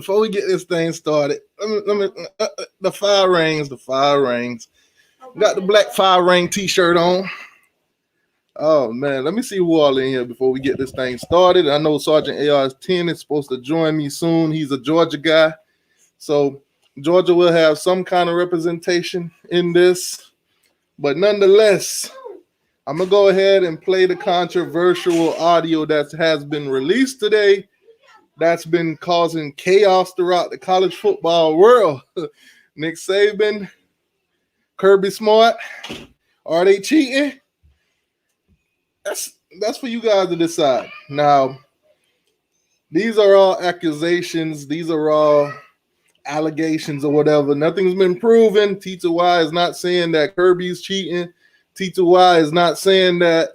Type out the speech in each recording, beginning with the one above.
before we get this thing started, let me the fire rings. Got the black fire ring t-shirt on. Oh man, let me see who all in here before we get this thing started. I know Sergeant AR-10 is supposed to join me soon. He's a Georgia guy, so Georgia will have some kind of representation in this. But nonetheless, I'm gonna go ahead and play the controversial audio that has been released today. That's been causing chaos throughout the college football world. Nick Saban, Kirby Smart, are they cheating? That's for you guys to decide. Now, these are all accusations. These are all allegations or whatever. Nothing's been proven. T2Y is not saying that Kirby's cheating. T2Y is not saying that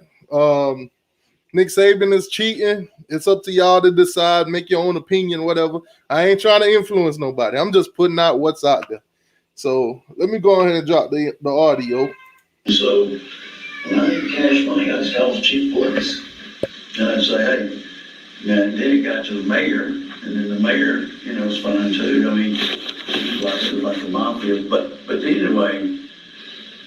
Nick Saban is cheating. It's up to y'all to decide. Make your own opinion, whatever. I ain't trying to influence nobody. I'm just putting out what's out there. So let me go ahead and drop the audio. So when I need cash money, I just call the chief police. And I say, hey, then it got to the mayor, and then the mayor, is fine too. I mean, like the mafia. But anyway,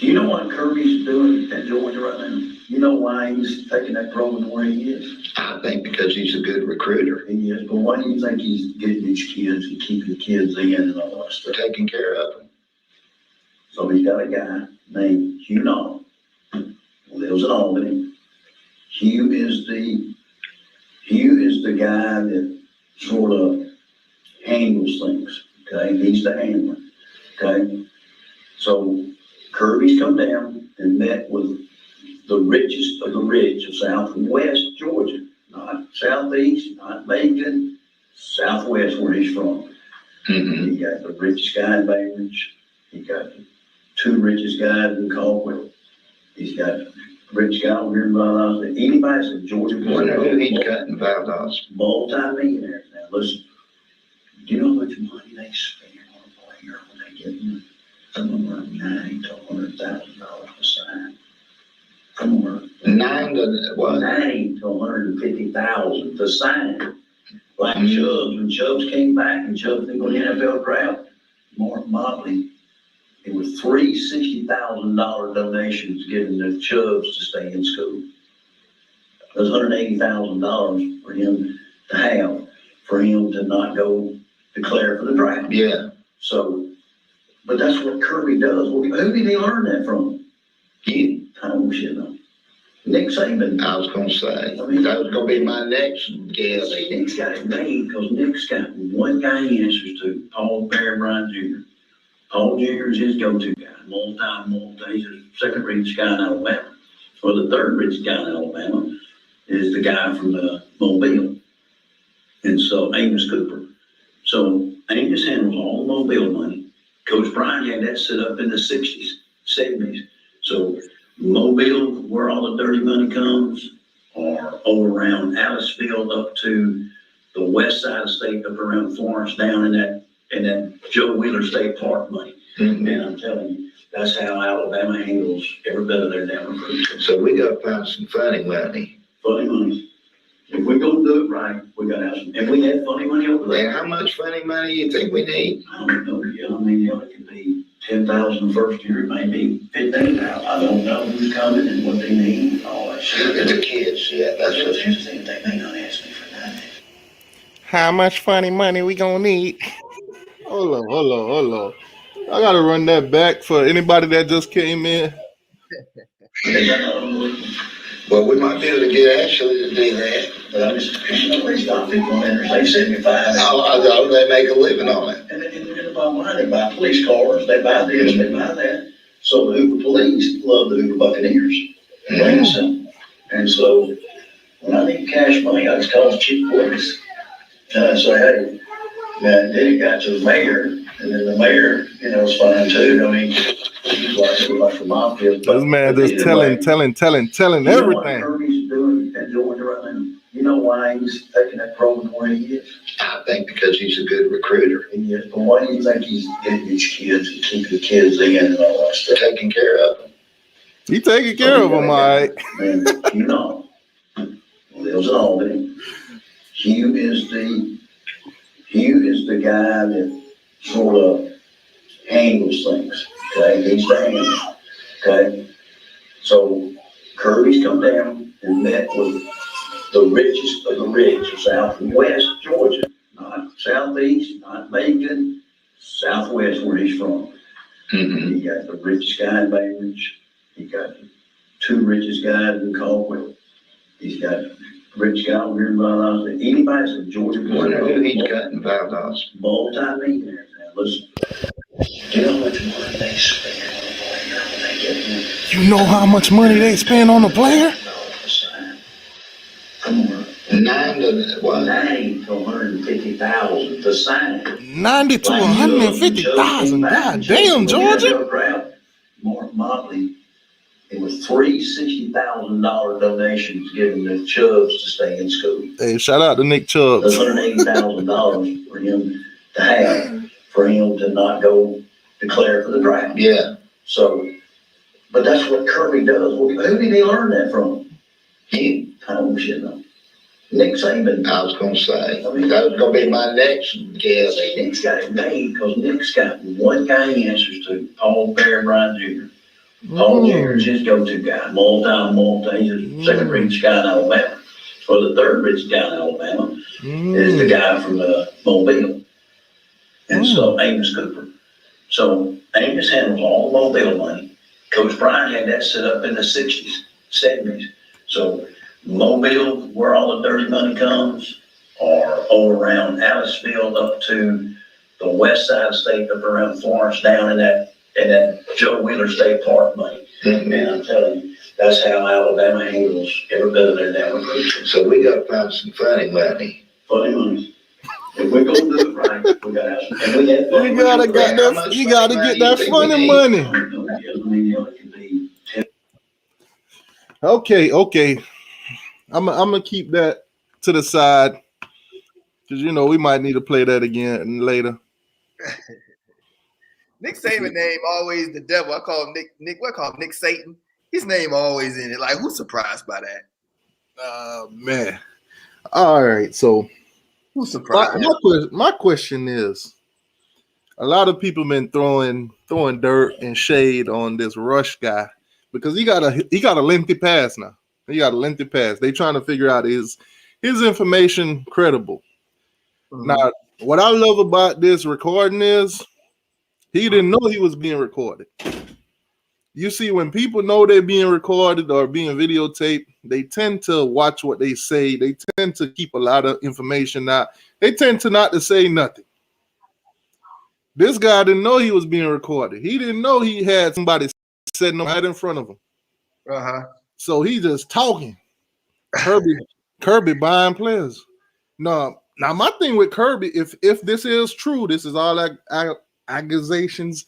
do you know what Kirby's doing at Georgia right now? You know why he's taking that program where he is? I think because he's a good recruiter. He is. But why do you think he's getting these kids and keeping kids in and all that stuff? Taking care of them. So he's got a guy named Hugh Nall, who lives in Albany. Hugh is the guy that sort of handles things. Okay, he's the handler. Okay, so Kirby's come down and met with the richest of the rich of Southwest Georgia, not Southeast, not Macon, Southwest where he's from. Mm-hmm. He got the richest guy in Bainbridge. He got the two richest guys in Caldwell. He's got a rich guy over here in Valdosta. Anybody's in Georgia. Wonder who he's got in Valdosta. Multi-millionaires. Now listen, do you know how much money they spend on a player when they get them? Some of them are $9,000 to $100,000 to sign. Some of them are $9,000 to $150,000 to sign. Like Chubbs, when Chubbs came back and Chubbs didn't go to the NFL draft, Mark Motley, it was three $60,000 donations given to Chubbs to stay in school. It was $180,000 for him to have, for him to not go declare for the draft. Yeah. So, but that's what Kirby does. Well, who did he learn that from? You. Oh, shit, no. Nick Saban. I was going to say, that was going to be my next guess. Nick's got it made because Nick's got one guy he answers to, Paul Bear Bryant Jr. Paul Jr. is his go-to guy, he's the second richest guy in Alabama. Or the third richest guy in Alabama is the guy from Mobile. And so Amos Cooper. So Amos handles all the Mobile money. Coach Bryant had that set up in the 60s, 70s. So Mobile, where all the dirty money comes, or over around Aliceville up to the west side of the state, up around Florence, down in that Joe Wheeler State Park money. Mm-hmm. And I'm telling you, that's how Alabama handles every bit of their damn recruiting. So we got to find some funny money. Funny money. If we're going to do it right, we got to have some. And we had funny money over there. And how much funny money you think we need? I don't know. I mean, it could be 10,000 the first year, it may be 15,000. I don't know who's coming and what they need and all that shit. The kids, yeah, that's what the thing. They may not ask me for that. How much funny money we gonna need? Hold on. I gotta run that back for anybody that just came in. Well, we might be able to get Ashley to do that. But I'm just, they stop people on Interstate 75. Oh, they make a living on it. And the bottom line, they buy police cars, they buy this, they buy that. So the Hoover police love the Hoover Buccaneers. Mm-hmm. And so when I need cash money, I just call the chief police. And I say, hey, then it got to the mayor, and then the mayor, is fine too. I mean, he's like the mafia. This man just telling everything. What Kirby's doing at Georgia right now? You know why he's taking that program where he is? I think because he's a good recruiter. He is. But why do you think he's getting these kids and keeping the kids in and all that stuff? Taking care of them. He taking care of them, all right. Man, lives in Albany. Hugh Hugh is the guy that sort of handles things. Okay, he's the handler. Okay, so Kirby's come down and met with the richest of the rich of Southwest Georgia, not Southeast, not Macon, Southwest where he's from. He got the richest guy in Baton Rouge. He got the two richest guys in Caldwell. He's got the rich guy over here in Valdosta. Anybody's in Georgia. Wonder who he's got in Valdosta. Multi-millionaires. Now listen, do you know how much money they spend on a player when they get him? You know how much money they spend on a player? Come on. $90 to $150,000 to sign. 90 to 150,000. God damn, Georgia. Mark Motley, it was three $60,000 donations given to Chubbs to stay in school. Hey, shout out to Nick Chubbs. That's $180,000 for him to have, for him to not go declare for the draft. Yeah. So, but that's what Kirby does. Who did he learn that from? He, Oh, shit, no. Nick Saban. I was going to say, that was going to be my next guess. Nick's got it made because Nick's got one guy he answers to, Paul Bryant Jr. Paul Jr. is his go-to guy, multi, he's the second richest guy in Alabama. Or the third richest guy in Alabama is the guy from Mobile. And so Amos Cooper. So Amos handles all the Mobile money. Coach Bryant had that set up in the 60s, 70s. So Mobile, where all the dirty money comes, or over around Aliceville up to the west side of the state, up around Florence, down in that Joe Wheeler State Park money. Man, I'm telling you, that's how Alabama handles every bit of their damn recruitment. So we got to find some funny money. Funny money. If we're going to do it right, we got to have some. You gotta get that funny money. Okay. I'm gonna keep that to the side because we might need to play that again later. Nick Saban name always the devil. I call him Nick. What I call him Nick Satan? His name always in it. Like, who's surprised by that? Man. All right. So who's surprised? My question is, a lot of people been throwing dirt and shade on this Rush guy because he got a lengthy pass now. He got a lengthy pass. They trying to figure out is his information credible. Now, what I love about this recording is he didn't know he was being recorded. You see, when people know they're being recorded or being videotaped, they tend to watch what they say. They tend to keep a lot of information out. They tend to not to say nothing. This guy didn't know he was being recorded. He didn't know he had somebody sitting right in front of him. So he just talking. Kirby buying players. Now my thing with Kirby, if this is true, this is all accusations,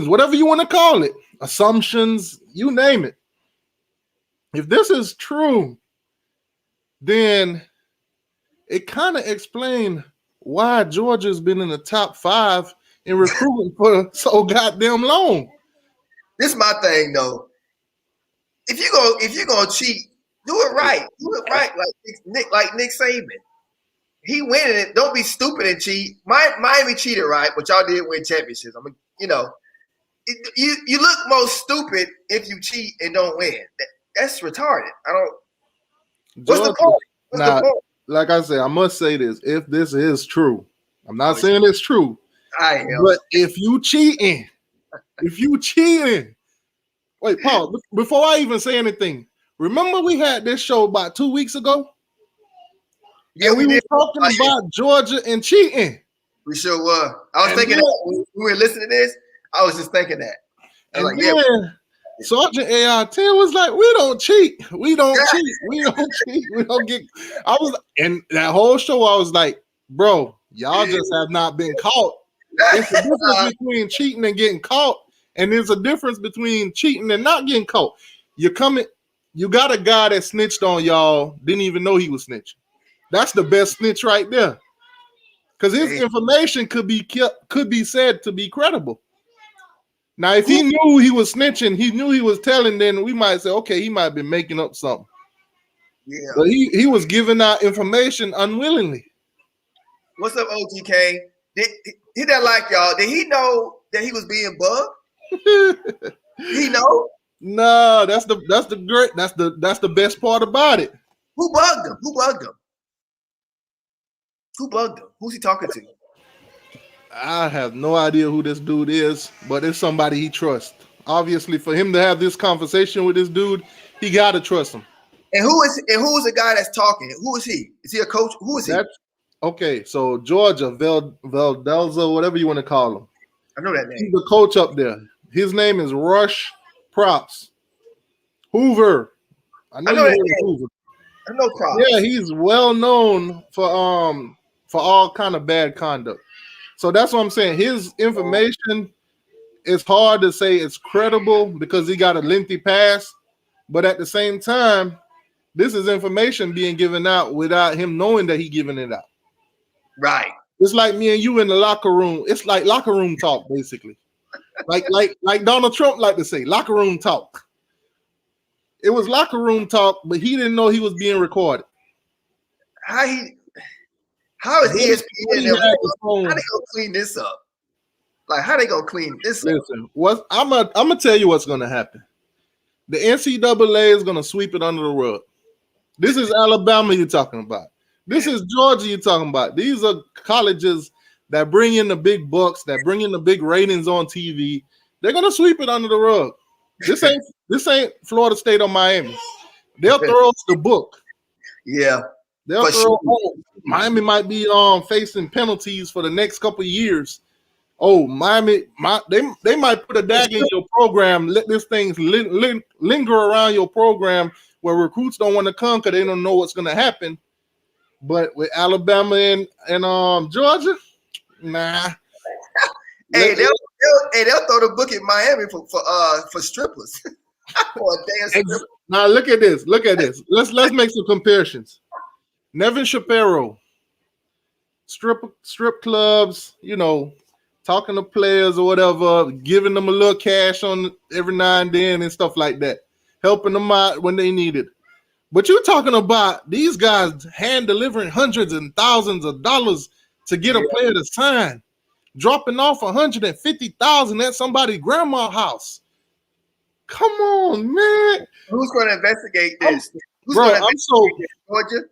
whatever you want to call it, assumptions, you name it. If this is true, then it kind of explains why Georgia's been in the top 5 in recruiting for so goddamn long. This is my thing though. If you're gonna cheat, do it right. Do it right, like Nick Saban. He winning it. Don't be stupid and cheat. Miami cheated, right? But y'all did win championships. I mean, you look most stupid if you cheat and don't win. That's retarded. What's the point? Like I said, I must say this. If this is true, I'm not saying it's true. But if you cheating, wait, Paul, before I even say anything, remember we had this show about 2 weeks ago? Yeah, we were talking about Georgia and cheating. We sure were. I was thinking that when we were listening to this, I was just thinking that. Sergeant AR-10 was like, we don't cheat. We don't get. And that whole show, I was like, bro, y'all just have not been caught. There's a difference between cheating and getting caught, and there's a difference between cheating and not getting caught. You got a guy that snitched on y'all, didn't even know he was snitching. That's the best snitch right there. Because his information could be said to be credible. Now, if he knew he was snitching, he knew he was telling, then we might say, okay, he might have been making up something. Yeah. But he was giving out information unwillingly. What's up, OGK? He didn't like y'all. Did he know that he was being bugged? He know? No, that's the best part about it. Who bugged him? Who bugged him? Who bugged him? Who's he talking to? I have no idea who this dude is, but it's somebody he trusts. Obviously, for him to have this conversation with this dude, he gotta trust him. And who is the guy that's talking? Who is he? Is he a coach? Who is he? Okay, so Georgia, Valdelza, whatever you want to call him. I know that name. He's the coach up there. His name is Rush Propst. Hoover. I know that name. Hoover. I know Propst. Yeah, he's well known for all kind of bad conduct. So that's what I'm saying. His information is hard to say it's credible because he got a lengthy past, but at the same time, this is information being given out without him knowing that he's giving it out. Right. It's like me and you in the locker room. It's like locker room talk, basically. like Donald Trump like to say, locker room talk. It was locker room talk, but he didn't know he was being recorded. How is ESPN? How they gonna clean this up? Like, how they gonna clean this up? Listen, I'm gonna tell you what's gonna happen. The NCAA is gonna sweep it under the rug. This is Alabama you're talking about. This is Georgia you're talking about. These are colleges that bring in the big bucks, that bring in the big ratings on TV. They're gonna sweep it under the rug. This ain't Florida State or Miami. They'll throw us the book. Yeah. They'll throw. Miami might be facing penalties for the next couple of years. Oh, Miami, they might put a dag in your program. Let this thing linger around your program where recruits don't want to come because they don't know what's going to happen. But with Alabama and Georgia, nah. Hey, they'll throw the book in Miami for strippers. Now look at this. Let's make some comparisons. Nevin Shapiro, strip clubs, talking to players or whatever, giving them a little cash on every now and then and stuff like that, helping them out when they need it. But you're talking about these guys hand delivering hundreds and thousands of dollars to get a player to sign, dropping off $150,000 at somebody's grandma's house. Come on, man. Who's going to investigate this? Georgia?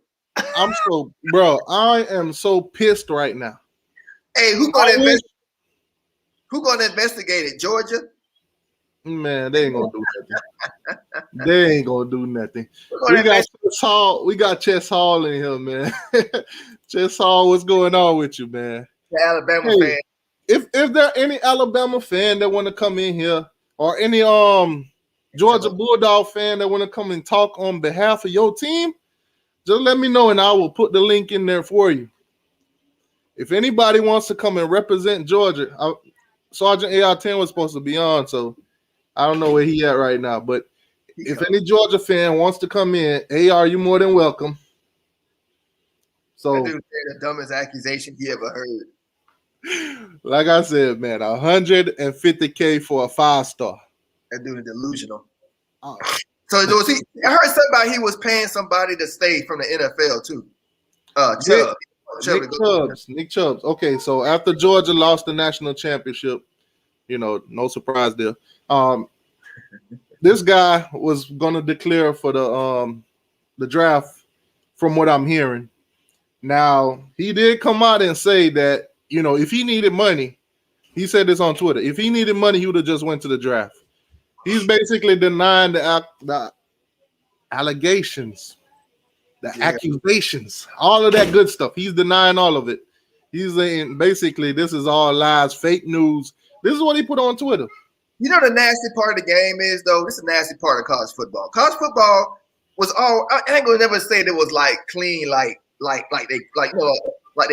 I am so pissed right now. Hey, who's going to investigate it? Georgia? Man, they ain't gonna do nothing. They ain't gonna do nothing. We got Chess Hall in here, man. Chess Hall, what's going on with you, man? The Alabama fan. If there any Alabama fan that want to come in here, or any Georgia Bulldog fan that want to come and talk on behalf of your team, just let me know and I will put the link in there for you. If anybody wants to come and represent Georgia, Sergeant AR-10 was supposed to be on, so I don't know where he at right now. But if any Georgia fan wants to come in, AR, you more than welcome. So that dude said the dumbest accusation he ever heard. Like I said, man, $150K for a 5-star. That dude is delusional. Oh. So was he? I heard somebody he was paying somebody to stay from the NFL too. Nick Chubbs. Okay, so after Georgia lost the national championship, no surprise there. This guy was gonna declare for the draft, from what I'm hearing. Now he did come out and say that if he needed money, he said this on Twitter. If he needed money, he would have just went to the draft. He's basically denying the allegations, accusations, all of that good stuff. He's denying all of it. He's saying basically this is all lies, fake news. This is what he put on Twitter. You know the nasty part of the game is, though? This is the nasty part of college football. College football was all, I ain't gonna never say that it was like clean, like they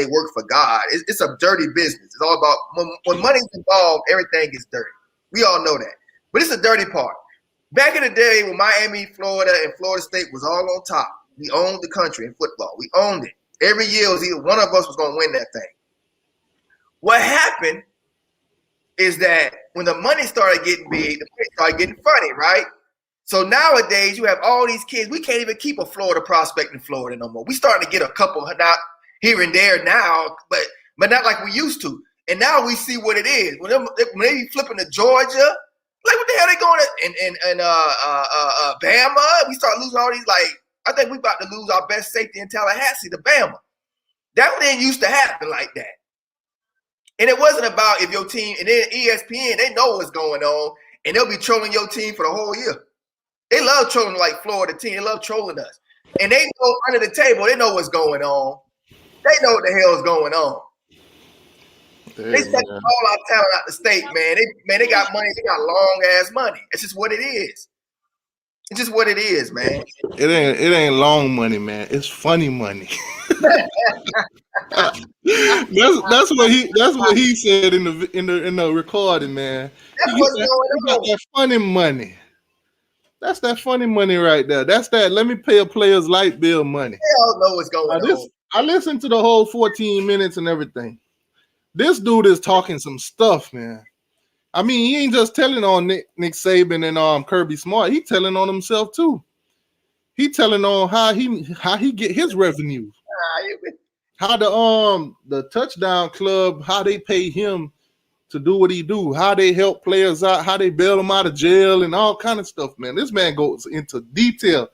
work for God. It's a dirty business. It's all about when money's involved, everything is dirty. We all know that. But it's a dirty part. Back in the day when Miami, Florida, and Florida State was all on top, we owned the country in football. We owned it. Every year it was either one of us was gonna win that thing. What happened is that when the money started getting big, the money started getting funny, right? So nowadays, you have all these kids. We can't even keep a Florida prospect in Florida no more. We starting to get a couple now here and there now, but not like we used to. And now we see what it is. When they be flipping to Georgia, like what the hell they going to in Bama? We start losing all these, like, I think we about to lose our best safety in Tallahassee to Bama. That didn't used to happen like that. And it wasn't about if your team, and then ESPN, they know what's going on, and they'll be trolling your team for the whole year. They love trolling like Florida team. They love trolling us. And they know under the table, they know what's going on. They know what the hell is going on. They suck all our talent out the state, man. They got money. They got long ass money. It's just what it is. It's just what it is, man. It ain't long money, man. It's funny money. that's what he said in the recording, man. That's what's going on. That funny money. That's that funny money right there. That's that. Let me pay a player's light bill money. They all know what's going on. I listened to the whole 14 minutes and everything. This dude is talking some stuff, man. I mean, he ain't just telling on Nick Saban and Kirby Smart. He telling on himself too. He telling on how he get his revenue. How the touchdown club, how they pay him to do what he do, how they help players out, how they bail them out of jail and all kind of stuff, man. This man goes into detail.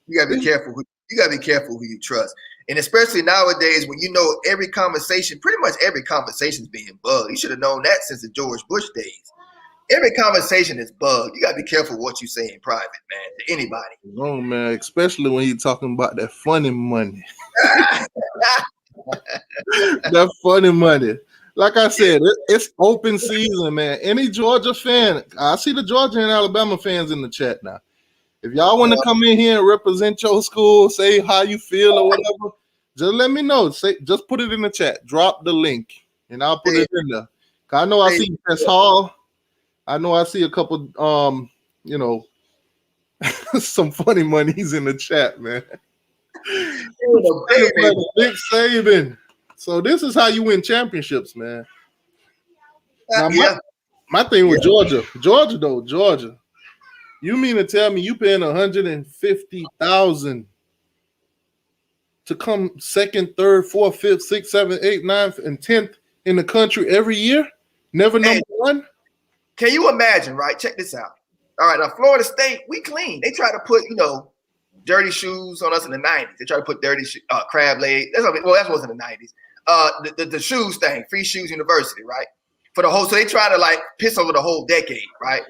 You gotta be careful. You gotta be careful who you trust. And especially nowadays when you know every conversation, pretty much every conversation is being bugged. You should have known that since the George Bush days. Every conversation is bugged. You got to be careful what you say in private, man, to anybody. No, man, especially when you're talking about that funny money. That funny money. Like I said, it's open season, man. Any Georgia fan, I see the Georgia and Alabama fans in the chat now. If y'all want to come in here and represent your school, say how you feel or whatever, just let me know. Just put it in the chat. Drop the link, and I'll put it in there. I know I see Chris Hall. I know I see a couple, some funny monies in the chat, man. Nick Saban. So this is how you win championships, man. Now, my thing with Georgia. You mean to tell me you paying $150,000 to come second, third, fourth, fifth, sixth, seventh, eighth, ninth, and 10th in the country every year? Never number one? Can you imagine, right? Check this out. All right, now Florida State, we clean. They try to put, dirty shoes on us in the 90s. They try to put dirty crab leg. That wasn't in the 90s. The shoes thing, Free Shoes University, right? For the whole, so they try to like piss over the whole decade, right?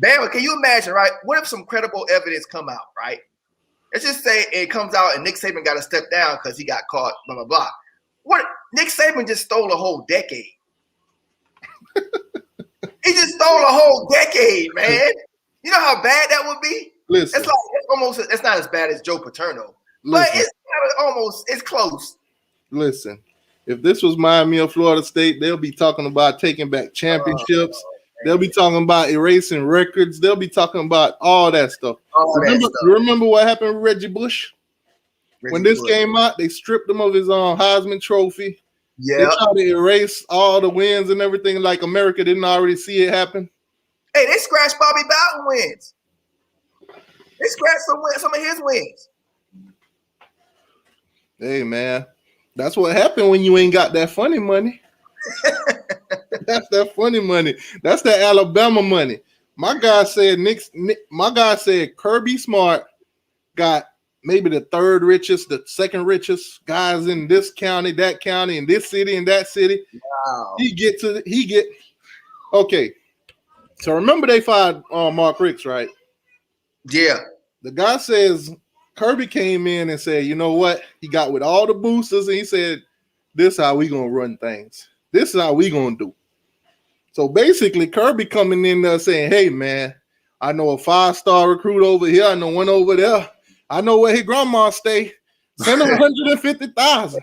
Bama, can you imagine, right? What if some credible evidence come out, right? Let's just say it comes out and Nick Saban got to step down because he got caught, blah, blah, blah. What? Nick Saban just stole a whole decade. He just stole a whole decade, man. You know how bad that would be? Listen. It's not as bad as Joe Paterno, but it's close. Listen, if this was Miami or Florida State, they'll be talking about taking back championships. They'll be talking about erasing records. They'll be talking about all that stuff. Remember what happened with Reggie Bush? When this came out, they stripped him of his Heisman Trophy. Yeah, they tried to erase all the wins and everything like America didn't already see it happen. Hey, they scratched Bobby Bowden wins. They scratched some of his wins. Hey, man, that's what happened when you ain't got that funny money. That's that funny money. That's that Alabama money. My guy said Kirby Smart got maybe the third richest, the second richest guys in this county, that county, in this city, and that city. Wow. Okay. So remember they fired Mark Ricks, right? Yeah. The guy says Kirby came in and said, you know what? He got with all the boosters and he said, this is how we gonna run things. This is how we gonna do. So basically, Kirby coming in there saying, hey, man, I know a 5-star recruit over here. I know one over there. I know where his grandma stay. Send her $150,000.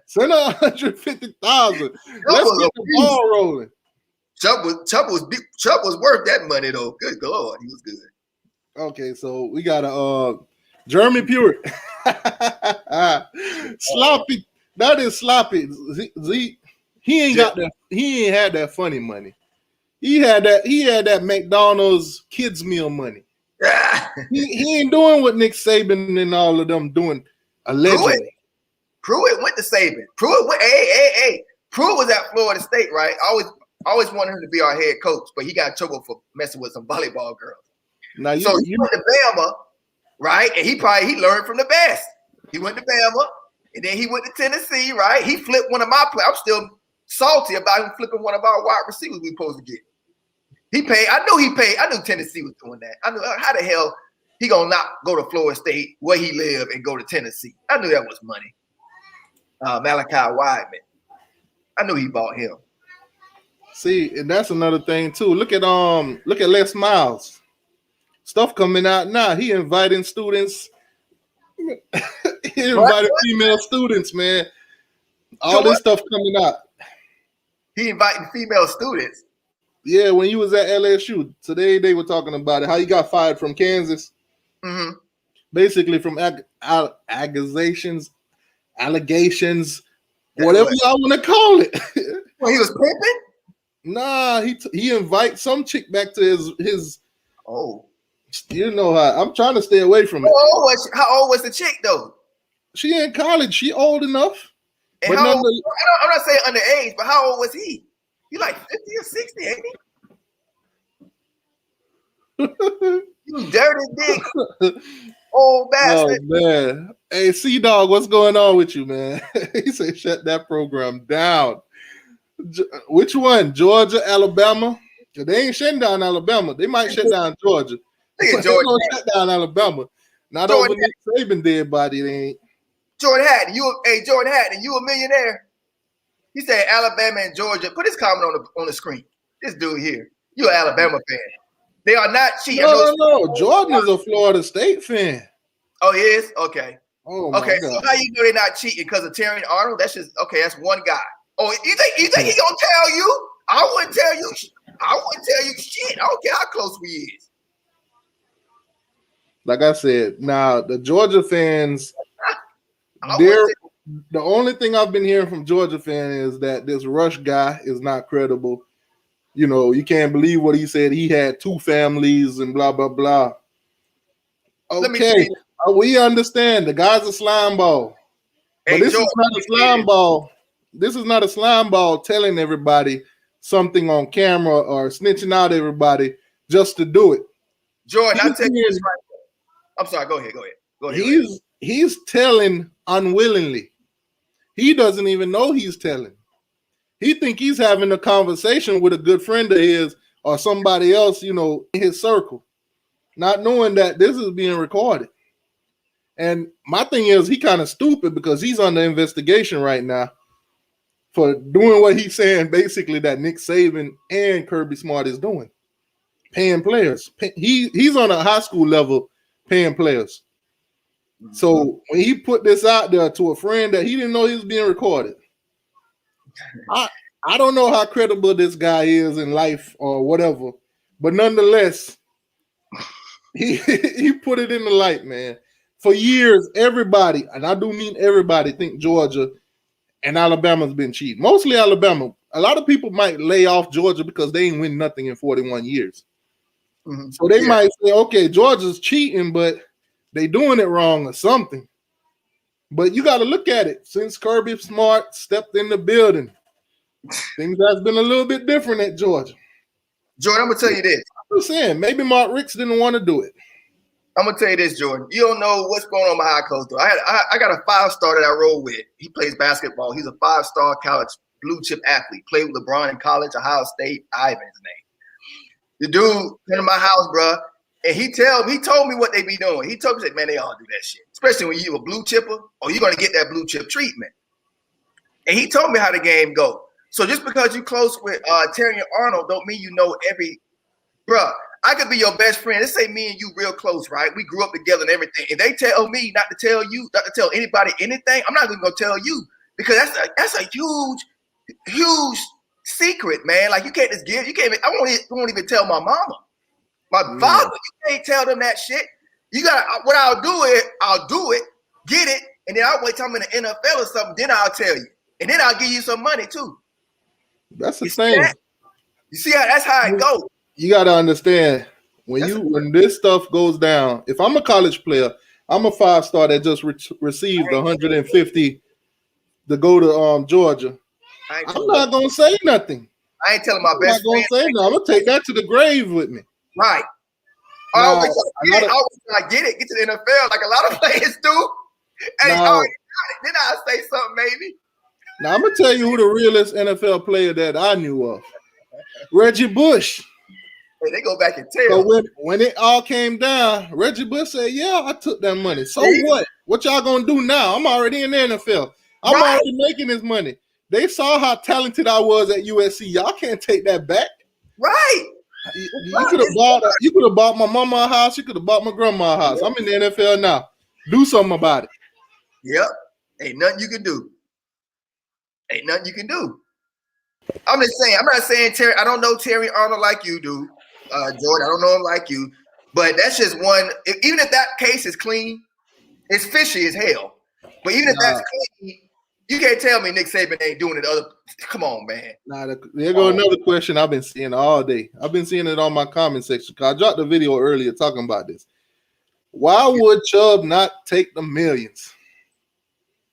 Send her $150,000. Let's get the ball rolling. Chubb was worth that money, though. Good Lord, he was good. Okay, so we got a Jeremy Pruitt. Sloppy. That is sloppy. He ain't got that. He ain't had that funny money. He had that McDonald's kids meal money. He ain't doing what Nick Saban and all of them doing allegedly. Pruitt went to Saban. Pruitt went. Hey. Pruitt was at Florida State, right? I always wanted him to be our head coach, but he got in trouble for messing with some volleyball girls. Now he went to Bama, right? And he learned from the best. He went to Bama, and then he went to Tennessee, right? He flipped one of my players. I'm still salty about him flipping one of our wide receivers we supposed to get. He paid. I knew Tennessee was doing that. I knew how the hell he gonna not go to Florida State where he lived and go to Tennessee. I knew that was money. Malachi Wideman. I knew he bought him. See, and that's another thing too. Look at Les Miles. Stuff coming out now. He inviting students. He invited female students, man. All this stuff coming out. He inviting female students. Yeah, when he was at LSU today, they were talking about it. How he got fired from Kansas. Mm-hmm. Basically, from allegations, whatever y'all want to call it. Well, he was pimping. Nah, he invites some chick back to his. Oh, you know how I'm trying to stay away from it. How old was the chick though? She in college. She old enough. And I'm not saying underage, but how old was he? He like 50 or 60, ain't he? You dirty dick. Old bastard. Oh man. Hey, C-Dog, what's going on with you, man? He said shut that program down. Which one? Georgia, Alabama? They ain't shutting down Alabama. They might shut down Georgia. They gonna shut down Alabama. Not over Nick Saban dead body, they ain't. Jordan Hatton, you a millionaire? He said Alabama and Georgia. Put his comment on the screen. This dude here. You an Alabama fan. They are not cheating. No. Jordan is a Florida State fan. Oh, he is? Okay. Oh, my God. So how you know they're not cheating? Because of Terry Arnold? That's just okay, that's one guy. Oh, you think he gonna tell you? I wouldn't tell you shit. I don't care how close we is. Like I said, now the Georgia fans, the only thing I've been hearing from Georgia fan is that this Rush guy is not credible. You know, you can't believe what he said. He had 2 families and blah, blah, blah. Okay, we understand. The guy's a slime ball. But this is not a slime ball. This is not a slime ball telling everybody something on camera or snitching out everybody just to do it. Jordan, I'll tell you this right now. I'm sorry, go ahead. He's telling unwillingly. He doesn't even know he's telling. He think he's having a conversation with a good friend of his or somebody else, you know, in his circle, not knowing that this is being recorded. And my thing is, he kind of stupid because he's under investigation right now for doing what he's saying, basically, that Nick Saban and Kirby Smart is doing, paying players. He's on a high school level paying players. So when he put this out there to a friend that he didn't know he was being recorded, I don't know how credible this guy is in life or whatever, but nonetheless, he put it in the light, man. For years, everybody, and I do mean everybody, think Georgia and Alabama's been cheating. Mostly Alabama. A lot of people might lay off Georgia because they ain't win nothing in 41 years. Mm-hmm. So they might say, okay, Georgia's cheating, but they doing it wrong or something. But you got to look at it. Since Kirby Smart stepped in the building, things has been a little bit different at Georgia. Jordan, I'm going to tell you this. I'm just saying, maybe Mark Ricks didn't want to do it. I'm going to tell you this, Jordan. You don't know what's going on with my high coach, though. I got a 5-star that I roll with. He plays basketball. He's a 5-star college blue chip athlete. Played with LeBron in college, Ohio State, Ivan his name. The dude came to my house, bro, and he told me what they be doing. He told me, man, they all do that shit. Especially when you a blue chipper or you're going to get that blue chip treatment. And he told me how the game go. So just because you close with Terry and Arnold don't mean you know every – bro, I could be your best friend. Let's say me and you real close, right? We grew up together and everything. And they tell me not to tell you, not to tell anybody anything, I'm not even going to tell you because that's a huge secret, man. Like you can't just give – I won't even tell my mama. My father, you can't tell them that shit. You got – what I'll do it, get it, and then I'll wait till I'm in the NFL or something, then I'll tell you. And then I'll give you some money too. That's the thing. You see how that's how it goes. You got to understand when this stuff goes down. If I'm a college player, I'm a 5-star that just received 150 to go to Georgia. I'm not gonna say nothing. I ain't telling my best friend. I'm gonna take that to the grave with me. Right. I get it. Get to the NFL like a lot of players do. Hey, then I'll say something maybe. Now I'm gonna tell you who the realest NFL player that I knew of. Reggie Bush. Hey, they go back and tell. So when it all came down, Reggie Bush said, "Yeah, I took that money. So what? What y'all gonna do now? I'm already in the NFL. I'm already making this money. They saw how talented I was at USC. Y'all can't take that back. Right. You could have bought my mama a house. You could have bought my grandma a house. I'm in the NFL now. Do something about it." Yep. Ain't nothing you can do. Ain't nothing you can do. I'm just saying. I'm not saying Terry. I don't know Terry Arnold like you do, Jordan. I don't know him like you. But that's just one. Even if that case is clean, it's fishy as hell. But even if that's clean, you can't tell me Nick Saban ain't doing it. Come on, man. There go another question I've been seeing all day. I've been seeing it on my comment section. I dropped a video earlier talking about this. Why would Chubb not take the millions?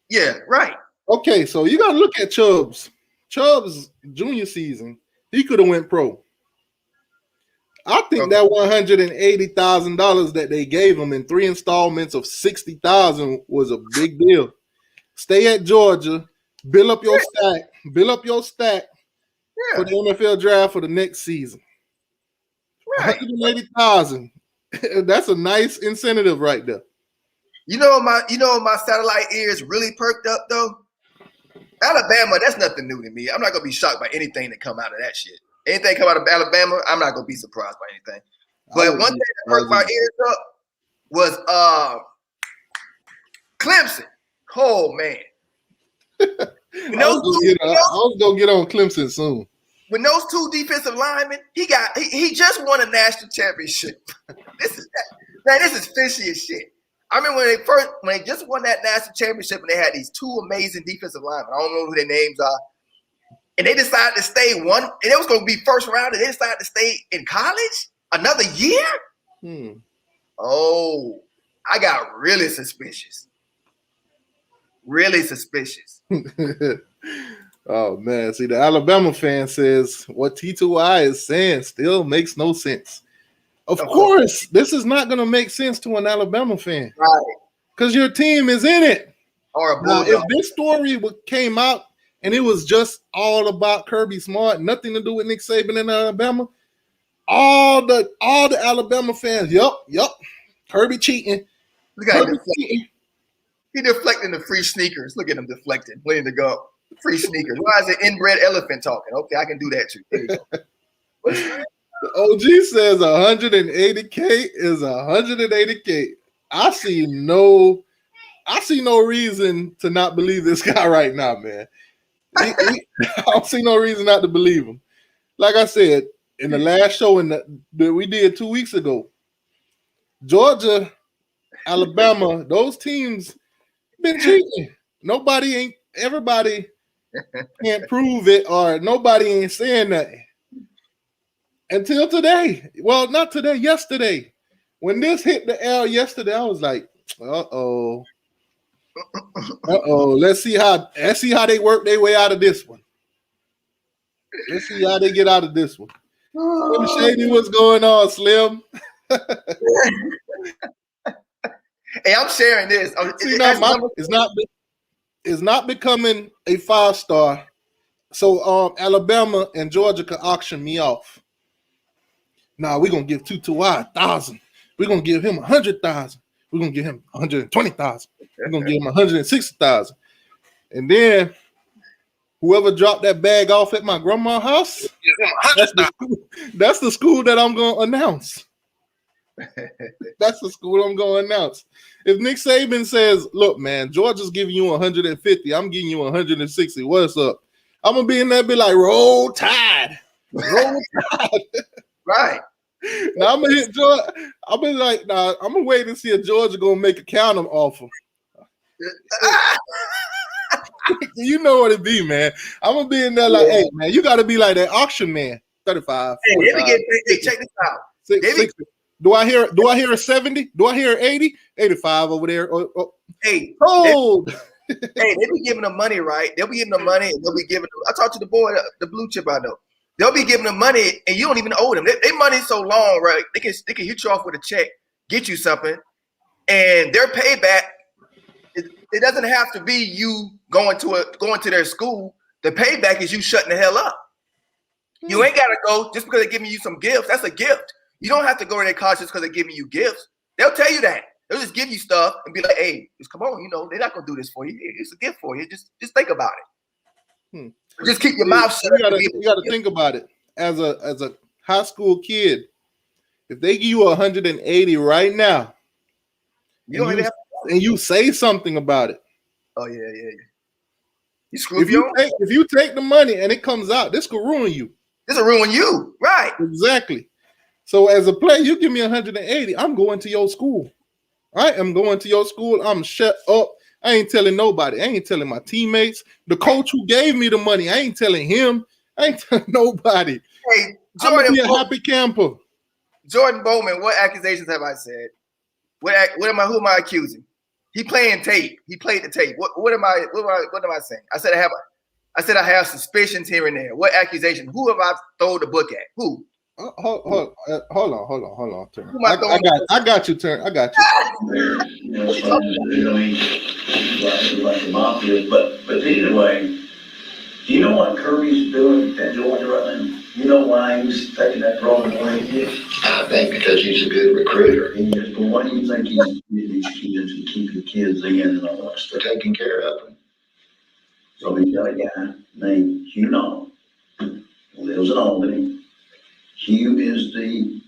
Yeah, right. Okay, so you got to look at Chubb's junior season. He could have went pro. I think that $180,000 that they gave him in 3 installments of $60,000 was a big deal. Stay at Georgia, build up your stack for the NFL draft for the next season. Right. $180,000. That's a nice incentive right there. You know my satellite ears really perked up though? Alabama, that's nothing new to me. I'm not gonna be shocked by anything that come out of that shit. Anything come out of Alabama, I'm not gonna be surprised by anything. But one thing that perked my ears up was Clemson. Oh man. I was gonna get on Clemson soon. When those 2 defensive linemen, he just won a national championship. This is fishy as shit. I mean, when they just won that national championship and they had these 2 amazing defensive linemen. I don't know who their names are. And they decided to stay and it was going to be first round, and they decided to stay in college another year? Oh, I got really suspicious. Really suspicious. Oh, man. See, the Alabama fan says what T2I is saying still makes no sense. Of course, this is not going to make sense to an Alabama fan. Right. Because your team is in it. Now, if this story came out and it was just all about Kirby Smart, nothing to do with Nick Saban in Alabama, all the Alabama fans, yup, Kirby cheating. Look at him deflecting. He deflecting the free sneakers. Look at him deflecting, waiting to go. Free sneakers. Why is it inbred elephant talking? Okay, I can do that too. There you go. The OG says 180K is 180K. I see no reason to not believe this guy right now, man. I don't see no reason not to believe him. Like I said, in the last show that we did 2 weeks ago, Georgia, Alabama, those teams been cheating. Everybody can't prove it, or nobody ain't saying nothing. Until today. Well, not today, yesterday. When this hit the L yesterday, I was like, uh-oh. Let's see how they work their way out of this one. Let's see how they get out of this one. Shady, what's going on, Slim? Hey, I'm sharing this. It's not becoming a 5-star. So Alabama and Georgia could auction me off. Nah, we're gonna give T2I 1,000. We're gonna give him 100,000. We're gonna give him 120,000. We're gonna give him 160,000. And then whoever dropped that bag off at my grandma's house, that's the school that I'm gonna announce. That's the school I'm gonna announce. If Nick Saban says, "Look, man, Georgia's giving you 150, I'm giving you 160. What's up?" I'm gonna be in there, be like, "Roll Tide, roll Tide." Right. Now I'm gonna hit Georgia. I'm gonna like, nah, I'm gonna wait and see if Georgia gonna make a counter offer. You know what it be, man. I'm gonna be in there like, hey, man, you gotta be like that auction man. 35, Hey, they be 45, getting paid. Hey, check this out. 60. Do I hear a 70? Do I hear 80? 85 over there? Hey, Cold. hey, they be giving them money, right? They'll be giving them money, and they'll be giving. I talked to the boy, the blue chip I know. They'll be giving them money, and you don't even owe them. They money so long, right? They can hit you off with a check, get you something, and their payback. It doesn't have to be you going to their school. The payback is you shutting the hell up. You ain't gotta go just because they're giving you some gifts. That's a gift. You don't have to go to their college just because they're giving you gifts. They'll tell you that. They'll just give you stuff and be like, "Hey, just come on. You know they're not gonna do this for you. It's a gift for you. Just think about it. Just keep your mouth shut." You gotta think about it. As a high school kid, if they give you 180 right now, and you say something about it. Oh yeah. You screw up if you take the money and it comes out, this could ruin you. This will ruin you, right? Exactly. So as a player, you give me 180, I'm going to your school. I am going to your school. I'm shut up. I ain't telling nobody. I ain't telling my teammates. The coach who gave me the money, I ain't telling him. I ain't telling nobody. Hey, I'm gonna be a happy camper. Jordan Bowman, what accusations have I said? Who am I accusing? He playing tape. He played the tape. What am I saying? I said I have suspicions here and there. What accusation? Who have I thrown the book at? Who? Hold on, Turner. I got you, Turner. I got you. Like the Mafia, but anyway, do you know what Kirby's doing at Georgia right now? You know why he's taking that role the way he is? I think because he's a good recruiter. But why do you think he's getting these kids and keeping kids in and all that stuff? Taking care of them. So he's got a guy named Hugh Nall, who lives in Albany. Hugh is the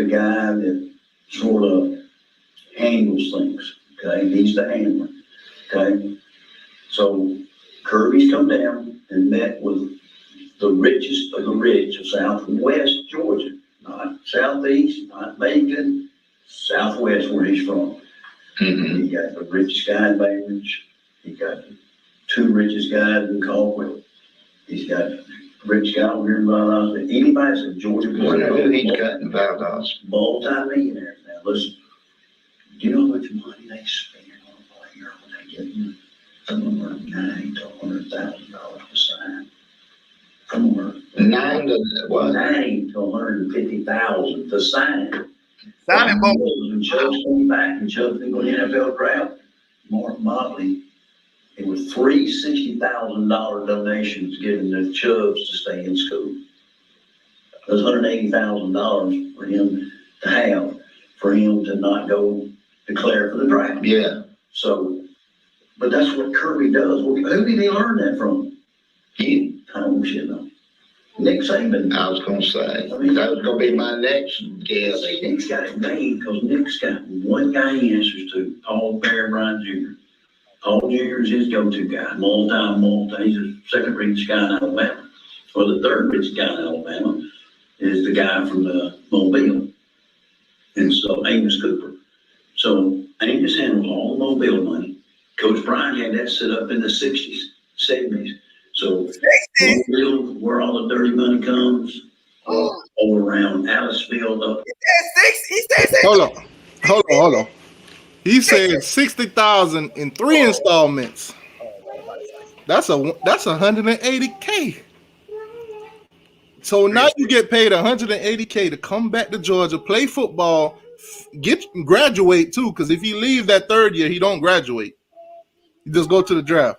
guy that sort of handles things. Okay, he's the handler. Okay, so Kirby's come down and met with the richest of the rich of Southwest Georgia, not Southeast, not Macon, Southwest where he's from. He got the richest guy in Bainbridge. He got the two richest guys in Caldwell. He's got the rich guy over here in Valdosta. Anybody's in Georgia, He's got in Valdosta. Multi-millionaires now. Listen, do you know how much money they spend on a player when they get them? Some of them are $9,000 to $100,000 to sign. Some of them are $9,000 to $150,000 to sign. Signing bonus. And Chubb's coming back, and Chubb's been going to the NFL draft. Mark Motley, it was $360,000 donations given to Chubbs to stay in school. It was $180,000 for him to have, for him to not go declare for the draft. Yeah. So, but that's what Kirby does. Who did he learn that from? You. Oh, shit, no. Nick Saban. I was going to say, that was going to be my next guess. Nick's got it made because Nick's got one guy he answers to, Paul Bear-Bryant Jr. Paul Jr. is his go-to guy, multi. He's the second richest guy in Alabama. Or the third richest guy in Alabama is the guy from the Mobile. And so Amos Cooper. So Amos handles all the Mobile money. Coach Bryant had that set up in the 60s, 70s. So Mobile, where all the dirty money comes, all around Aliceville up. Hold on. He said 60,000 in 3 installments. That's $180K. So now you get paid $180K to come back to Georgia, play football, graduate too. Because if you leave that third year, he don't graduate. You just go to the draft.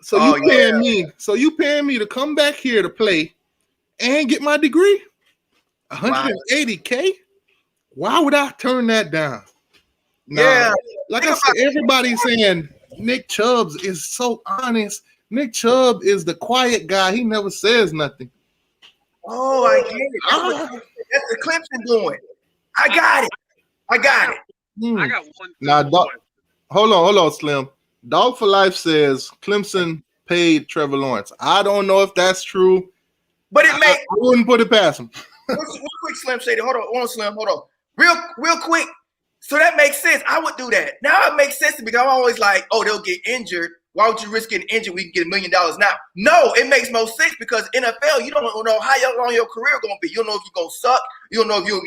So you paying me to come back here to play and get my degree? $180K? Why would I turn that down? Yeah. Like I said, everybody's saying Nick Chubb is so honest. Nick Chubb is the quiet guy. He never says nothing. Oh, I get it. That's the Clemson doing. I got it. I got one. Now, hold on, Slim. Dog for Life says Clemson paid Trevor Lawrence. I don't know if that's true, but I wouldn't put it past him. Real quick, Slim Shady. Hold on, Slim. Hold on. Real quick. So that makes sense. I would do that. Now it makes sense to me because I'm always like, oh, they'll get injured Why would you risk getting injured? We can get $1 million now. No, it makes no sense because NFL, you don't know how long your career going to be. You don't know if you're going to suck. You don't know if you'll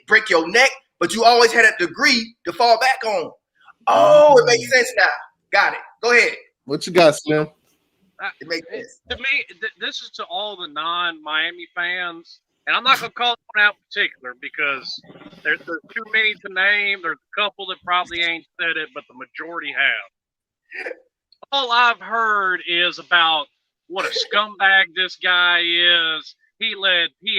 break your neck, but you always had a degree to fall back on. Oh, it makes sense now. Got it. Go ahead. What you got, Slim? It makes sense. To me, this is to all the non-Miami fans, and I'm not going to call one out in particular because there's too many to name. There's a couple that probably ain't said it, but the majority have. All I've heard is about what a scumbag this guy is. He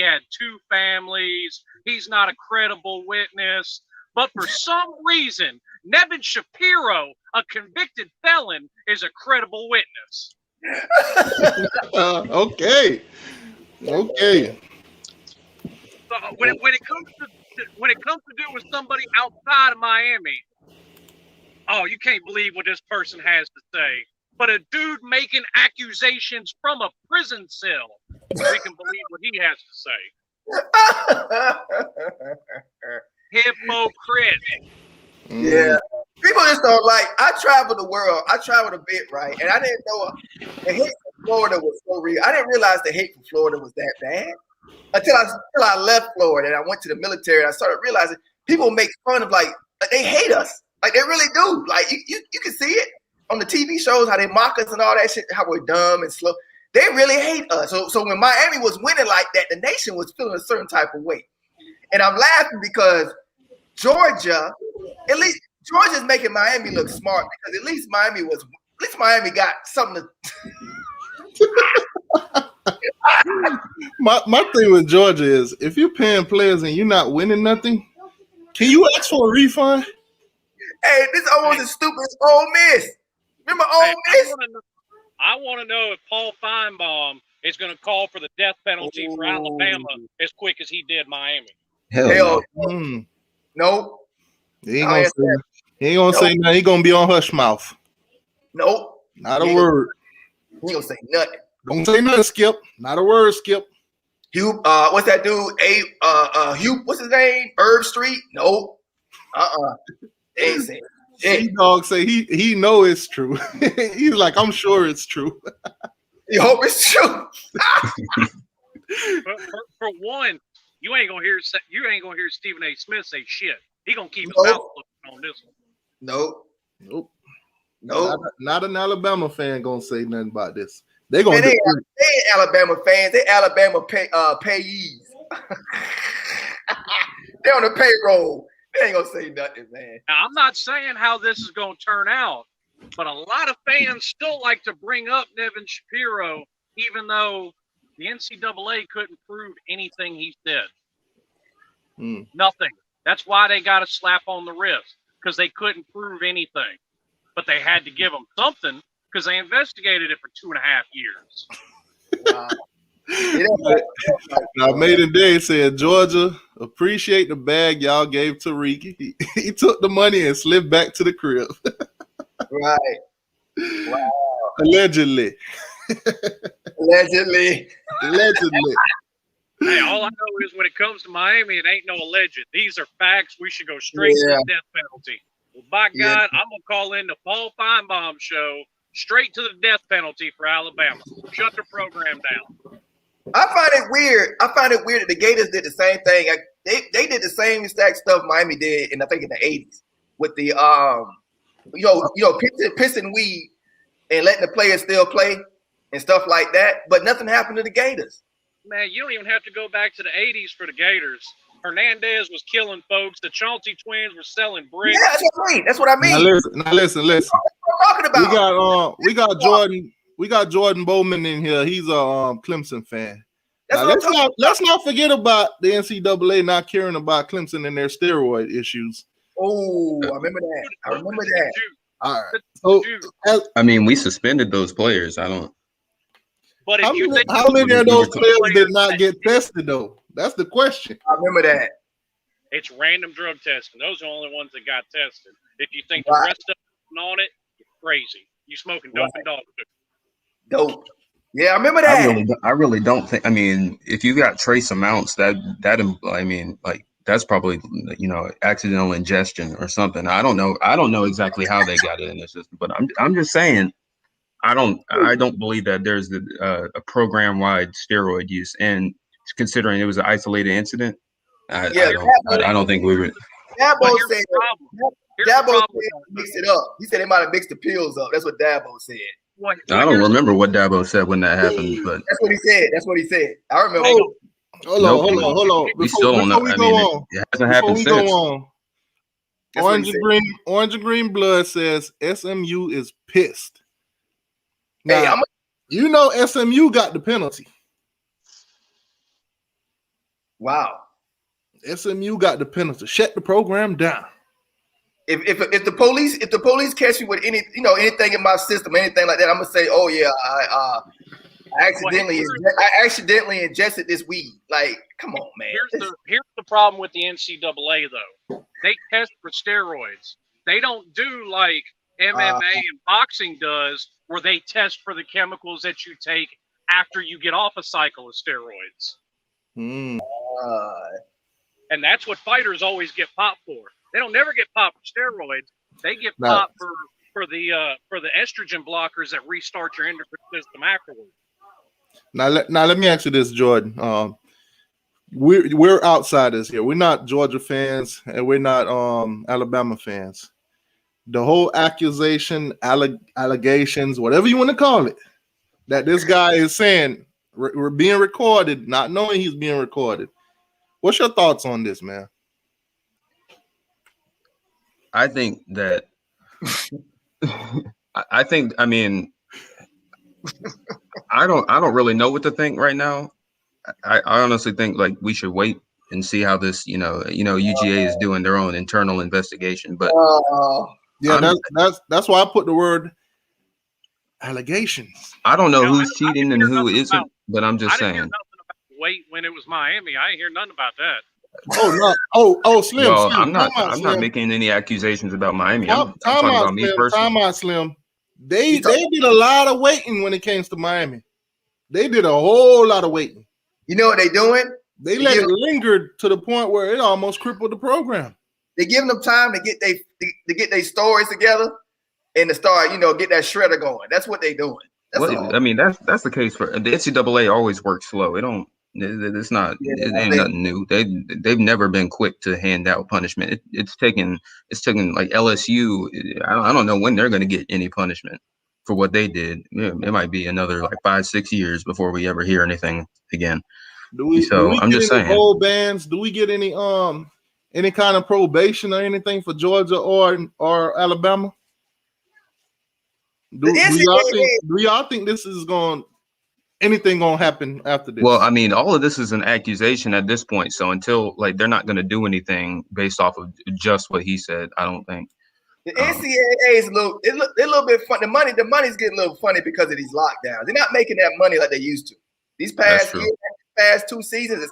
had 2 families. He's not a credible witness. But for some reason, Nevin Shapiro, a convicted felon, is a credible witness. Okay. So when it comes to do with somebody outside of Miami, oh, you can't believe what this person has to say. But a dude making accusations from a prison cell, we can believe what he has to say. Hypocrite. Yeah. People just don't like. I traveled the world. I traveled a bit, right? And I didn't know the hate for Florida was so real. I didn't realize the hate for Florida was that bad until I left Florida and I went to the military. And I started realizing people make fun of like they hate us, like they really do. Like you can see it on the TV shows how they mock us and all that shit, how we're dumb and slow. They really hate us. So when Miami was winning like that, the nation was feeling a certain type of way. And I'm laughing because Georgia, at least Georgia's making Miami look smart because at least Miami got something to. My thing with Georgia is if you're paying players and you're not winning nothing, can you ask for a refund? Hey, this is almost as stupid as Ole Miss. Remember Ole Miss? I want to know if Paul Feinbaum is going to call for the death penalty for Alabama as quick as he did Miami. Hell no. He ain't gonna say nothing. He gonna be on hush mouth. Nope. Not a word. He gonna say nothing. Don't say nothing, Skip. Not a word, Skip. Hugh, what's that dude? Hugh, what's his name? Herb Street? Nope. Ain't saying shit. Dog say he know it's true. He's like, I'm sure it's true. You hope it's true. for one, you ain't gonna hear Stephen A. Smith say shit. He gonna keep his mouth on this one. Nope. Not an Alabama fan gonna say nothing about this. They gonna. They ain't Alabama fans. They Alabama payees. They're on the payroll. They ain't gonna say nothing, man. Now, I'm not saying how this is gonna turn out, but a lot of fans still like to bring up Nevin Shapiro, even though the NCAA couldn't prove anything he said. Nothing. That's why they got a slap on the wrist, because they couldn't prove anything. But they had to give him something because they investigated it for 2.5 years. Now, Maiden Day said, Georgia, appreciate the bag y'all gave Tariq. He took the money and slipped back to the crib. Right. Wow. Allegedly. Hey, all I know is when it comes to Miami, it ain't no alleged. These are facts. We should go straight to the death penalty. Well, by God, I'm going to call in the Paul Feinbaum show straight to the death penalty for Alabama. Shut the program down. I find it weird that the Gators did the same thing. They did the same exact stuff Miami did in the 80s with the pissing weed and letting the players still play and stuff like that. But nothing happened to the Gators. Man, you don't even have to go back to the 80s for the Gators. Hernandez was killing folks. The Chauncey twins were selling bricks. Yeah, that's what I mean. Now listen. That's what I'm talking about. We got Jordan Bowman in here. He's a Clemson fan. Let's not forget about the NCAA not caring about Clemson and their steroid issues. Oh, I remember that. All right. So, we suspended those players. But how many of those players did not get tested, though? That's the question. I remember that. It's random drug testing. Those are the only ones that got tested. If you think the rest of them on it, you're crazy. You smoking dope and dog food. Dope. Yeah, I remember that. I really don't think. If you got trace amounts, that's probably accidental ingestion or something. I don't know exactly how they got it in the system, but I'm just saying I don't believe that there's a program-wide steroid use, and considering it was an isolated incident, I don't think we would. But Dabo here's said. the problem. Here's the Dabo problem said with that. mix it up. He said they might have mixed the pills up. That's what Dabo said. Well, I don't remember what Dabo said when that happened, but That's what he said. That's what he said. I remember. Oh, hold Nope. on. we still don't know. I mean, it hasn't happened Before we since. go on, That's what he Orange and Green Blood says SMU is pissed. Now, Hey, you know SMU got the penalty. wow. SMU got the penalty. Shut the program down. If the police catch me with anything in my system, anything like that, I'm gonna say, oh yeah, I accidentally ingested this weed. Like, come on, man. Here's the problem with the NCAA though. They test for steroids. They don't do like MMA and boxing does, where they test for the chemicals that you take after you get off a cycle of steroids. And that's what fighters always get popped for. They don't never get popped for steroids. They get popped for the estrogen blockers that restart your endocrine system afterwards. Now let me ask you this, Jordan. We're outsiders here. We're not Georgia fans and we're not Alabama fans. The whole accusation, allegations, whatever you want to call it, that this guy is saying we're being recorded, not knowing he's being recorded. What's your thoughts on this, man? I think that I mean I don't really know what to think right now. I honestly think like we should wait and see how this, UGA is doing their own internal investigation. But that's why I put the word allegations. I don't know who's cheating and who isn't, but I'm just saying. I didn't hear nothing about wait when it was Miami. I didn't hear nothing about that. Slim. Well, Slim, I'm not making any accusations about Miami. I'm talking about me personally. Time out, Slim. They did a lot of waiting when it came to Miami. They did a whole lot of waiting. You know what they doing? They let it linger to the point where it almost crippled the program. They giving them time to get their stories together and to start, get that shredder going. That's what they doing. I mean, that's the case for the NCAA. Always works slow. It's ain't nothing new. They've never been quick to hand out punishment. It's taken like LSU. I don't know when they're going to get any punishment for what they did. It might be another like 5-6 years before we ever hear anything again. I'm just saying. Whole bans. Do we get any kind of probation or anything for Georgia or Alabama? Do y'all think this is anything gonna happen after this? Well, I mean, all of this is an accusation at this point. So until they're not going to do anything based off of just what he said, I don't think. The NCAA is a little bit fun. The money's getting a little funny because of these lockdowns. They're not making that money like they used to. These past 2 seasons,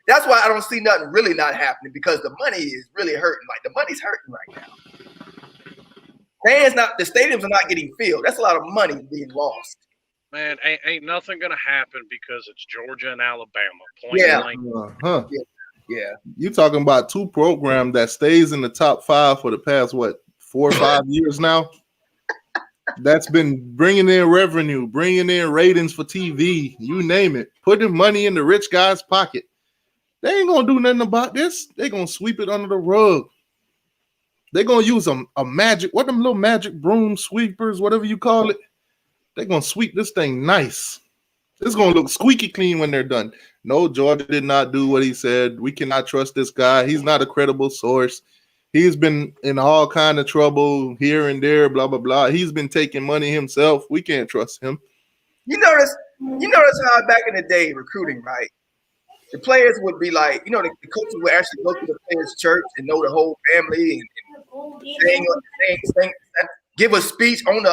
that's why I don't see nothing really not happening, because the money is really hurting. Like, the money's hurting right now. The stadiums are not getting filled. That's a lot of money being lost. Man, ain't nothing gonna happen because it's Georgia and Alabama. Yeah. You talking about two programs that stays in the top 5 for the past 4 or 5 years now? That's been bringing in revenue, bringing in ratings for TV, you name it, putting money in the rich guy's pocket. They ain't gonna do nothing about this. They gonna sweep it under the rug. They're gonna use a magic, what them little magic broom sweepers, whatever you call it. They're gonna sweep this thing nice. It's gonna look squeaky clean when they're done. No, Georgia did not do what he said. We cannot trust this guy. He's not a credible source. He's been in all kind of trouble here and there, blah, blah, blah. He's been taking money himself. We can't trust him. You notice how back in the day, recruiting, right? The players would be like, the coaches would actually go to the players' church and know the whole family and give a speech on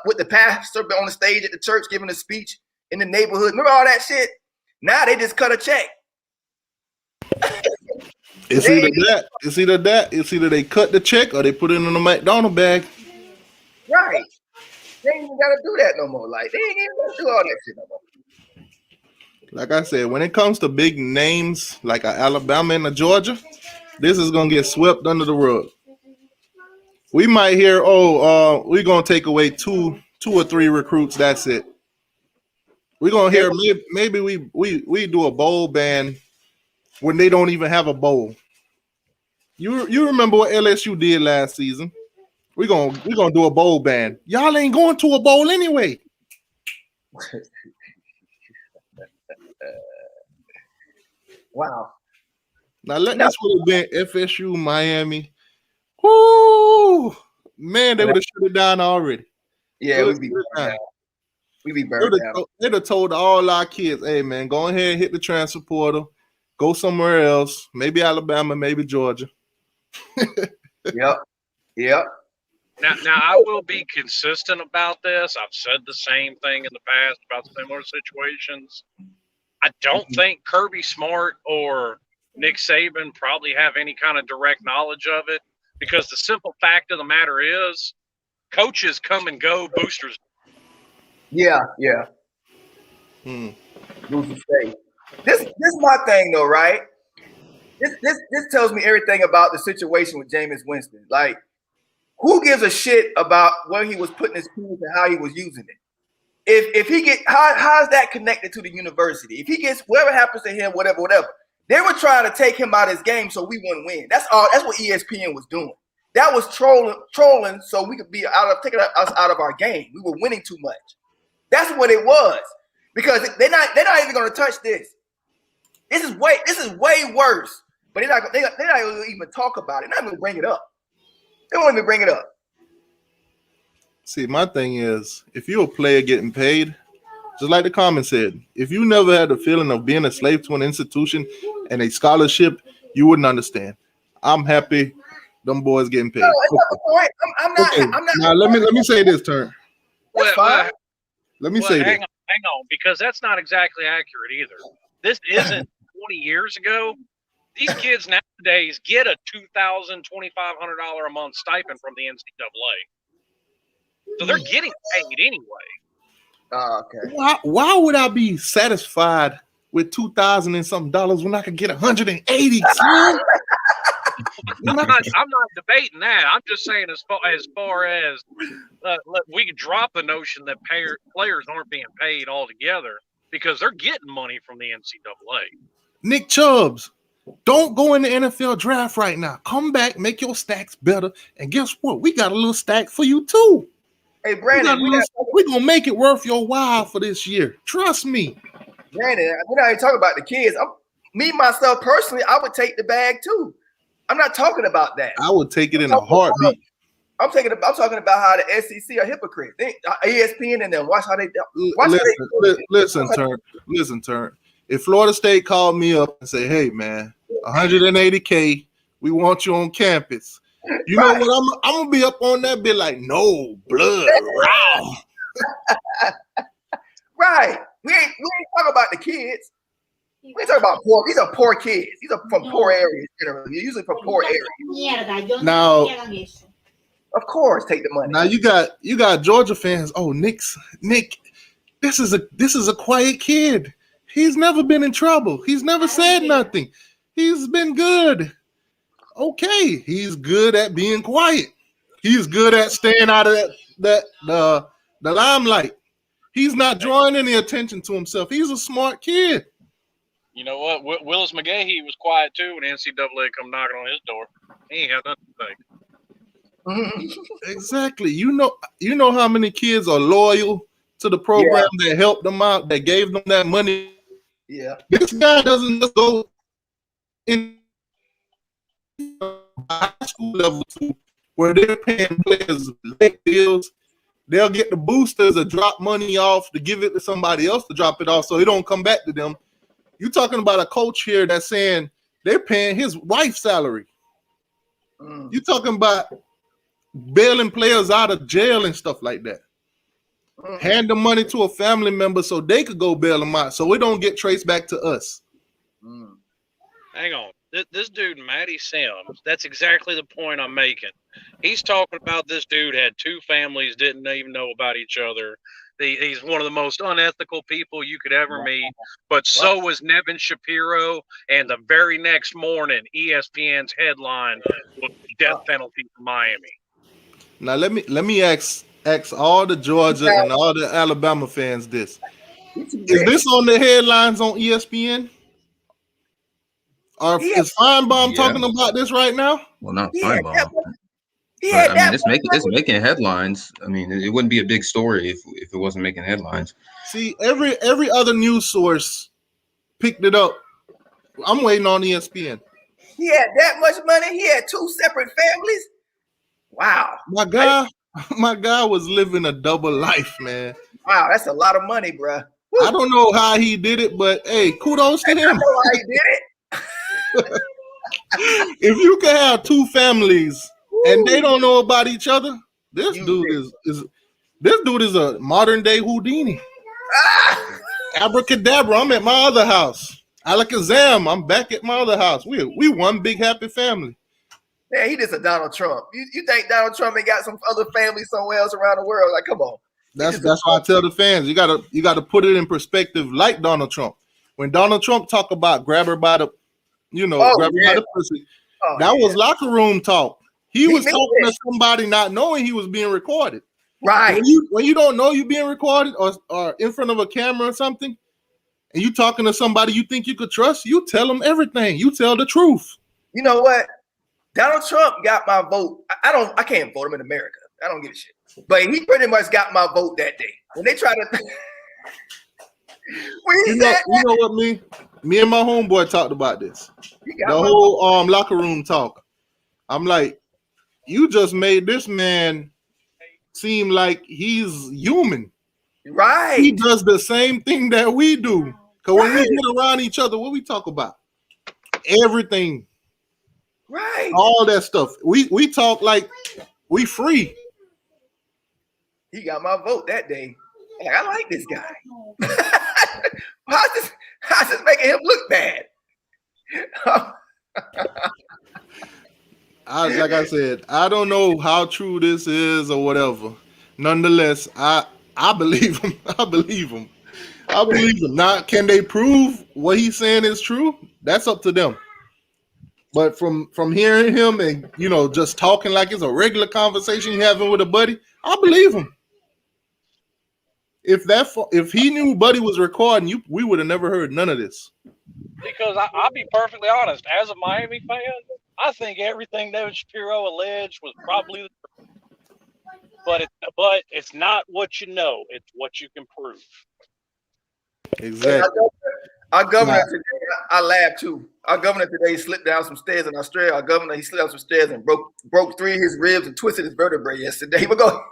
with the pastor on the stage at the church, giving a speech in the neighborhood. Remember all that shit? Now they just cut a check. It's either they cut the check or they put it in a McDonald's bag. Right. They ain't even gotta do that no more. Like, they ain't even gonna do all that shit no more. Like I said, when it comes to big names like a Alabama and a Georgia, this is gonna get swept under the rug. We might hear, we're gonna take away two 2 or 3 recruits. That's it. We're gonna hear maybe we do a bowl ban when they don't even have a bowl. You remember what LSU did last season? We're gonna do a bowl ban. Y'all ain't going to a bowl anyway. Wow. Now this would have been FSU, Miami. Whoo, man, they would have shut it down already. Yeah, we'd be burned out. We'd be burned out. They'd have told all our kids, "Hey, man, go ahead and hit the transfer portal. Go somewhere else. Maybe Alabama, maybe Georgia." Yep. Now I will be consistent about this. I've said the same thing in the past about similar situations. I don't think Kirby Smart or Nick Saban probably have any kind of direct knowledge of it, because the simple fact of the matter is coaches come and go, boosters. Yeah. Boosters stay. This is my thing though, right? This tells me everything about the situation with Jameis Winston. Like, who gives a shit about where he was putting his tools and how he was using it? If he get how's that connected to the university? If he gets whatever happens to him, whatever. They were trying to take him out of his game so we wouldn't win. That's all. That's what ESPN was doing. That was trolling so we could be taking us out of our game. We were winning too much. That's what it was. Because they're not even going to touch this. This is way worse. But they're not going to even talk about it. They're not going to bring it up. They won't even bring it up. See, my thing is, if you're a player getting paid, just like the comment said, if you never had the feeling of being a slave to an institution and a scholarship, you wouldn't understand. I'm happy them boys getting paid. No, that's not the point. I'm not. Now let me say this, Turn. That's fine. Let me say hang this. on, because that's not exactly accurate either. This isn't 20 years ago. These kids nowadays get a $2,000, $2,500 a month stipend from the NCAA. So they're getting paid anyway. Okay. Why would I be satisfied with $2,000 and something dollars when I could get 180? I'm not debating that. I'm just saying as far as we could drop the notion that players aren't being paid altogether because they're getting money from the NCAA. Nick Chubbs, don't go in the NFL draft right now. Come back, make your stacks better, and guess what? We got a little stack for you too. Hey, Brandon, we're going to make it worth your while for this year. Trust me. Brandon, we're not even talking about the kids. Me, myself, personally, I would take the bag too. I'm not talking about that. I would take it in a heartbeat. I'm talking about how the SEC are hypocrites. ESPN and them, watch how they Listen, Turn. If Florida State called me up and say, "Hey, man, $180K, we want you on campus," you know what? I'm gonna be up on that bit like, no blood, raw. Right. We ain't talking about the kids. We ain't talking about poor. These are poor kids. These are from poor areas generally. Usually from poor areas. Now, of course, take the money. Now you got Georgia fans. Oh, Nick, this is a quiet kid. He's never been in trouble. He's never said nothing. He's been good. Okay, he's good at being quiet. He's good at staying out of the limelight. He's not drawing any attention to himself. He's a smart kid. You know what? Willis McGahee was quiet too when NCAA come knocking on his door. He ain't had nothing to say. Exactly. You know how many kids are loyal to the program that helped them out, that gave them that money. Yeah. This guy doesn't just go in high school level too, where they're paying players late bills. They'll get the boosters to drop money off to give it to somebody else to drop it off so it don't come back to them. You're talking about a coach here that's saying they're paying his wife's salary. You're talking about bailing players out of jail and stuff like that. Hand the money to a family member so they could go bail them out so it don't get traced back to us. Hang on. This dude, Matty Sims, that's exactly the point I'm making. He's talking about this dude had 2 families, didn't even know about each other. He's one of the most unethical people you could ever meet. But so was Nevin Shapiro. And the very next morning, ESPN's headline was death penalty for Miami. Now let me ask Ask all the Georgia and all the Alabama fans this. He's too Is bad. this on the headlines on ESPN? Or Yeah. is Feinbaum Yeah. talking about this right now? Well, not He had Feinbaum. that much- he But had I that mean, it's much- making headlines. I mean, it wouldn't be a big story if it wasn't making headlines. See, every other news source picked it up. I'm waiting on ESPN. He had that much money. He had 2 separate families. Wow. My guy was living a double life, man. Wow, that's a lot of money, bro. I don't know how he did it, but hey, kudos to I him. know how he did it. If you can have 2 families and they don't know about each other, this You dude is a modern day Houdini. Ah! Abracadabra, I'm at my other house. Alakazam, I'm back at my other house. We one big happy family. Man, he just a Donald Trump. You think Donald Trump ain't got some other family somewhere else around the world? Like, come on. That's why I tell the fans, you gotta put it in perspective like Donald Trump. When Donald Trump talk about grab her by the, grab her by the pussy, that was locker room talk. He was talking to somebody not knowing he was being recorded. Right. When you don't know you being recorded or in front of a camera or something, and you talking to somebody you think you could trust, you tell them everything. You tell the truth. You know what? Donald Trump got my vote. I can't vote him in America. I don't give a shit. But he pretty much got my vote that day. When they try to you know what me and my homeboy talked about this. The whole locker room talk. I'm like, you just made this man seem like he's human. Right. He does the same thing that we do. Because when we get around each other, what we talk about? Everything. Right. All that stuff. We talk like we free. He got my vote that day. Like, I like this guy. How's this making him look bad? Like I said, I don't know how true this is or whatever. Nonetheless, I believe him. I believe him. Now, can they prove what he's saying is true? That's up to them. But from hearing him and just talking like it's a regular conversation you're having with a buddy, I believe him. If he knew Buddy was recording, we would have never heard none of this. Because I'll be perfectly honest, as a Miami fan, I think everything David Shapiro alleged was probably the truth. But it's not what you know; it's what you can prove. Exactly. Our governor today, I laughed too. Our governor today slipped down some stairs in Australia. Our governor, he slipped down some stairs and broke 3 of his ribs and twisted his vertebrae yesterday. But go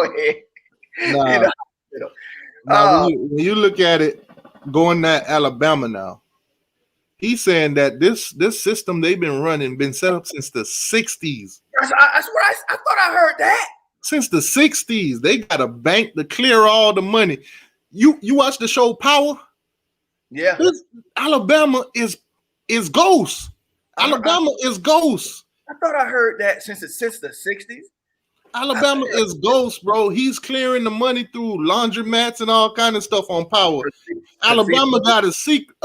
ahead. When you look at it, going to Alabama now, he's saying that this system they've been running been set up since the 60s. That's what I thought I heard that. Since the 60s, they got a bank to clear all the money. You watch the show Power? Yeah. Alabama is ghost. Alabama is ghost. I thought I heard that since the 60s. Alabama is ghost, bro. He's clearing the money through laundromats and all kind of stuff on Power. Alabama got a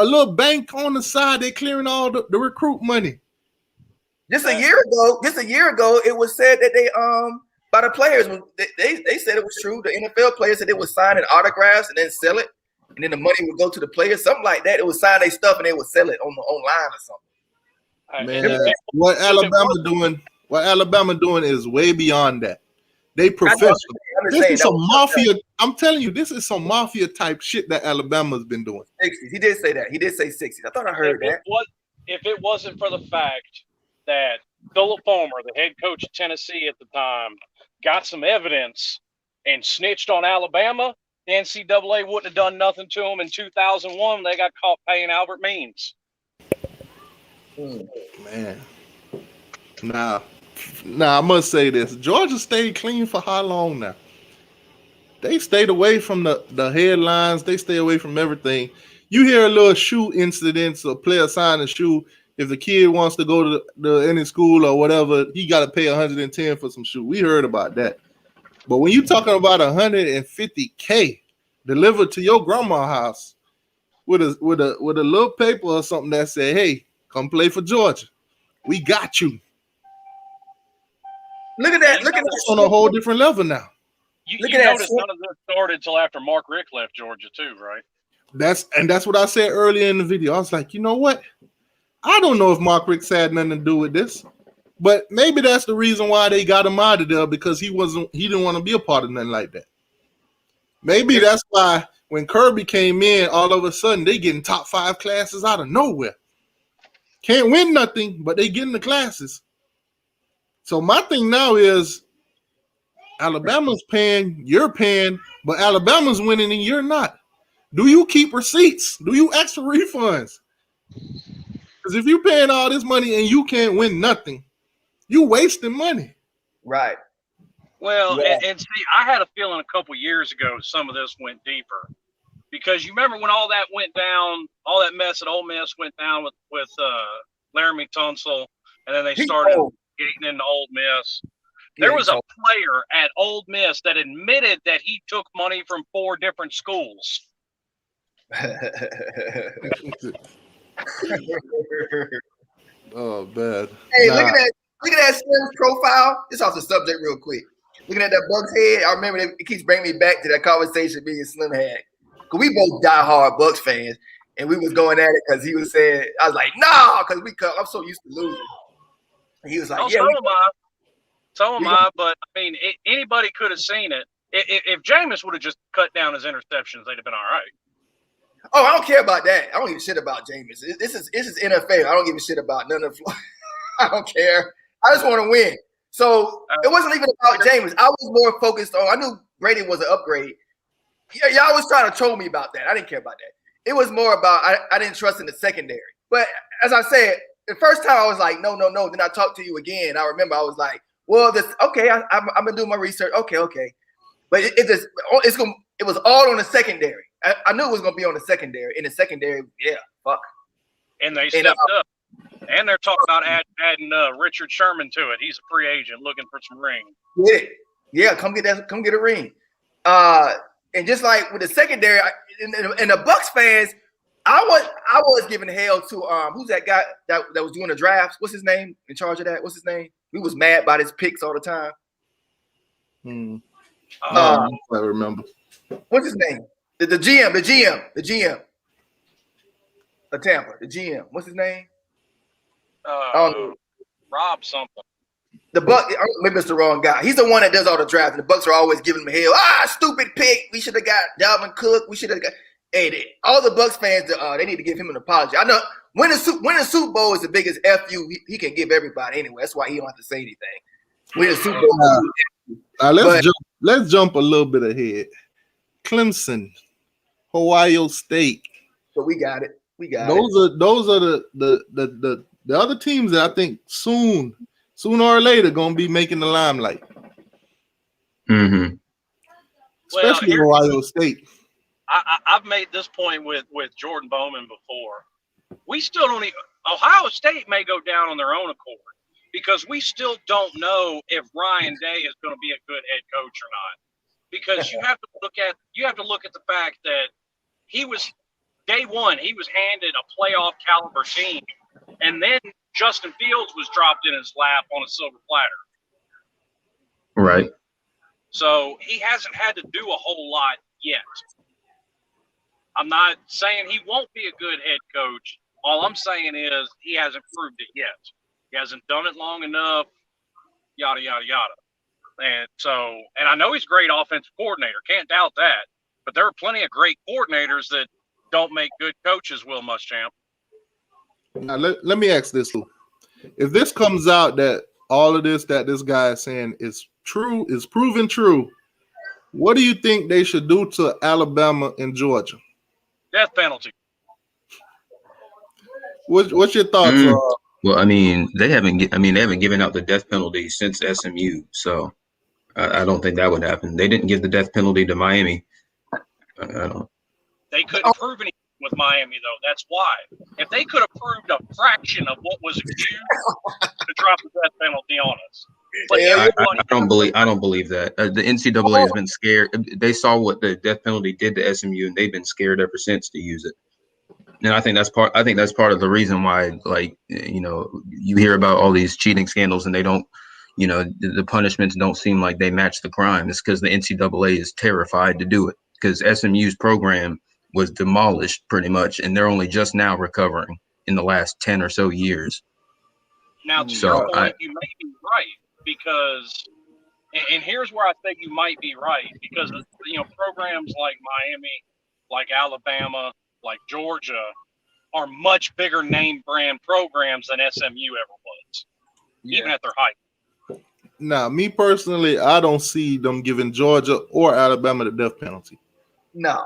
little bank on the side. They're clearing all the recruit money. Just a year ago, it was said that they by the players, they said it was true. The NFL players said they would sign an autographs and then sell it, and then the money would go to the players, something like that. It would sign their stuff and they would sell it online or something. Man, what Alabama doing is way beyond that. They professional. This is some mafia. I'm telling you, this is some mafia type shit that Alabama's been doing. 60s. He did say that. He did say 60s. I thought I heard that. If it wasn't for the fact that Philip Fulmer, the head coach of Tennessee at the time, got some evidence and snitched on Alabama, the NCAA wouldn't have done nothing to them in 2001 when they got caught paying Albert Means. Man. Now, I must say this. Georgia stayed clean for how long now? They stayed away from the headlines. They stay away from everything. You hear a little shoe incidents or player sign a shoe. If the kid wants to go to any school or whatever, he got to pay $110 for some shoe. We heard about that. But when you're talking about $150K delivered to your grandma's house with a little paper or something that said, "Hey, come play for Georgia. We got you." Look at that. Look at that on a whole different level now. You Look at that notice shit. none of this started until after Mark Richt left Georgia too, right? That's what I said earlier in the video. I was like, you know what? I don't know if Mark Richt had nothing to do with this, but maybe that's the reason why they got him out of there, because he didn't want to be a part of nothing like that. Maybe that's why when Kirby came in, all of a sudden they getting top 5 classes out of nowhere. Can't win nothing, but they getting the classes. So my thing now is Alabama's paying, you're paying, but Alabama's winning and you're not. Do you keep receipts? Do you ask for refunds? Because if you're paying all this money and you can't win nothing, you wasting money. Right. Well, Yeah. and see, I had a feeling a couple years ago some of this went deeper, because you remember when all that went down, all that mess at Ole Miss went down with Laramie Tunsil, and then they started getting into Ole Miss. There was a player at Ole Miss that admitted that he took money from 4 different schools. Oh, bad. Hey, look at that Slim's profile. It's off the subject real quick. Looking at that Bucks head, I remember it keeps bringing me back to that conversation me and Slim had. Cause we both diehard Bucks fans, and we was going at it because he was saying, I was like, nah, because I'm so used to losing. And he was like, Oh, yeah. So am I, but I mean, anybody could have seen it. If Jameis would have just cut down his interceptions, they'd have been all right. Oh, I don't care about that. I don't give a shit about Jameis. This is NFL. I don't give a shit about none of. I don't care. I just want to win. So it wasn't even about Jameis. I was more focused on. I knew Brady was an upgrade. Yeah, y'all was trying to troll me about that. I didn't care about that. It was more about I didn't trust in the secondary. But as I said, the first time I was like, no. Then I talked to you again. I remember I was like, well, this okay. I'm gonna do my research. Okay. But it was all on the secondary. I knew it was gonna be on the secondary. In the secondary, yeah, fuck. And they stepped up. And they're talking about adding Richard Sherman to it. He's a free agent looking for some ring. Yeah, come get a ring. And just like with the secondary, and the Bucks fans, I was giving hell to who's that guy that was doing the drafts? What's his name in charge of that? What's his name? We was mad about his picks all the time. I remember. What's his name? The GM of Tampa. The GM. What's his name? Rob something. The Bucks. Maybe it's the wrong guy. He's the one that does all the drafts. The Bucks are always giving him hell. Stupid pick. We should have got Dalvin Cook. We should have got. Hey, all the Bucks fans, they need to give him an apology. I know winning Super Bowl is the biggest FU he can give everybody anyway. That's why he don't have to say anything. Winning Super Bowl. Let's jump a little bit ahead. Clemson, Ohio State. So we got it. Those are the other teams that I think sooner or later gonna be making the limelight. Mm-hmm. Especially Ohio State. I've made this point with Jordan Bowman before. We still don't even – Ohio State may go down on their own accord because we still don't know if Ryan Day is going to be a good head coach or not. Because you have to look at the fact that he was – day one, he was handed a playoff caliber team, and then Justin Fields was dropped in his lap on a silver platter. Right. So he hasn't had to do a whole lot yet. I'm not saying he won't be a good head coach. All I'm saying is he hasn't proved it yet. He hasn't done it long enough, yada, yada, yada. And I know he's a great offensive coordinator. Can't doubt that. But there are plenty of great coordinators that don't make good coaches, Will Muschamp. Now, let me ask this, Lou. If this comes out that all of this that this guy is saying is true, is proven true, what do you think they should do to Alabama and Georgia? Death penalty. What's your thoughts? Well, I mean, they haven't given out the death penalty since SMU, so I don't think that would happen. They didn't give the death penalty to Miami. I don't. They couldn't prove anything with Miami, though. That's why. If they could have proved a fraction of what was accused, to drop the death penalty on us. But I don't believe that. The NCAA has been scared. They saw what the death penalty did to SMU, and they've been scared ever since to use it. And I think that's part of the reason why, like, you hear about all these cheating scandals, and they don't the punishments don't seem like they match the crime. It's because the NCAA is terrified to do it, because SMU's program was demolished pretty much, and they're only just now recovering in the last 10 or so years. Now, to your point, you may be right, because, and here's where I think you might be right, because programs like Miami, like Alabama, like Georgia are much bigger name brand programs than SMU ever was, even at their height. Now, me personally, I don't see them giving Georgia or Alabama the death penalty. No.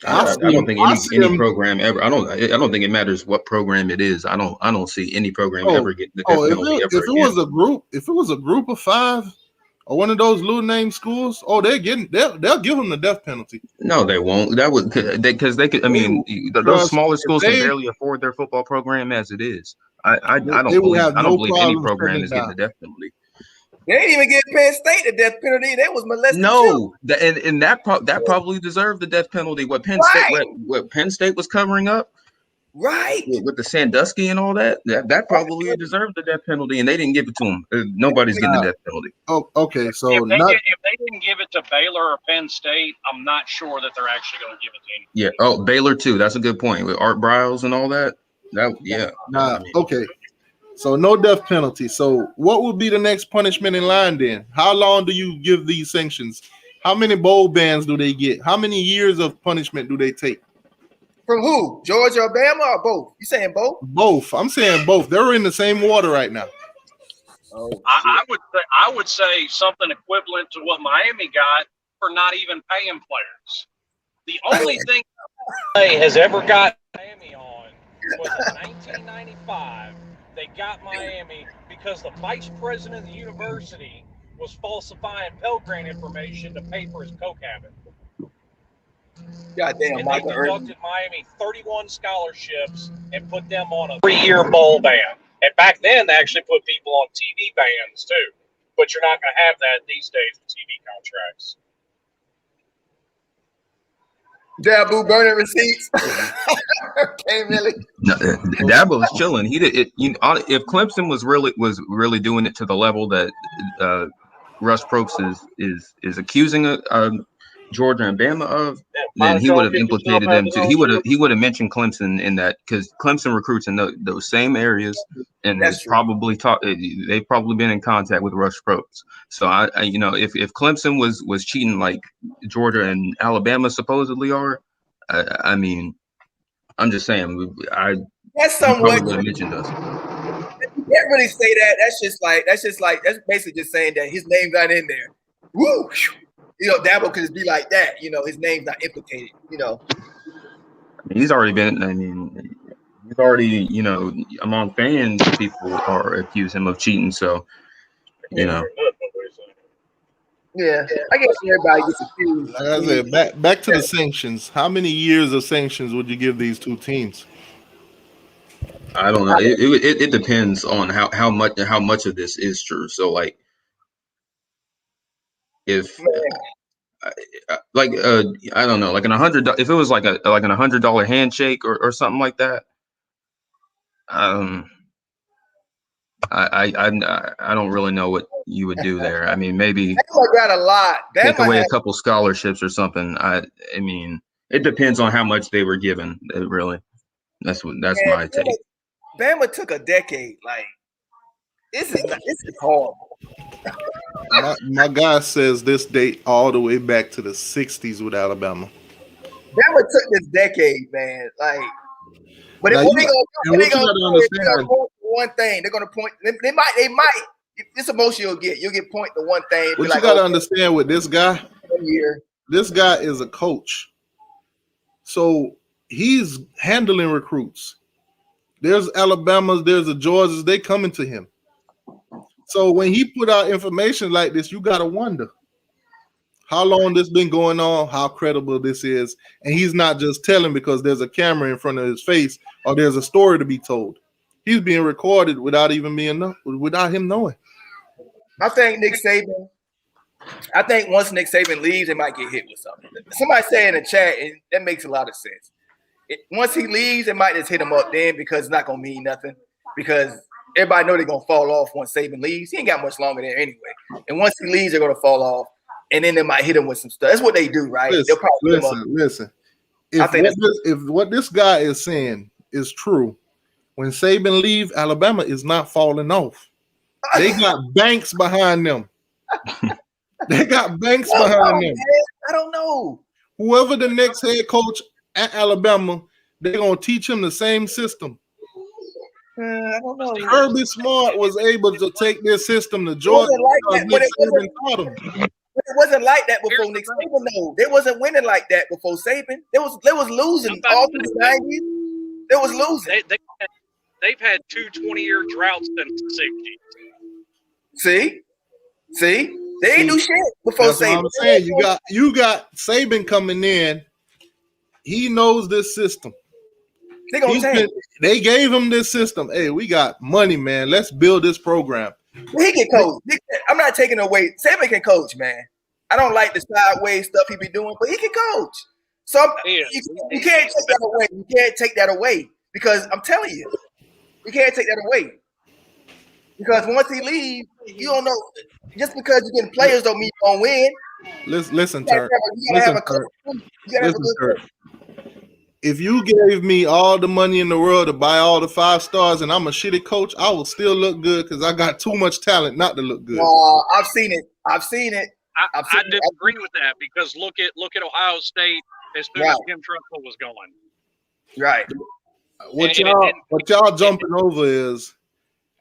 I don't think any program ever. I don't think it matters what program it is. I don't see any program ever getting the death penalty ever. If it was a group of 5 or one of those little name schools, they'll give them the death penalty. No, they won't. That would because they could. I mean, those smaller schools can barely afford their football program as it is. I don't believe any program is getting the death penalty. They didn't even give Penn State the death penalty. They was molested. No, and that probably deserved the death penalty. What Penn State was covering up, right? With the Sandusky and all that probably deserved the death penalty, and they didn't give it to them. Nobody's getting the death penalty. Oh, okay. So if they didn't give it to Baylor or Penn State, I'm not sure that they're actually going to give it to anyone. Yeah. Oh, Baylor too. That's a good point with Art Briles and all that. Okay. So no death penalty. So what would be the next punishment in line then? How long do you give these sanctions? How many bowl bans do they get? How many years of punishment do they take? From who? Georgia or Bama or both? You saying both? Both. I'm saying both. They're in the same water right now. I would say something equivalent to what Miami got for not even paying players. The only thing has ever got Miami on was in 1995. They got Miami because the vice president of the university was falsifying Pell Grant information to pay for his coke habit. Goddamn, and they conducted Miami 31 scholarships and put them on a 3-year bowl ban. And back then, they actually put people on TV bans too. But you're not going to have that these days with TV contracts. Dabu burning receipts. Can't really. No, Dabo was chilling. He did it. If Clemson was really doing it to the level that Russ Propst is accusing Georgia and Bama of, then he would have implicated them too. He would have mentioned Clemson in that, because Clemson recruits in those same areas, and they've probably been in contact with Russ Propst. So if Clemson was cheating like Georgia and Alabama supposedly are, I mean, I'm just saying, that's somewhat would have mentioned us. You can't really say that. That's basically just saying that his name got in there. Woo! Dabo could just be like that. His name's not implicated. He's already been. I mean, he's already. Among fans, people are accuse him of cheating. So, Yeah, I guess everybody gets accused. Like I said, back to the sanctions. How many years of sanctions would you give these two teams? I don't know. It depends on how much of this is true. So, like, if I don't know, like $100, if it was like an $100 handshake or something like that, I don't really know what you would do there. I mean, maybe got a lot. Take away a couple scholarships or something. I mean, it depends on how much they were given. Really, that's my take. Bama took a decade. Like, this is horrible. My guy says this date all the way back to the 60s with Alabama. Bama took this decade, man. Like, but what they gonna point one thing. They're gonna point. They might. This emotion you'll get point to one thing. What you gotta understand with this guy. This guy is a coach, so he's handling recruits. There's Alabamas, there's the Georgias. They coming to him. So when he put out information like this, you gotta wonder how long this been going on, how credible this is, and he's not just telling because there's a camera in front of his face or there's a story to be told. He's being recorded without him knowing. I think Nick Saban. I think once Nick Saban leaves, they might get hit with something. Somebody say in the chat, and that makes a lot of sense. Once he leaves, it might just hit him up then, because it's not gonna mean nothing. Because everybody know they're gonna fall off once Saban leaves. He ain't got much longer there anyway. And once he leaves, they're gonna fall off, and then they might hit him with some stuff. That's what they do, right? Listen, They'll probably hit him up. listen. If what this guy is saying is true, when Saban leave, Alabama is not falling off. They got banks behind them. They got banks behind them. I don't know. Whoever the next head coach at Alabama, they're gonna teach him the same system. I don't know. Kirby Smart was able to take this system to Georgia. It wasn't like that before Nick Saban. No, they wasn't winning like that before Saban. They was losing all through the 90s. They was losing. They've had 2 20-year droughts since the 60s. See, they ain't do shit before That's Saban. what I'm saying. You got Saban coming in. He knows this system. They gave him this system. Hey, we got money, man. Let's build this program. He can coach. I'm not taking away. Saban can coach, man. I don't like the sideways stuff he be doing, but he can coach. So you can't take that away. You can't take that away because I'm telling you, you can't take that away. Because once he leaves, you don't know. Just because you're getting players don't mean you're gonna win. Listen, Turk. If you gave me all the money in the world to buy all the 5 stars and I'm a shitty coach, I will still look good because I got too much talent not to look good. I've seen it. I disagree with that because look at Ohio State as soon as Kim Trussell was going. Right. What y'all jumping over is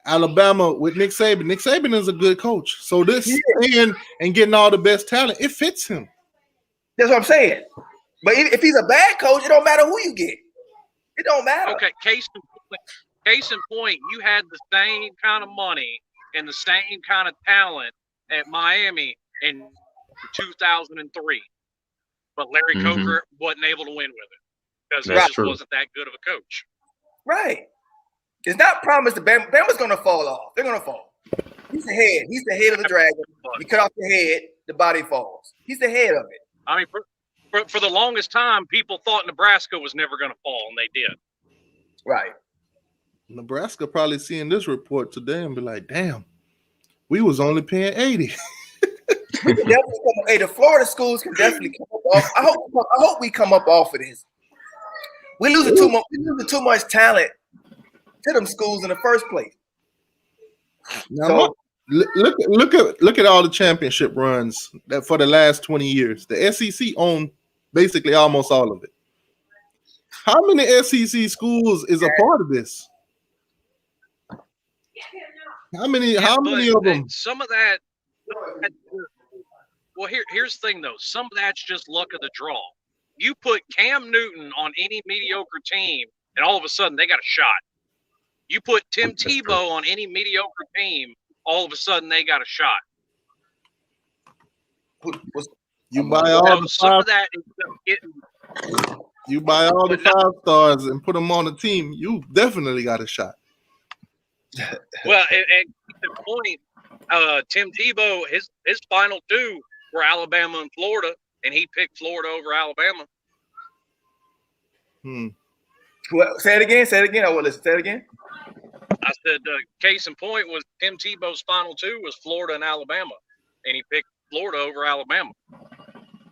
Alabama with Nick Saban. Nick Saban is a good coach. So this staying and getting all the best talent, it fits him. That's what I'm saying. But if he's a bad coach, it don't matter who you get. It don't matter. Okay, case in point, you had the same kind of money and the same kind of talent at Miami in 2003. But Larry Coker wasn't able to win with it because he just wasn't that good of a coach. Right. It's not promised that Bama's going to fall off. They're going to fall. He's the head. He's the head of the dragon. You cut off the head, the body falls. He's the head of it. I mean, for the longest time, people thought Nebraska was never going to fall, and they did. Right. Nebraska probably seeing this report today and be like, damn, we was only paying 80. Hey, the Florida schools can definitely come up off. I hope we come up off of this. We're losing too much talent to them schools in the first place. Now, so, look at all the championship runs that for the last 20 years. The SEC owned basically almost all of it. How many SEC schools is a part of this? How many of them? Some of that. Well, here's the thing though. Some of that's just luck of the draw. You put Cam Newton on any mediocre team, and all of a sudden they got a shot. You put Tim Tebow on any mediocre team, all of a sudden they got a shot. You buy all the some of that is getting. You buy all the 5 stars and put them on the team. You definitely got a shot. Well, and the point, Tim Tebow, his final 2 were Alabama and Florida, and he picked Florida over Alabama. Well, say it again. I will listen. Say it again. I said, case in point was Tim Tebow's final 2 was Florida and Alabama, and he picked Florida over Alabama.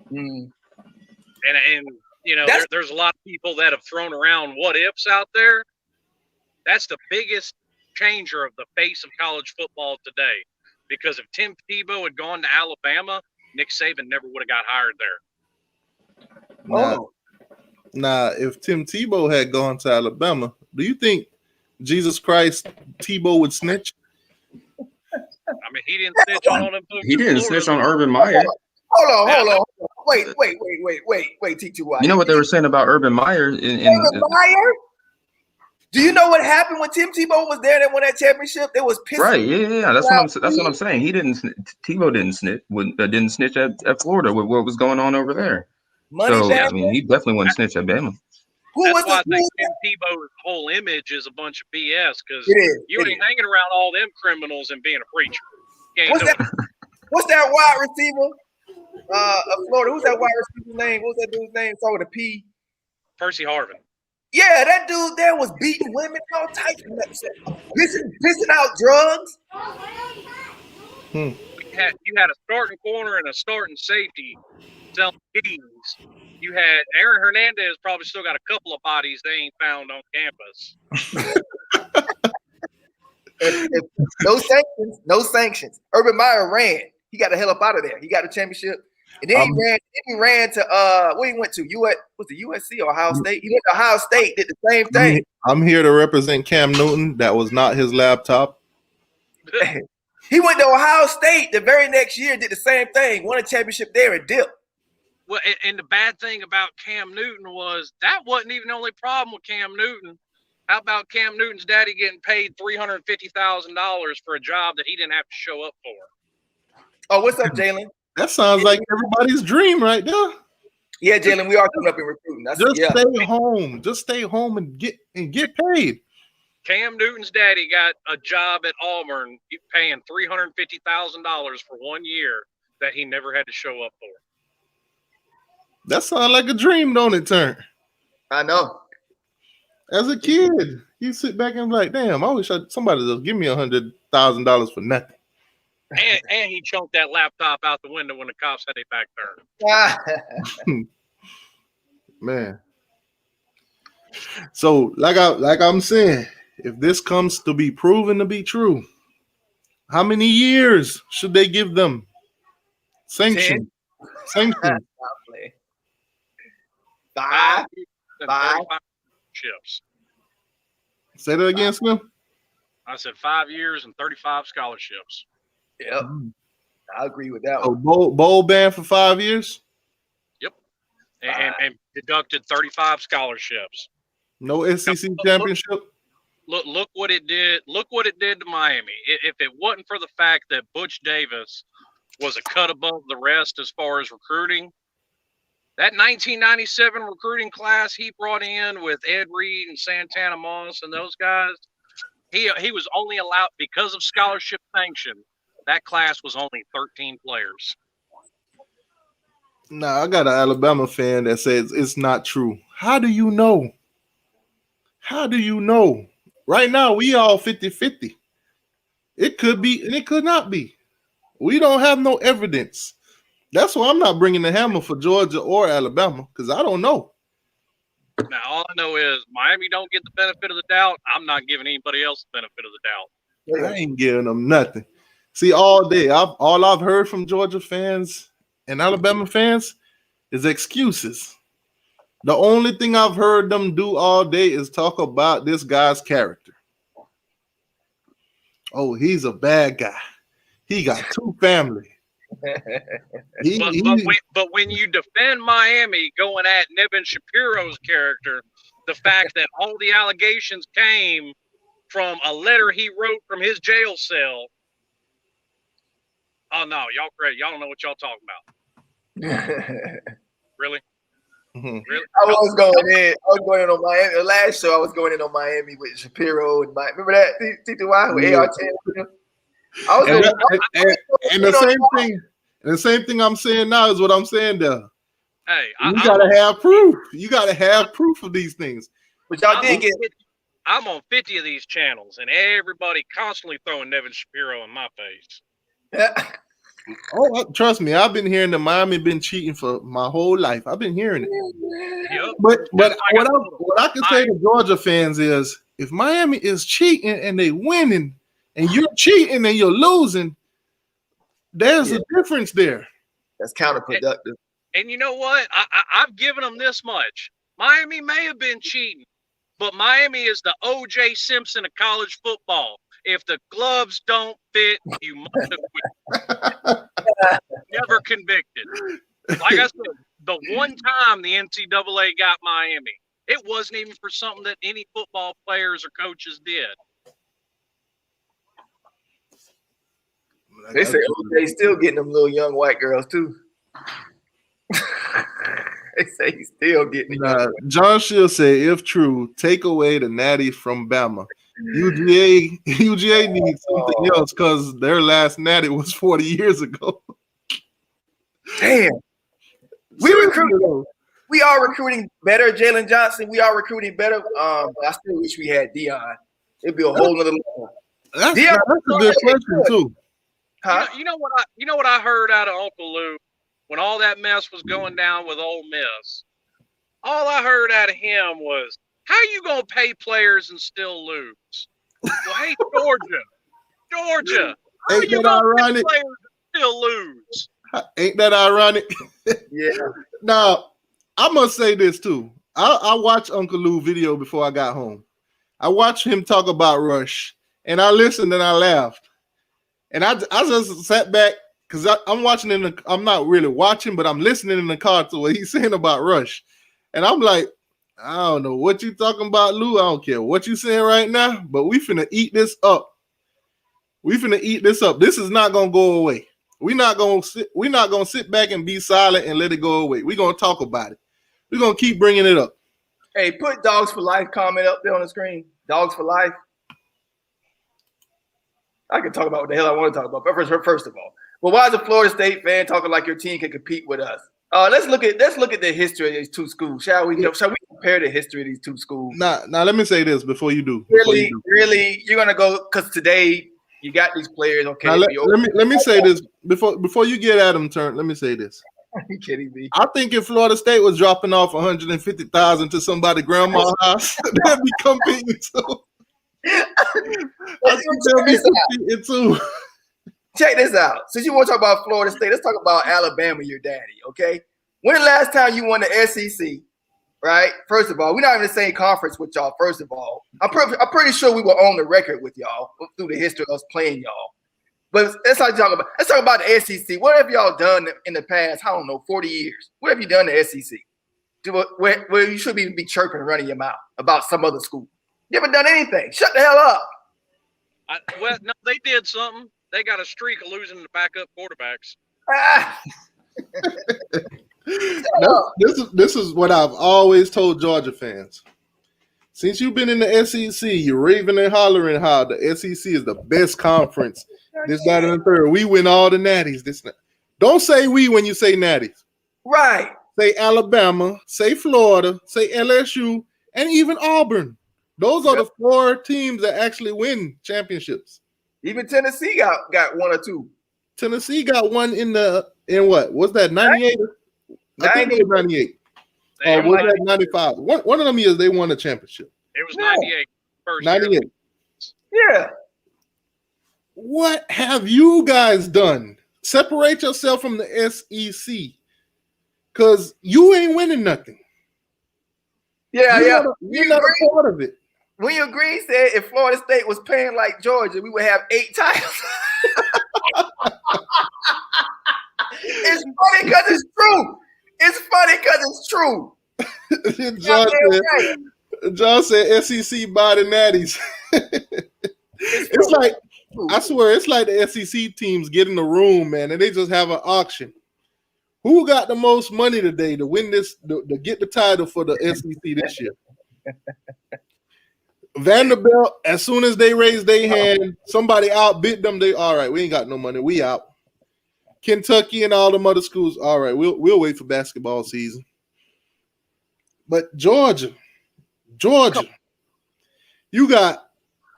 And you know, there's a lot of people that have thrown around what ifs out there. That's the biggest changer of the face of college football today. Because if Tim Tebow had gone to Alabama, Nick Saban never would have got hired there. Nah, if Tim Tebow had gone to Alabama, do you think Jesus Christ Tebow would snitch? I mean, he didn't snitch on him. He didn't snitch on Urban Meyer. Hold on. Wait, T2Y. You know what they were saying about Urban Meyer? Urban Meyer? Do you know what happened when Tim Tebow was there and won that championship? There was piss. Right, yeah. That's what I'm saying. Tebow didn't snitch at Florida with what was going on over there. I mean, he definitely wouldn't snitch at Bama. That's why I think Tim Tebow's whole image is a bunch of BS because you ain't hanging around all them criminals and being a preacher. What's that wide receiver of Florida? Who's that wide receiver's name? What's that dude's name? It's with a P. Percy Harvin. Yeah, that dude there was beating women, all types of stuff. Pissing out drugs. You had a starting corner and a starting safety selling keys. You had Aaron Hernandez probably still got a couple of bodies they ain't found on campus. If no sanctions. Urban Meyer ran. He got the hell up out of there. He got the championship. And then he ran to where he went to? Was it USC or Ohio State? He went to Ohio State, did the same thing. I'm here to represent Cam Newton. That was not his laptop. He went to Ohio State the very next year, did the same thing, won a championship there and dipped. Well, and the bad thing about Cam Newton was that wasn't even the only problem with Cam Newton. How about Cam Newton's daddy getting paid $350,000 for a job that he didn't have to show up for? Oh, what's up, Jalen? That sounds like everybody's dream right there. Yeah, Jalen, we are coming up in recruiting. Stay home. Just stay home and get paid. Cam Newton's daddy got a job at Auburn paying $350,000 for 1 year that he never had to show up for. That sounds like a dream, don't it, Turn? I know. As a kid, you sit back and be like, damn, I wish somebody would give me $100,000 for nothing. And he chunked that laptop out the window when the cops had their back turned. Man. So, like I'm saying, if this comes to be proven to be true, how many years should they give them? Sanction. 5 scholarships. Say that again, Slim. I said 5 years and 35 scholarships. Yep. I agree with that So one. bowl ban for 5 years? Yep. And deducted 35 scholarships. No SEC championship? Look what it did. Look what it did to Miami. If it wasn't for the fact that Butch Davis was a cut above the rest as far as recruiting, that 1997 recruiting class he brought in with Ed Reed and Santana Moss and those guys, he was only allowed, because of scholarship sanction, that class was only 13 players. Nah, I got an Alabama fan that says it's not true. How do you know? How do you know? Right now, we all 50-50. It could be and it could not be. We don't have no evidence. That's why I'm not bringing the hammer for Georgia or Alabama, because I don't know. Now, all I know is Miami don't get the benefit of the doubt. I'm not giving anybody else the benefit of the doubt. I ain't giving them nothing. See, all day, all I've heard from Georgia fans and Alabama fans is excuses. The only thing I've heard them do all day is talk about this guy's character. Oh, he's a bad guy. He got 2 families. But when you defend Miami going at Nevin Shapiro's character, the fact that all the allegations came from a letter he wrote from his jail cell. Oh no, y'all crazy. Y'all don't know what y'all talking about. Really? Mm-hmm. Really? I was going in on Miami. The last show I was going in on Miami with Shapiro and Mike. Remember that TTY with AR10? And the same thing I'm saying now is what I'm saying there. Hey, you gotta have proof. You gotta have proof of these things. But y'all did get. I'm on 50 of these channels, and everybody constantly throwing Nevin Shapiro in my face. Oh, trust me, I've been hearing that Miami been cheating for my whole life. I've been hearing it. Yep. But what I can say to Georgia fans is, if Miami is cheating and they winning, and you're cheating and you're losing, there's a difference there. That's counterproductive. And you know what? I've given them this much. Miami may have been cheating, but Miami is the O.J. Simpson of college football. If the gloves don't fit, you must have quit. Never convicted. Like I said, the one time the NCAA got Miami, it wasn't even for something that any football players or coaches did. They say OJ still getting them little young white girls too. They say he's still getting them. John Shield said, if true, take away the natty from Bama. UGA needs something else because their last natty was 40 years ago. Damn. We recruited. we are recruiting better. Jalen Johnson, we are recruiting better. But I still wish we had Dion. It'd be a whole nother level. That's a good question too. Huh? You know what I heard out of Uncle Lou when all that mess was going down with Ole Miss. All I heard out of him was, "How you gonna pay players and still lose?" Well, hey, Georgia, how Ain't you that gonna pay ironic? players and still lose? Ain't that ironic? Yeah. Now, I must say this too. I watched Uncle Lou video before I got home. I watched him talk about Rush, and I listened and I laughed. And I just sat back because I'm watching I'm not really watching, but I'm listening in the car to what he's saying about Rush. And I'm like, I don't know what you talking about, Lou. I don't care what you saying right now, but we finna eat this up. We finna eat this up. This is not gonna go away. We're not gonna sit back and be silent and let it go away. We're gonna talk about it. We're gonna keep bringing it up. Hey, put Dogs for Life comment up there on the screen. Dogs for Life. I can talk about what the hell I want to talk about. But first of all, well, why is a Florida State fan talking like your team can compete with us? Let's look at the history of these two schools. Shall we compare the history of these two schools? Now let me say this before you do. Really, you're gonna go because today you got these players. Okay, now, let me say this before you get Adam turn. Let me say this. Are you kidding me? I think if Florida State was dropping off 150,000 to somebody's grandma's house, they'd be competing too. I think they'll be competing too. Check this out. Since you want to talk about Florida State, let's talk about Alabama, your daddy, okay? When the last time you won the SEC, right? First of all, we're not in the same conference with y'all, first of all. I'm pretty sure we were on the record with y'all through the history of us playing y'all. But let's talk about the SEC. What have y'all done in the past, I don't know, 40 years? What have you done in the SEC? Where you should be chirping and running your mouth about some other school. You haven't done anything. Shut the hell up. Well, no, they did something. They got a streak of losing to backup quarterbacks. This is what I've always told Georgia fans. Since you've been in the SEC, you're raving and hollering how the SEC is the best conference. This, that, and the third. We win all the natties. Don't say we when you say natties. Right. Say Alabama, say Florida, say LSU, and even Auburn. Those are the four teams that actually win championships. Even Tennessee got one or two. Tennessee got one in what? Was that 98? I think it was 98. Or was that 95? One of them years they won a championship. It was 98. First 98. year. Yeah. What have you guys done? Separate yourself from the SEC. Because you ain't winning nothing. Yeah, You're not a part of it. When you agree, said if Florida State was paying like Georgia, we would have 8 titles. It's funny because it's true. It's funny because it's true. John said SEC by the natties. It's like, I swear, it's like the SEC teams get in the room, man, and they just have an auction. Who got the most money today to win this, to get the title for the SEC this year? Vanderbilt, as soon as they raise their hand, somebody outbid them. They all right. We ain't got no money. We out. Kentucky and all them other schools. All right, we'll wait for basketball season. But Georgia, you got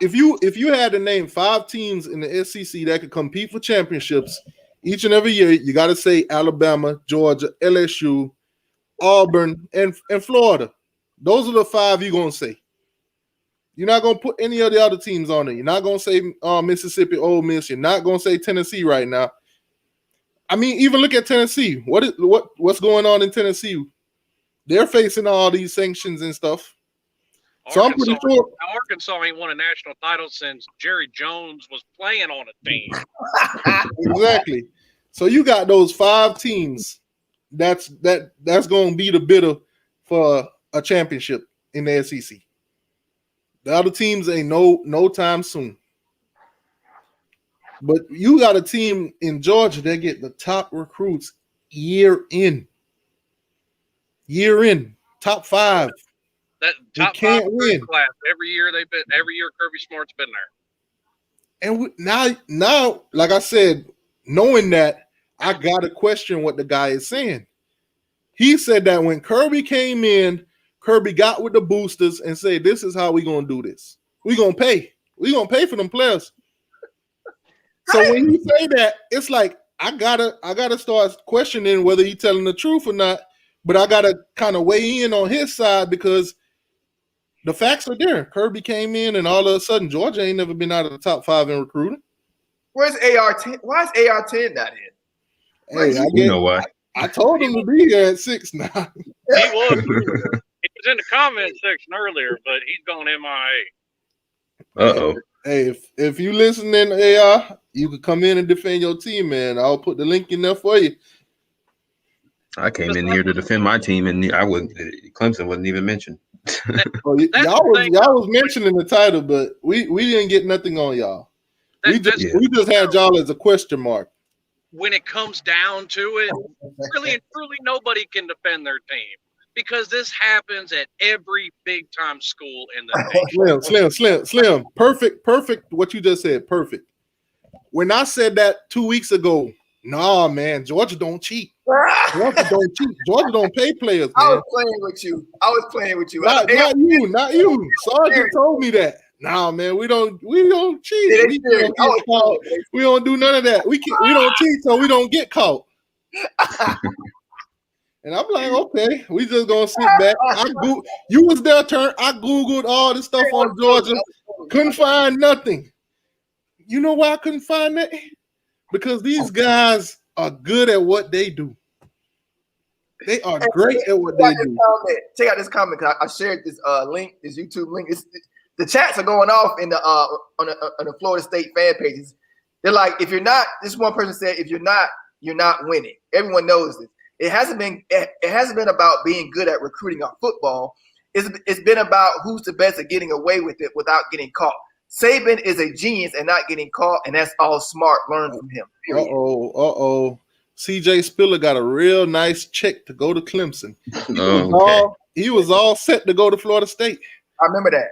if you had to name 5 teams in the SEC that could compete for championships each and every year, you got to say Alabama, Georgia, LSU, Auburn, and Florida. Those are the 5 you're gonna say. You're not going to put any of the other teams on it. You're not going to say Mississippi, Ole Miss. You're not going to say Tennessee right now. I mean, even look at Tennessee. What's going on in Tennessee? They're facing all these sanctions and stuff. So I'm pretty sure Arkansas ain't won a national title since Jerry Jones was playing on a team. Exactly. So you got those 5 teams that's going to be the bidder for a championship in the SEC. The other teams ain't no time soon. But you got a team in Georgia that get the top recruits year in. Top 5. That top 5 win class every year Kirby Smart's been there. And now, like I said, knowing that, I gotta question what the guy is saying. He said that when Kirby came in, Kirby got with the boosters and said, "This is how we gonna do this. We gonna pay. We gonna pay for them players." So when you say that, it's like I gotta start questioning whether he's telling the truth or not. But I gotta kind of weigh in on his side because the facts are there. Kirby came in, and all of a sudden, Georgia ain't never been out of the top 5 in recruiting. Where's AR10? Why is AR10 not in? Hey, You know why? I told him to be here at 6 now. He was. He was in the comment section earlier, but he's gone MIA. Uh-oh. Hey, if you listening, AR, you could come in and defend your team, man. I'll put the link in there for you. I came in here to defend my team, and Clemson wasn't even mentioned. Y'all was mentioning the title, but we didn't get nothing on y'all. We just had y'all as a question mark. When it comes down to it, really and truly, nobody can defend their team because this happens at every big time school in the nation. Slim. Perfect. What you just said, perfect. When I said that 2 weeks ago, nah, man, Georgia don't cheat. Georgia don't cheat. Georgia don't pay players, man. I was playing with you. Not you. Sergeant told me that. Nah, man, we don't cheat. We don't do none of that. We don't cheat, so we don't get caught. And I'm like, okay, we just gonna sit back. You was their turn. I Googled all this stuff on Georgia. Couldn't find nothing. You know why I couldn't find that? Because these guys are good at what they do. They are great at what they do. Check out this comment. I shared this link, this YouTube link. The chats are going off in the on the Florida State fan pages. They're like, if you're not, this one person said, if you're not winning. Everyone knows this. It hasn't been about being good at recruiting on football. It's been about who's the best at getting away with it without getting caught. Saban is a genius and not getting caught, and that's all smart. Learn from him. Uh-oh. CJ Spiller got a real nice check to go to Clemson. He was all set to go to Florida State. I remember that.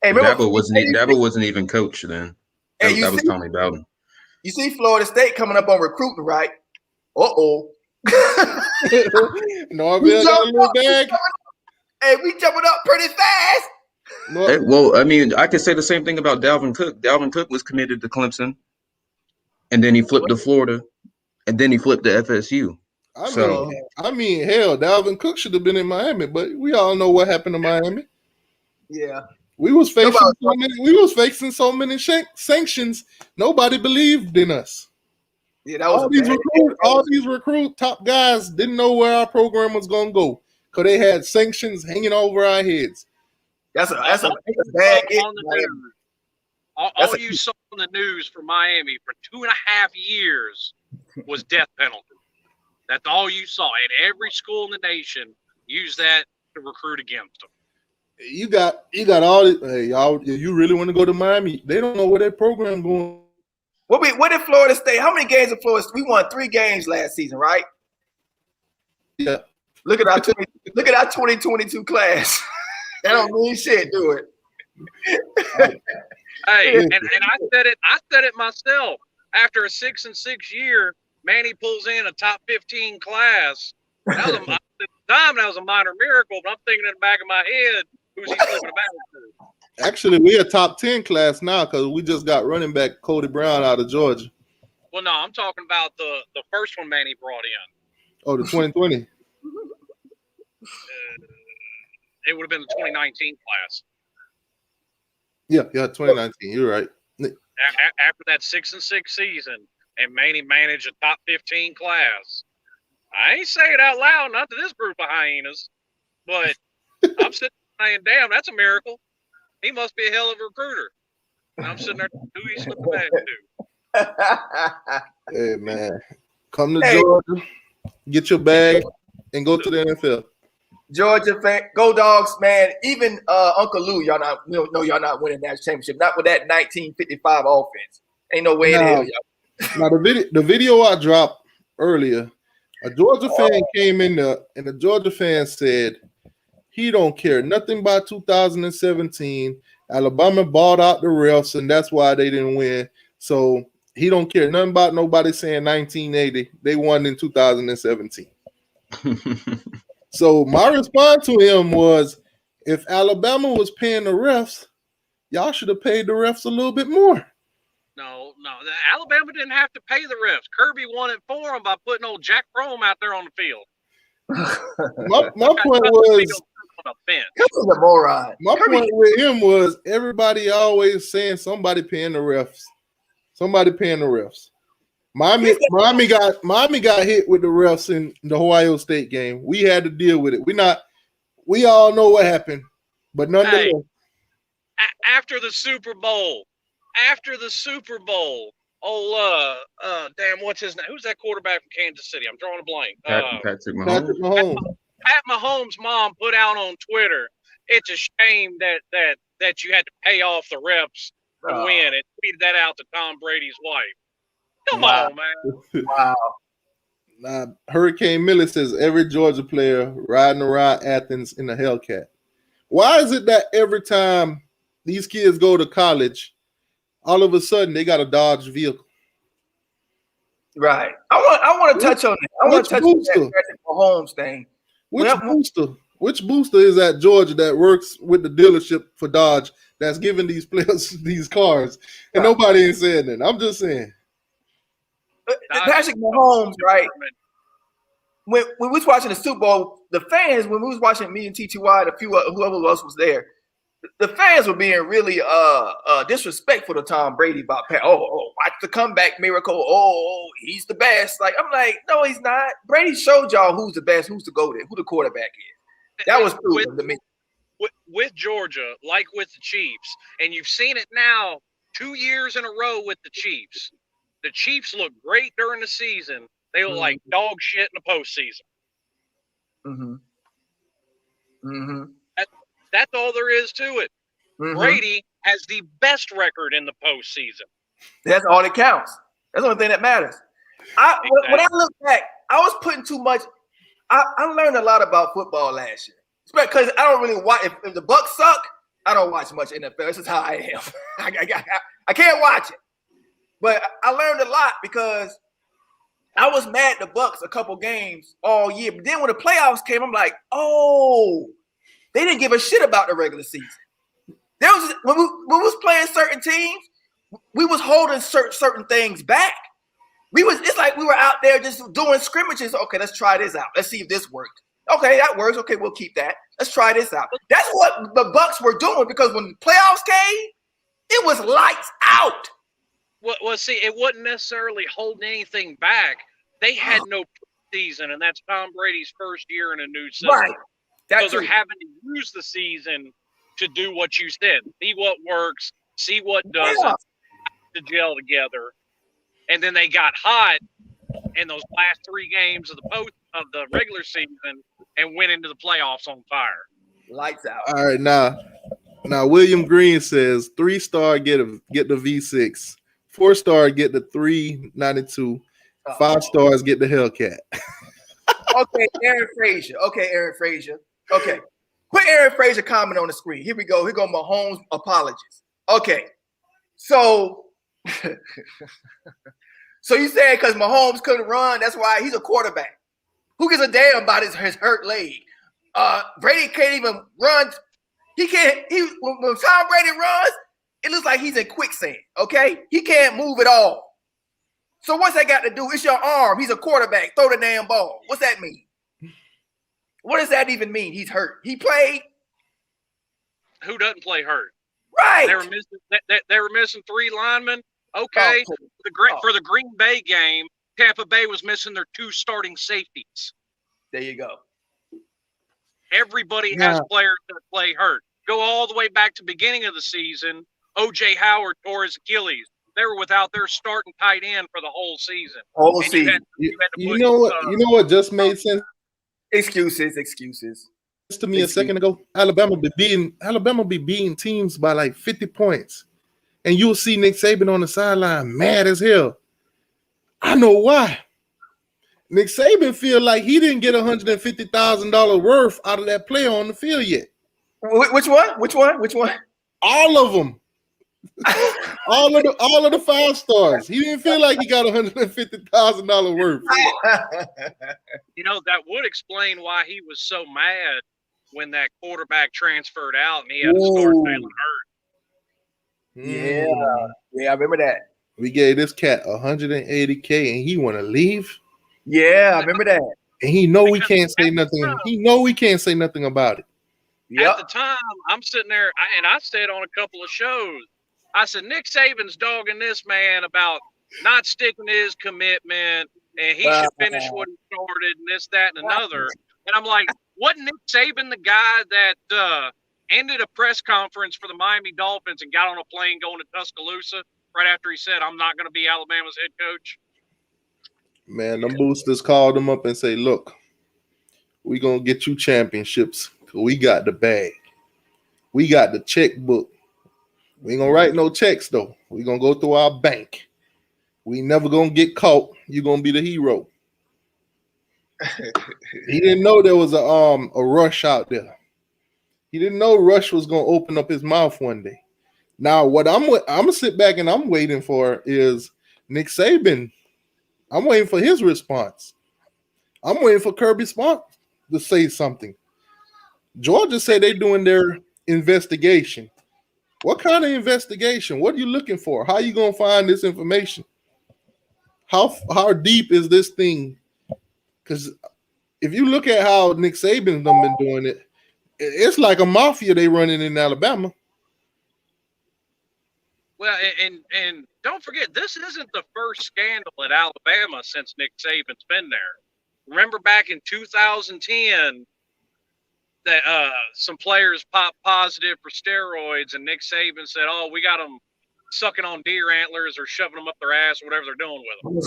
Hey, Dabo wasn't even coach then. That was Tommy Bowden. You see Florida State coming up on recruitment, right? Uh-oh. Norville got a little bag. Hey, we jumping up pretty fast. Hey, well, I mean, I could say the same thing about Dalvin Cook. Dalvin Cook was committed to Clemson, and then he flipped to Florida, and then he flipped to FSU. I mean, hell, Dalvin Cook should have been in Miami, but we all know what happened to Miami. Yeah. We was facing so many sanctions. Nobody believed in us. Yeah, that was all these recruit top guys didn't know where our program was gonna go because they had sanctions hanging over our heads. That's a bad hit. All you saw on the news for Miami for 2.5 years was death penalty. That's all you saw. And every school in the nation used that to recruit against them. You got all this. Hey, y'all, if you really want to go to Miami, they don't know where their program going. What did Florida State? How many games of Florida State? We won 3 games last season, right? Yeah. Look at our 2022 class. That don't mean shit, do it. Hey, and I said it myself. After a 6-6 year, Manny pulls in a top 15 class. At the time, that was a minor miracle, but I'm thinking in the back of my head, who's he flipping it back to? Actually, we're a top 10 class now because we just got running back Cody Brown out of Georgia. Well, no, I'm talking about the first one Manny brought in. Oh, the 2020. It would have been the 2019 class. Yeah, 2019. You're right. After that 6-6 season, and Manny managed a top 15 class. I ain't saying it out loud, not to this group of hyenas, but I'm sitting there saying, damn, that's a miracle. He must be a hell of a recruiter. And I'm sitting there, who he's slipping back to? Hey, man. Come to Georgia, get your bag, and go to the NFL. Georgia fan, go Dogs, man. Even Uncle Lou, y'all not winning that championship. Not with that 1955 offense. Ain't no way in hell, y'all. Now the video I dropped earlier, a Georgia fan came in there, and the Georgia fan said he don't care nothing about 2017. Alabama bought out the refs, and that's why they didn't win. So he don't care nothing about nobody saying 1980. They won in 2017. So my response to him was, if Alabama was paying the refs, y'all should have paid the refs a little bit more. No. Alabama didn't have to pay the refs. Kirby won it for them by putting old Jack Rome out there on the field. My point was, He's a moron. my point with him was, everybody always saying somebody paying the refs. Somebody paying the refs. Miami got hit with the refs in the Ohio State game. We had to deal with it. We all know what happened, but nonetheless. Hey, after the Super Bowl, damn, what's his name? Who's that quarterback from Kansas City? I'm drawing a blank. Patrick Mahomes. Pat Mahomes' mom put out on Twitter, it's a shame that you had to pay off the refs to win, and tweeted that out to Tom Brady's wife. Come on, man. Wow. Hurricane Miller says every Georgia player riding around Athens in a Hellcat. Why is it that every time these kids go to college, all of a sudden they got a Dodge vehicle? Right. I want to touch on that. I want to touch on that Patrick Mahomes thing. Which booster is at Georgia that works with the dealership for Dodge that's giving these players these cars? And nobody ain't saying that. I'm just saying. Patrick Mahomes, right? When we was watching the Super Bowl, the fans, when we was watching, me and TTY, a few whoever else was there, the fans were being really disrespectful to Tom Brady about watch the comeback miracle. He's the best. Like, I'm like, no, he's not. Brady showed y'all who's the best, who's the GOAT, who the quarterback is. That was proven to me. With Georgia, like with the Chiefs, and you've seen it now 2 years in a row with the Chiefs. The Chiefs look great during the season. They look like dog shit in the postseason. That's all there is to it. Brady has the best record in the postseason. That's all that counts. That's the only thing that matters. When I look back, I was putting too much. I learned a lot about football last year. Because I don't really watch. If the Bucs suck, I don't watch much NFL. This is how I am. I can't watch it. But I learned a lot because I was mad at the Bucs a couple games all year. But then when the playoffs came, I'm like, they didn't give a shit about the regular season. There was when we was playing certain teams, we was holding certain things back. It's like we were out there just doing scrimmages. Okay, let's try this out. Let's see if this worked. Okay, that works. Okay, we'll keep that. Let's try this out. That's what the Bucs were doing, because when the playoffs came, it was lights out. Well, see, it wasn't necessarily holding anything back. They had no season, and that's Tom Brady's first year in a new system. Right. So they're having to use the season to do what you said. See what works, see what doesn't, to gel together. And then they got hot in those last 3 games of the regular season and went into the playoffs on fire. Lights out. All right, now William Green says 3-star get the V6, 4-star get the 392, 5 stars get the Hellcat. Okay, Aaron Frazier. Okay. Put Aaron Frazier comment on the screen. Here we go. Here go Mahomes apologies. Okay. So you saying because Mahomes couldn't run, that's why he's a quarterback. Who gives a damn about his hurt leg? Brady can't even run. He can't. When Tom Brady runs, it looks like he's in quicksand. Okay, he can't move at all. So what's that got to do? It's your arm. He's a quarterback. Throw the damn ball. What's that mean? What does that even mean? He's hurt. He played. Who doesn't play hurt? Right. They were missing 3 linemen. Okay. For the Green Bay game, Tampa Bay was missing their 2 starting safeties. There you go. Everybody has players that play hurt. Go all the way back to the beginning of the season. O.J. Howard tore his Achilles. They were without their starting tight end for the whole season. You know what just made sense? Excuses. To me a second ago, Alabama be beating teams by like 50 points, and you'll see Nick Saban on the sideline mad as hell. I know why. Nick Saban feel like he didn't get $150,000 worth out of that player on the field yet. Which one? All of them. all of the 5 stars. He didn't feel like he got $150,000 worth. You know, that would explain why he was so mad when that quarterback transferred out and he had to start Jalen Hurts. Yeah, I remember that. We gave this cat $180K and he want to leave. Yeah, I remember that. And he know we can't say nothing. He know we can't say nothing about it. At the time, I'm sitting there, and I said on a couple of shows, I said, Nick Saban's dogging this man about not sticking to his commitment, and he should finish what he started, and this, that, and another. And I'm like, wasn't Nick Saban the guy that ended a press conference for the Miami Dolphins and got on a plane going to Tuscaloosa right after he said, I'm not going to be Alabama's head coach? Man, them boosters called him up and say, look, we going to get you championships. We got the bag. We got the checkbook. We ain't going to write no checks, though. We going to go through our bank. We never going to get caught. You're going to be the hero. He didn't know there was a Rush out there. He didn't know Rush was going to open up his mouth one day. Now, what I'm going to sit back and I'm waiting for is Nick Saban. I'm waiting for his response. I'm waiting for Kirby Smart to say something. Georgia said they're doing their investigation. What kind of investigation? What are you looking for? How are you going to find this information? How deep is this thing? Because if you look at how Nick Saban's been doing it, it's like a mafia they running in Alabama. Well, and don't forget, this isn't the first scandal at Alabama since Nick Saban's been there. Remember back in 2010 that some players popped positive for steroids, and Nick Saban said, oh, we got them sucking on deer antlers or shoving them up their ass or whatever they're doing with them.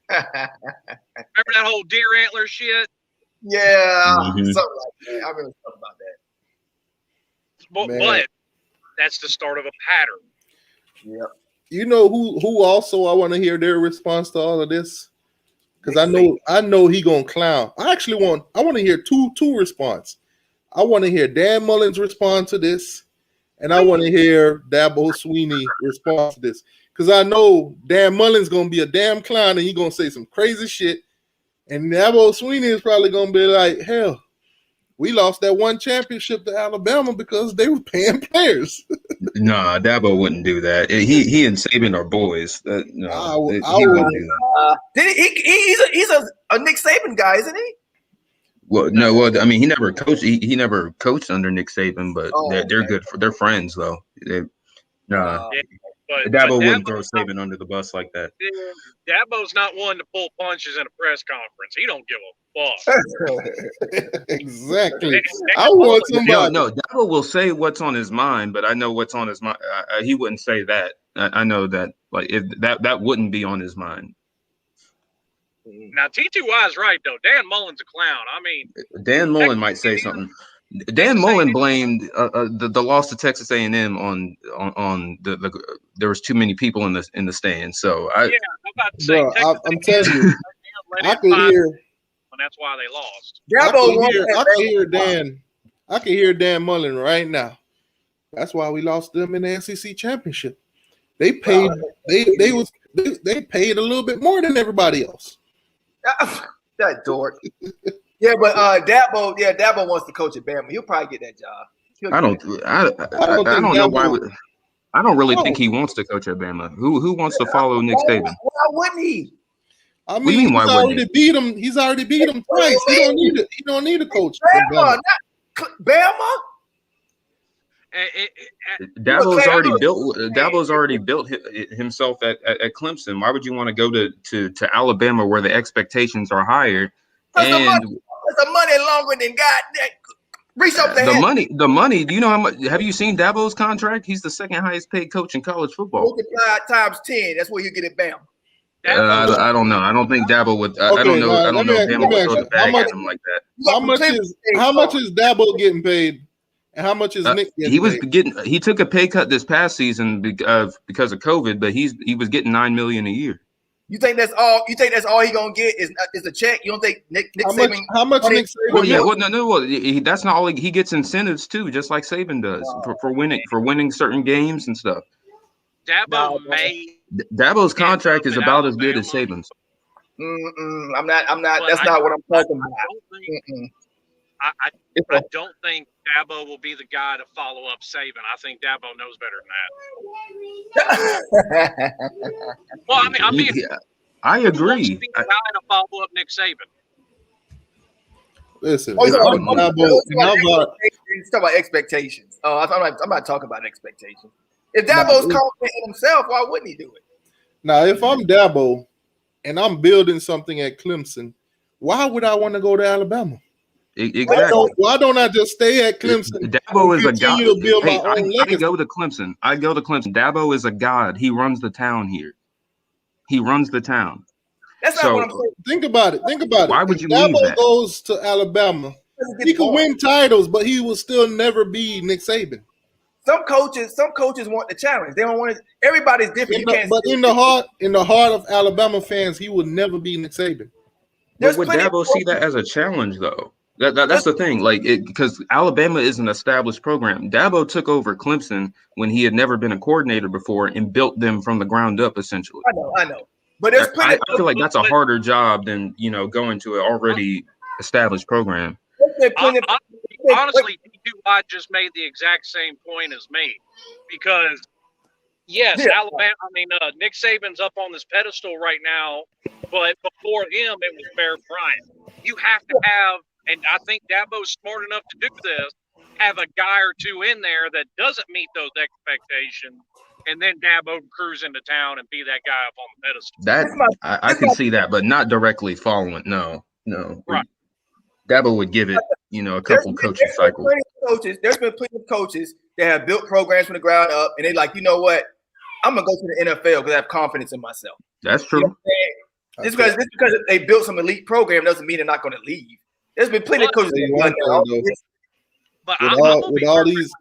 Remember that whole deer antler shit? Yeah, something like that. I remember something about that. But that's the start of a pattern. Yep. You know who also I want to hear their response to all of this? Because I know he gonna clown. I want to hear two response. I want to hear Dan Mullen's response to this, and I want to hear Dabo Swinney response to this. Because I know Dan Mullen's gonna be a damn clown and he gonna say some crazy shit. And Dabo Swinney is probably gonna be like, hell, we lost that one championship to Alabama because they were paying players. Nah, Dabo wouldn't do that. He and Saban are boys. I He wouldn't do that. He's a Nick Saban guy, isn't he? Well, no. Well, I mean, he never coached. He never coached under Nick Saban, but they're good. They're friends though. Dabo wouldn't throw Saban under the bus like that. Dabo's not one to pull punches in a press conference. He don't give a fuck. Exactly. I want somebody. No, Dabo will say what's on his mind, but I know what's on his mind. He wouldn't say that. I know that. Like if that wouldn't be on his mind. Now, T2Y is right, though. Dan Mullen's a clown. I mean, Dan Mullen might say something. Dan Mullen blamed the loss to Texas A&M on the there was too many people in the stands. So I'm about to say, I'm telling you, I can hear. And that's why they lost. I can hear Dan Mullen right now. That's why we lost them in the SEC championship. They paid. They paid a little bit more than everybody else. That dork. Yeah, but Dabo wants to coach at Bama. He'll probably get that job. I don't know why. I don't really think he wants to coach at Bama. Who wants to follow Nick Saban? Why wouldn't he? I mean, he's already beat him. He's already beat him twice. He don't need a coach. Bama, not Bama. Dabo's already built himself at Clemson. Why would you want to go to Alabama where the expectations are higher? And the money longer than God. Reach up the money. Do you know how much? Have you seen Dabo's contract? He's the second highest paid coach in college football. Multiply times 10. That's where you get it, Bama. I don't know. I don't think Dabo would. I don't know. I don't know if Bama would throw the bag at him like that. How much is Dabo getting paid? And how much is Nick getting paid? He took a pay cut this past season because of COVID, but he was getting $9 million a year. You think that's all? You think that's all he gonna get is a check? You don't think Nick Saban? How much Nick Saban? Well, yeah. Well, no. Well, that's not all. He gets incentives too, just like Saban does for winning certain games and stuff. Dabo may. Dabo's contract is at about as good as Alabama. Saban's. I'm not. But That's not what I'm talking about. I don't think Dabo will be the guy to follow up Saban. I think Dabo knows better than that. Well, I who wants to agree. be the guy to follow up Nick Saban? Listen, Let's talk Dabo, about expectations. Oh, I'm not talking about expectations. If Dabo's confident in himself, why wouldn't he do it? now if I'm Dabo and I'm building something at Clemson, why would I want to go to Alabama? Exactly. Why don't I just stay at Clemson? Dabo is a god. To build my own I go to Clemson. Dabo is a god. He runs the town here. He runs the town. That's not what I'm saying. Think about it. Why would you Dabo leave that? goes to Alabama. He could win titles, but he will still never be Nick Saban. Some coaches want the challenge. They don't want it. Everybody's different. But in the heart of Alabama fans, he will never be Nick Saban. But would Dabo see that as a challenge, though? That's the thing. Because Alabama is an established program. Dabo took over Clemson when he had never been a coordinator before and built them from the ground up, essentially. I know. But there's plenty. I feel like that's a harder job than going to an already established program. Honestly, D2I just made the exact same point as me, because Alabama. Nick Saban's up on this pedestal right now, but before him it was Bear Bryant. You have to have, and I think Dabo's smart enough to do this, have a guy or two in there that doesn't meet those expectations, and then Dabo cruise into town and be that guy up on the pedestal. I can see that, but not directly following. No. Right. Dabo would give it, a couple coaching cycles. There's been plenty of coaches that have built programs from the ground up, and they're like, you know what? I'm gonna go to the NFL because I have confidence in myself. That's true. Just because they built some elite program doesn't mean they're not going to leave. There's been plenty of coaches that have done that. With all these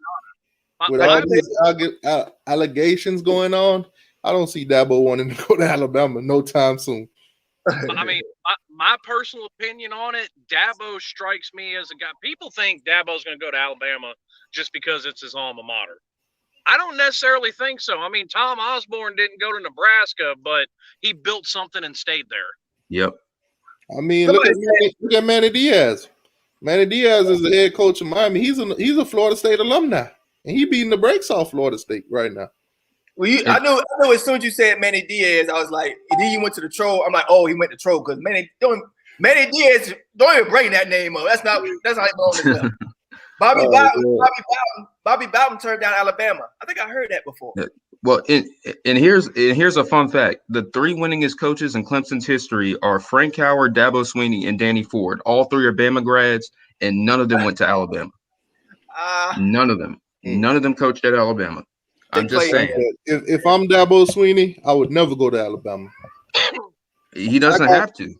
allegations going on, I don't see Dabo wanting to go to Alabama no time soon. My personal opinion on it, Dabo strikes me as a guy. People think Dabo's going to go to Alabama just because it's his alma mater. I don't necessarily think so. Tom Osborne didn't go to Nebraska, but he built something and stayed there. Yep. Look at Manny Diaz. Manny Diaz is the head coach of Miami. He's a Florida State alumni, and he beating the brakes off Florida State right now. Well, I know. As soon as you said Manny Diaz, I was like, and then you went to the Troll. I'm like, oh, he went to Troll because Manny Diaz. Don't even bring that name up. That's not how Bobby Bowden turned down Alabama. I think I heard that before. Well, and here's a fun fact: the three winningest coaches in Clemson's history are Frank Howard, Dabo Swinney, and Danny Ford. All three are Bama grads, and none of them went to Alabama. None of them coached at Alabama. I'm just saying. If I'm Dabo Swinney, I would never go to Alabama. He doesn't have to.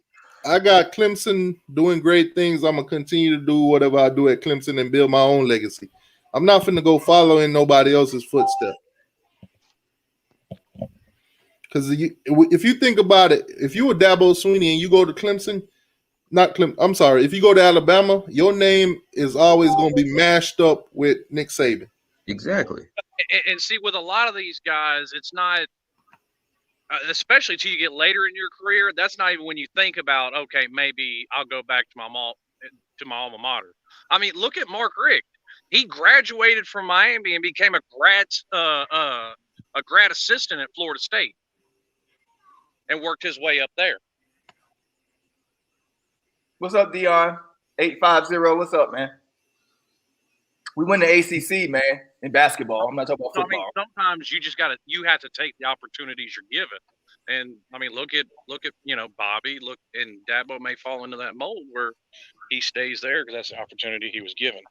I got Clemson doing great things. I'm going to continue to do whatever I do at Clemson and build my own legacy. I'm not finna go following nobody else's footsteps. Because if you think about it, if you were Dabo Swinney and you go to Clemson, if you go to Alabama, your name is always going to be mashed up with Nick Saban. Exactly. And see, with a lot of these guys, it's not, especially till you get later in your career, that's not even when you think about, okay, maybe I'll go back to my alma mater. Look at Mark Richt. He graduated from Miami and became a grad assistant at Florida State and worked his way up there. What's up, Dion? 850. What's up, man? We win the ACC, man, in basketball. I'm not talking about football. Sometimes you have to take the opportunities you're given. And look at Bobby. And Dabo may fall into that mold where he stays there because that's the opportunity he was given.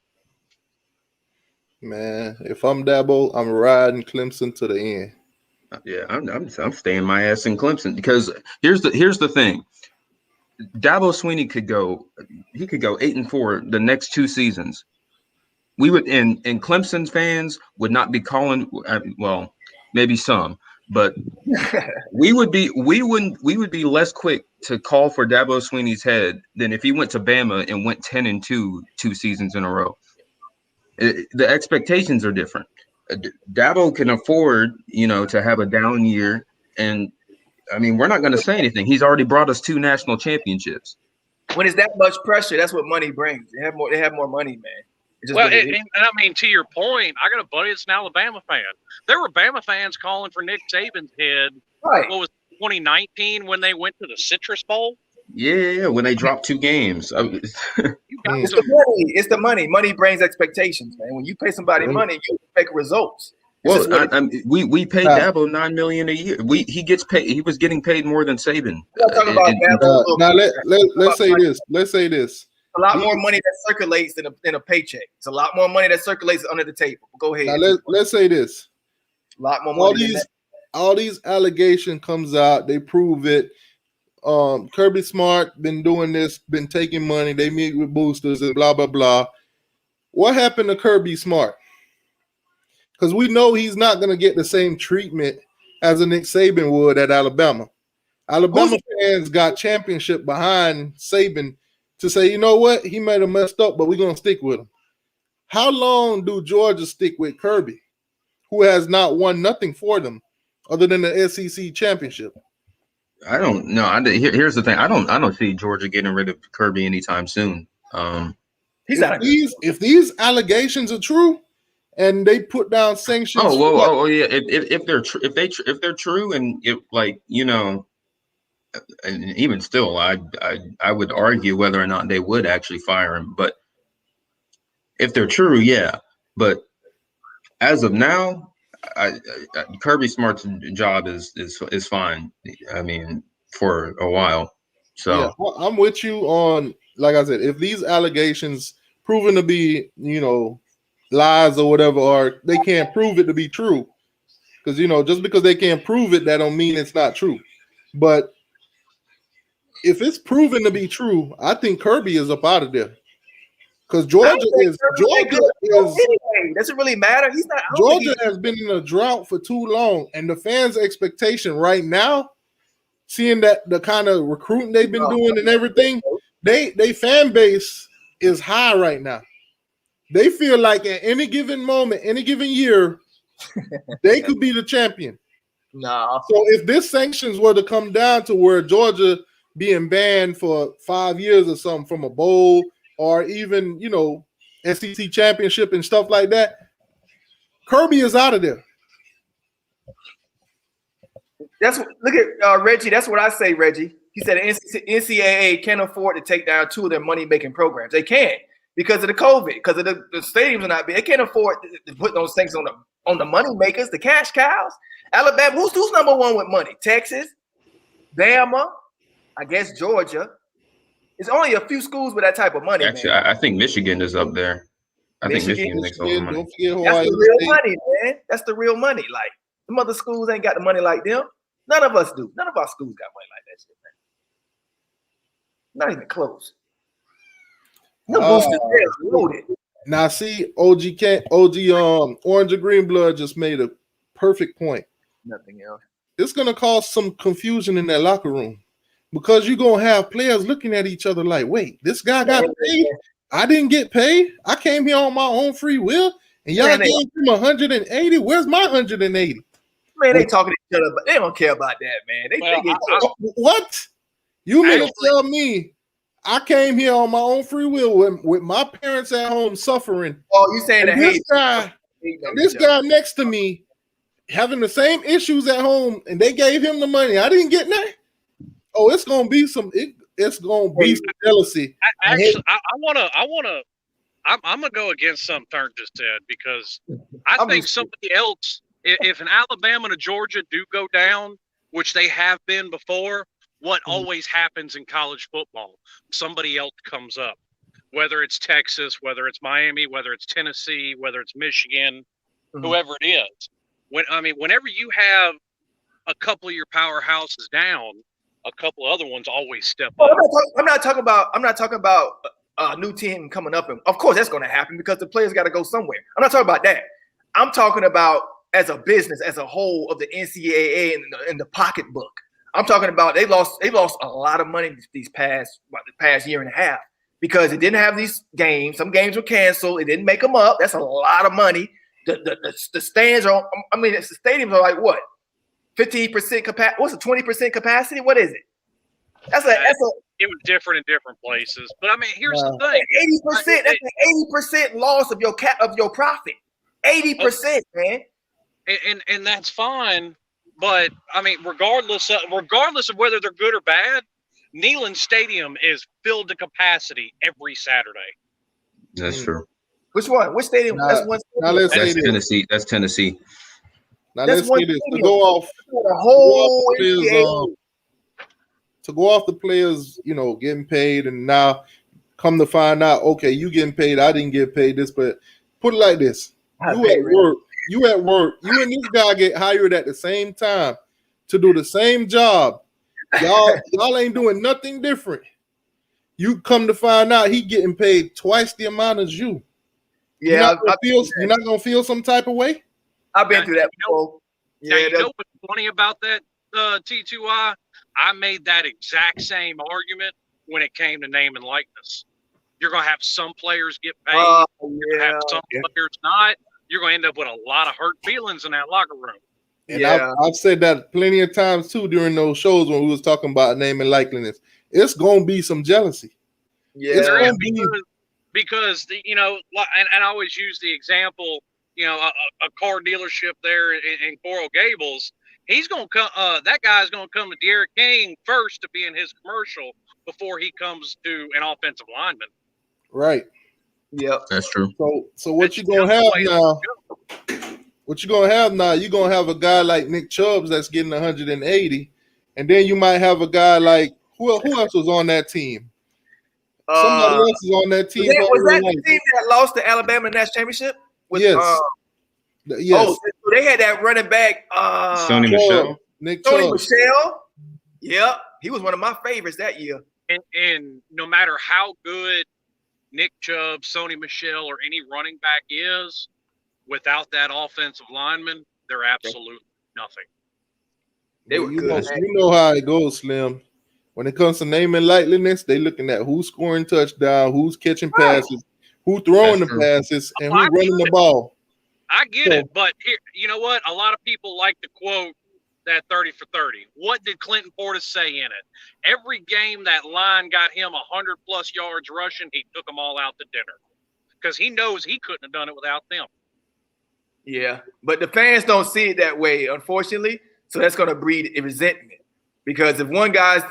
Man, if I'm Dabo, I'm riding Clemson to the end. Yeah, I'm staying my ass in Clemson because here's the thing. Dabo Swinney could go 8-4 the next 2 seasons. We would, and Clemson fans would not be calling. Well, maybe some, but we would be less quick to call for Dabo Swinney's head than if he went to Bama and went 10-2 2 seasons in a row. The expectations are different. Dabo can afford, to have a down year, and I mean, we're not going to say anything. He's already brought us 2 national championships. When it's that much pressure, that's what money brings. They have more money, man. Well, and I mean, to your point, I got a buddy that's an Alabama fan. There were Bama fans calling for Nick Saban's head. Right. What was it, 2019 when they went to the Citrus Bowl? Yeah, when they dropped 2 games. It's the money. It's the money. Money brings expectations, man. When you pay somebody money, you expect results. Well, we pay Dabo $9 million a year. He gets paid. He was getting paid more than Saban. Now let's say this. Let's say this. A lot more money that circulates than a paycheck. It's a lot more money that circulates under the table. Go ahead. Now let's say this. A lot more money. All these allegations comes out. They prove it. Kirby Smart been doing this. Been taking money. They meet with boosters and blah blah blah. What happened to Kirby Smart? Because we know he's not going to get the same treatment as a Nick Saban would at Alabama. Alabama fans got championship behind Saban to say, you know what, he might have messed up, but we're going to stick with him. How long do Georgia stick with Kirby, who has not won nothing for them other than the SEC championship? I don't know. Here's the thing. I don't see Georgia getting rid of Kirby anytime soon. If these allegations are true, and they put down sanctions. Yeah. If they're true, and and even still, I would argue whether or not they would actually fire him. But if they're true, yeah. But as of now, Kirby Smart's job is fine. I mean, for a while. So yeah, well, I'm with you on. Like I said, if these allegations proven to be, lies or whatever, or they can't prove it to be true, because just because they can't prove it, that don't mean it's not true. But if it's proven to be true, I think Kirby is up out of there, because Georgia is. Anyway, does it really matter? He's not. Georgia has been in a drought for too long, and the fans' expectation right now, seeing that the kind of recruiting they've been doing and everything, they fan base is high right now. They feel like at any given moment, any given year, they could be the champion. No. So if this sanctions were to come down to where Georgia being banned for 5 years or something from a bowl, or even, SEC championship and stuff like that, Kirby is out of there. Look at Reggie. That's what I say, Reggie. He said NCAA can't afford to take down 2 of their money-making programs. They can't. Because of the COVID, because of the stadiums are not big. They can't afford to put those things on the money makers, the cash cows. Alabama, who's number 1 with money? Texas, Bama, I guess Georgia. It's only a few schools with that type of money. Actually, man. I think Michigan is up there. I think Michigan makes all the money. That's the real money, man. That's the real money. Like, some other schools ain't got the money like them. None of us do. None of our schools got money like that shit, man. Not even close. Now see, OG Orange and Green Blood just made a perfect point. Nothing else. It's gonna cause some confusion in that locker room, because you're gonna have players looking at each other like, wait, this guy got paid. I didn't get paid. I came here on my own free will, and y'all gave him 180. Where's my 180? Man, they talking to each other, but they don't care about that, man. What? You mean to tell me I came here on my own free will with my parents at home suffering? Oh, you saying that this guy next to me having the same issues at home, and they gave him the money. I didn't get that. Oh, it's gonna be some jealousy. I'm gonna go against something Thurn just said, because I think somebody else, if an Alabama and a Georgia do go down, which they have been before, what always happens in college football, somebody else comes up, whether it's Texas, whether it's Miami, whether it's Tennessee, whether it's Michigan, whoever it is. Whenever you have a couple of your powerhouses down, a couple of other ones always step up. I'm not talking about a new team coming up, and of course that's going to happen because the players got to go somewhere. I'm not talking about that. I'm talking about as a business, as a whole of the NCAA and the pocketbook. I'm talking about they lost a lot of money the past year and a half because it didn't have these games. Some games were canceled. It didn't make them up. That's a lot of money. the stands are. I mean, the stadiums are like what? 15% capacity. What's a 20% capacity? What is it? That's a. It was different in different places, but I mean, here's the thing: 80%. That's an 80% loss of your profit. 80%, man. And that's fine, but I mean, regardless of whether they're good or bad, Neyland Stadium is filled to capacity every Saturday. That's true. Which one? Which stadium? That's one. That's Tennessee. That's Tennessee. Now let's say this to go off the whole to go off the players, getting paid, and now come to find out, okay, you getting paid, I didn't get paid this, but put it like this: you at work, you and this guy get hired at the same time to do the same job. Y'all ain't doing nothing different. You come to find out he getting paid twice the amount as you. Yeah, you're not gonna feel some type of way. I've been through that before. Yeah, you know what's funny about that, T2I? I made that exact same argument when it came to name and likeness. You're going to have some players get paid, have some players not. You're going to end up with a lot of hurt feelings in that locker room. And I've said that plenty of times, too, during those shows when we was talking about name and likeness. It's going to be some jealousy. Yeah, it's going to be. Because, and I always use the example, a car dealership there in Coral Gables, he's going to come. That guy's going to come to Derek King first to be in his commercial before he comes to an offensive lineman. Right. Yeah, that's true. So what you gonna have now? What you gonna have now? You're gonna have a guy like Nick Chubbs that's getting 180, and then you might have a guy like who else was on that team? Somebody else is on that team. Was that the team that lost to Alabama in the national championship? Yes. Yes. Oh, they had that running back, Sony Michel. Nick Sony Chubbs. Michel. Yeah, he was one of my favorites that year. And no matter how good Nick Chubb, Sony Michel, or any running back is, without that offensive lineman, they're absolutely nothing. They were good. You know how it goes, Slim. When it comes to name and likeness, they looking at who's scoring touchdown, who's catching passes, who throwing the passes, and who running the ball. I get it, but here, you know what? A lot of people like to quote that 30 for 30. What did Clinton Portis say in it? Every game that line got him 100+ yards rushing, he took them all out to dinner because he knows he couldn't have done it without them. Yeah, but the fans don't see it that way, unfortunately. So that's going to breed a resentment because if one guy's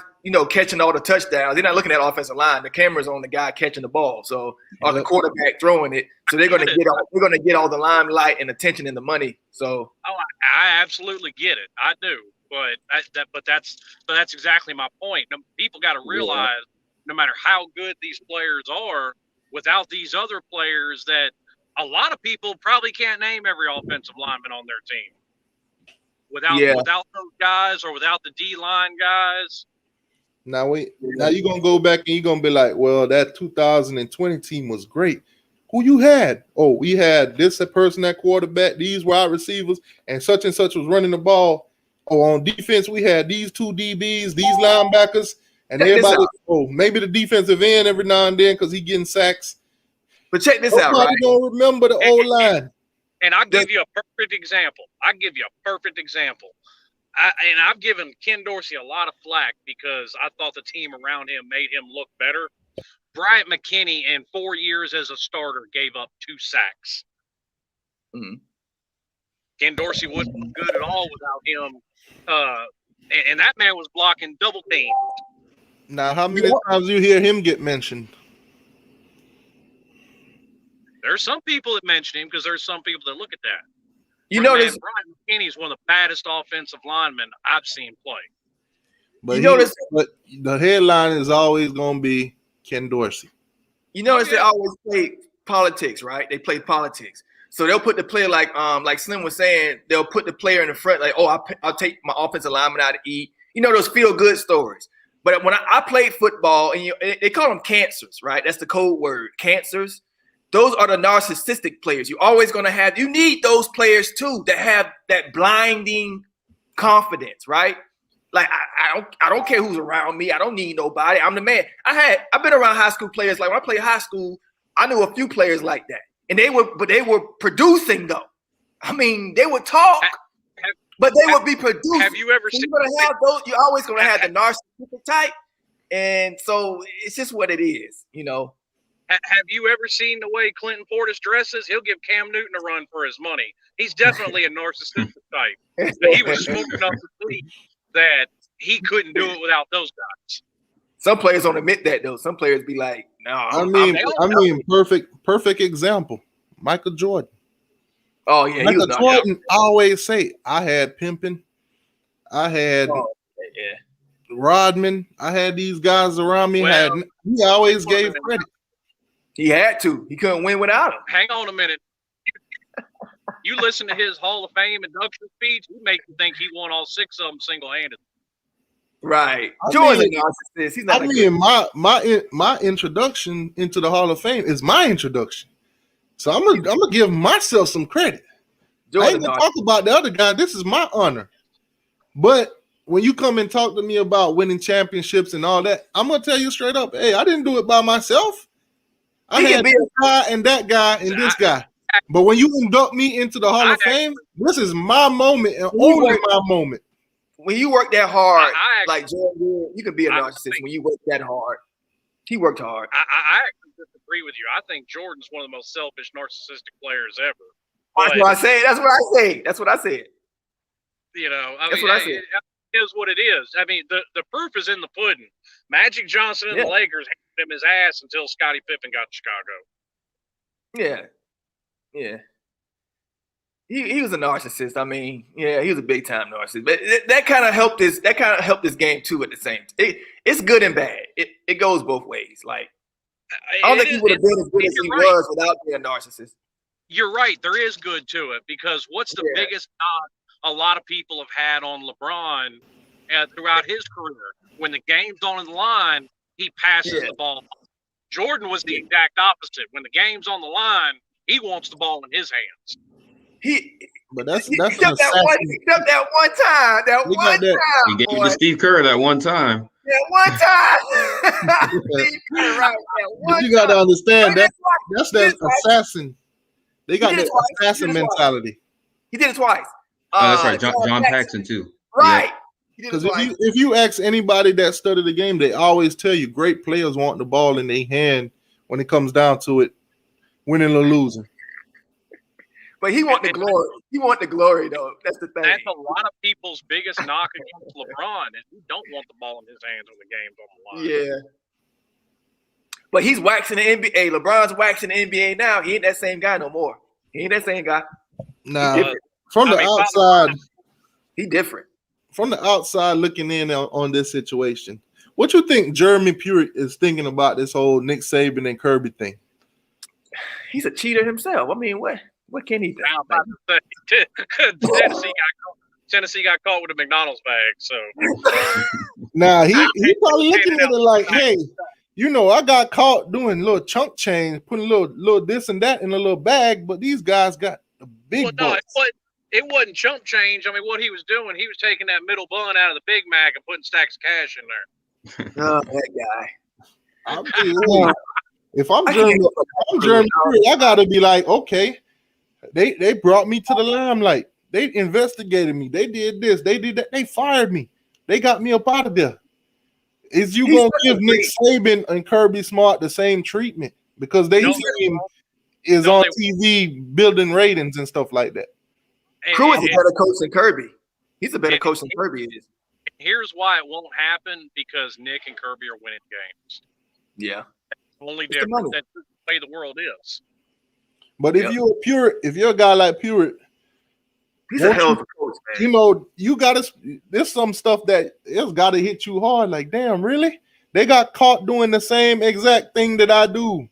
catching all the touchdowns, they're not looking at offensive line. The camera's on the guy catching the ball, so or the quarterback throwing it. So they're going to get all the limelight and attention and the money. So I absolutely get it. I do, but that's exactly my point. People got to realize no matter how good these players are, without these other players, that a lot of people probably can't name every offensive lineman on their team. Without those guys or without the D-line guys. Now you're gonna go back and you're gonna be like, well, that 2020 team was great. Who you had? Oh, we had this person at quarterback, these wide receivers, and such was running the ball. Oh, on defense, we had these two DBs, these linebackers, and everybody. Oh, maybe the defensive end every now and then because he getting sacks. But check this out, right? Don't remember the old line. And I'll give you a perfect example. I've given Ken Dorsey a lot of flack because I thought the team around him made him look better. Bryant McKinney, in 4 years as a starter, gave up 2 sacks. Mm-hmm. Ken Dorsey wasn't good at all without him. And that man was blocking double teams. Now, how many times you hear him get mentioned? There's some people that mention him because there's some people that look at that. Bryant McKinney is one of the baddest offensive linemen I've seen play. But but the headline is always going to be Ken Dorsey. You notice they always play politics, right? They play politics. So they'll put the player like Slim was saying, they'll put the player in the front like, oh, I'll take my offensive lineman out to eat. Those feel-good stories. But when I played football, and they call them cancers, right? That's the code word, cancers. Those are the narcissistic players. You're always going to have – you need those players too that have that blinding confidence, right? Like, I don't care who's around me. I don't need nobody. I'm the man. I've been around high school players. Like, when I played high school, I knew a few players like that. And they were producing, though. I mean, they would talk, but they would be produced. Have you ever So seen? you're gonna have those. You're always gonna have the narcissistic type, and so it's just what it is, you know. Have you ever seen the way Clinton Portis dresses? He'll give Cam Newton a run for his money. He's definitely a narcissistic type. But he was smart enough to see that he couldn't do it without those guys. Some players don't admit that though. Some players be like, "No." I mean, perfect example. Michael Jordan. Oh yeah, Michael Jordan always say, "I had pimping, I had Rodman, I had these guys around me." He always gave credit. He had to. He couldn't win without him. Hang on a minute. You listen to his Hall of Fame induction speech, he makes you think he won all 6 of them single-handed. Right. Jordan's a narcissist. He's not my introduction into the Hall of Fame is my introduction. So I'm gonna give myself some credit. I ain't gonna talk about the other guy. This is my honor. But when you come and talk to me about winning championships and all that, I'm gonna tell you straight up, hey, I didn't do it by myself. I had this guy and that guy and this guy. But when you induct me into the Hall of Fame, this is my moment and only my moment. When you work that hard, like Jordan, you can be a narcissist when you work that hard. He worked hard. I actually disagree with you. I think Jordan's one of the most selfish, narcissistic players ever. That's what I say. That's what I say. That's what I said. You know, that's what I said. It is what it is. I mean, the proof is in the pudding. Magic Johnson and the Lakers handed him his ass until Scottie Pippen got to Chicago. Yeah. He was a narcissist. I mean, yeah, he was a big time narcissist. But that kind of helped this game too. At the same, it's good and bad. It goes both ways. Like I don't think he would have been as good as he was without being a narcissist. You're right. There is good to it because what's the biggest knock a lot of people have had on LeBron throughout his career? When the game's on the line, he passes the ball. Jordan was the exact opposite. When the game's on the line, he wants the ball in his hands. He stepped that one time. He gave it to Steve Kerr that one time. That one time. Steve Kerr, right, you got to understand that's that assassin. They got that assassin mentality. He did it twice. That's right. John Paxson too. Right. Because if you ask anybody that studied the game, they always tell you great players want the ball in their hand when it comes down to it, winning or losing. But he want the glory. He want the glory, though. That's the thing. That's a lot of people's biggest knock against LeBron is he don't want the ball in his hands when the game's on the line. Yeah. But he's waxing the NBA. LeBron's waxing the NBA now. He ain't that same guy no more. He ain't that same guy. Nah, from the outside, he different. From the outside looking in on this situation, what you think Jeremy Pruitt is thinking about this whole Nick Saban and Kirby thing? He's a cheater himself. I mean, what can he do? Tennessee got caught with a McDonald's bag, so. Nah, he probably looking at it like, hey, I got caught doing a little chunk change, putting a little this and that in a little bag, but these guys got the big bucks. It wasn't chump change. I mean, what he was doing, he was taking that middle bun out of the Big Mac and putting stacks of cash in there. Oh, that guy. If I'm Jeremy Pruitt, I gotta be like, okay, they brought me to the limelight. They investigated me. They did this. They did that. They fired me. They got me up out of there. Is you gonna give Nick Saban and Kirby Smart the same treatment because they team is on TV building ratings and stuff like that? Pruitt's a better coach than Kirby. He's a better coach than Kirby is. Here's why it won't happen, because Nick and Kirby are winning games. Yeah. Only difference. That's the way the world is. But if you're a guy like Pruitt, he's a hell of a coach, man. You gotta. There's some stuff that it's gotta hit you hard. Like, damn, really? They got caught doing the same exact thing that I do.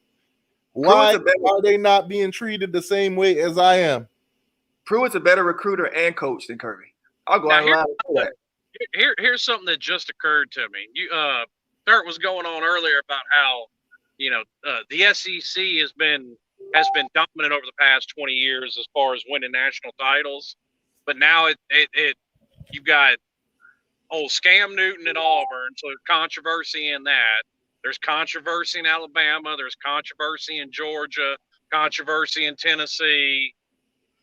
Why are they not being treated the same way as I am? Pruitt's a better recruiter and coach than Kirby. I'll go out and lie with that. Here's something that just occurred to me. Dirt was going on earlier about how the SEC has been dominant over the past 20 years as far as winning national titles, but now you've got old Scam Newton at Auburn, so there's controversy in that. There's controversy in Alabama. There's controversy in Georgia. Controversy in Tennessee.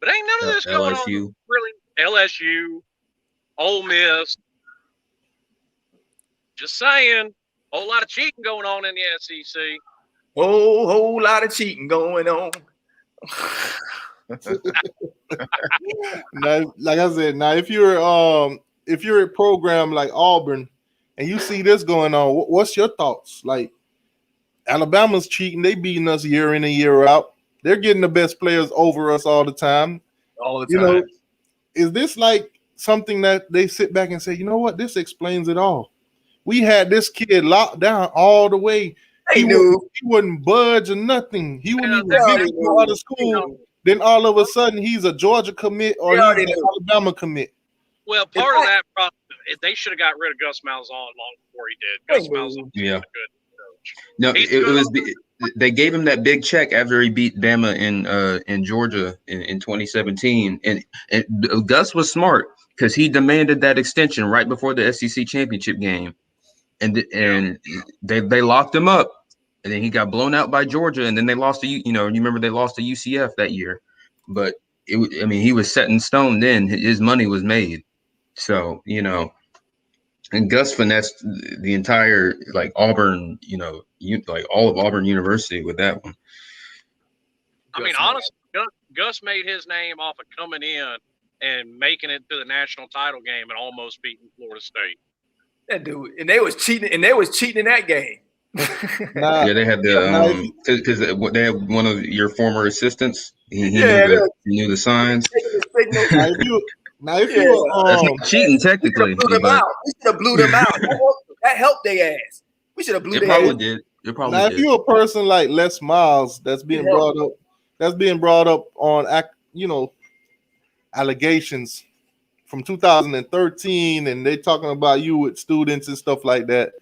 But ain't none of this going LSU. on really. LSU, Ole Miss. Just saying, whole lot of cheating going on in the SEC. Whole lot of cheating going on. Now, like I said, now if you're a program like Auburn and you see this going on, what's your thoughts? Like Alabama's cheating, they beating us year in and year out. They're getting the best players over us all the time. All the time. You know, is this like something that they sit back and say, you know what, this explains it all? We had this kid locked down all the way. He wouldn't budge or nothing. He wouldn't even visit to other school. Then all of a sudden, he's a Georgia commit or he's an Alabama commit. Well, part of that problem, they should have got rid of Gus Malzahn long before he did. Gus Malzahn was a good coach. No, it was they gave him that big check after he beat Bama in Georgia in 2017, and Gus was smart because he demanded that extension right before the SEC championship game. And they locked him up, and then he got blown out by Georgia, and then they lost to you remember they lost to UCF that year, but he was set in stone then. His money was made, so and Gus finessed the entire like Auburn, like all of Auburn University with that one. I mean, honestly, Gus made his name off of coming in and making it to the national title game and almost beating Florida State. That dude, and they was cheating in that game. Yeah, they had the because they had one of your former assistants. He knew the signs. Now, if you that's not cheating technically. We should have blew them out. That helped their ass. We should have blew their ass. It probably now, did. if you're a person like Les Miles that's being brought up on allegations from 2013, and they talking about you with students and stuff like that,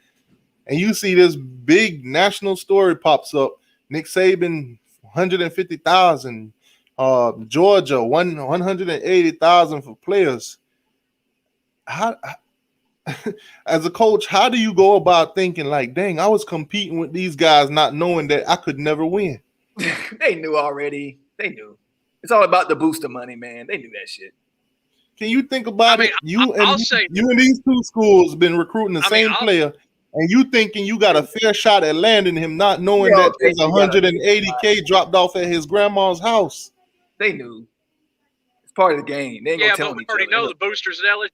and you see this big national story pops up, Nick Saban 150,000, Georgia 180,000 for players. How as a coach, how do you go about thinking like, dang, I was competing with these guys not knowing that I could never win? They knew already. They knew. It's all about the booster money, man. They knew that shit. Can you think about it? You and these two schools been recruiting the same player, and you thinking you got a fair shot at landing him, not knowing that there's 180K dropped off at his grandma's house. They knew. It's part of the game. They ain't gonna tell but we each already other. know the boosters at LSU.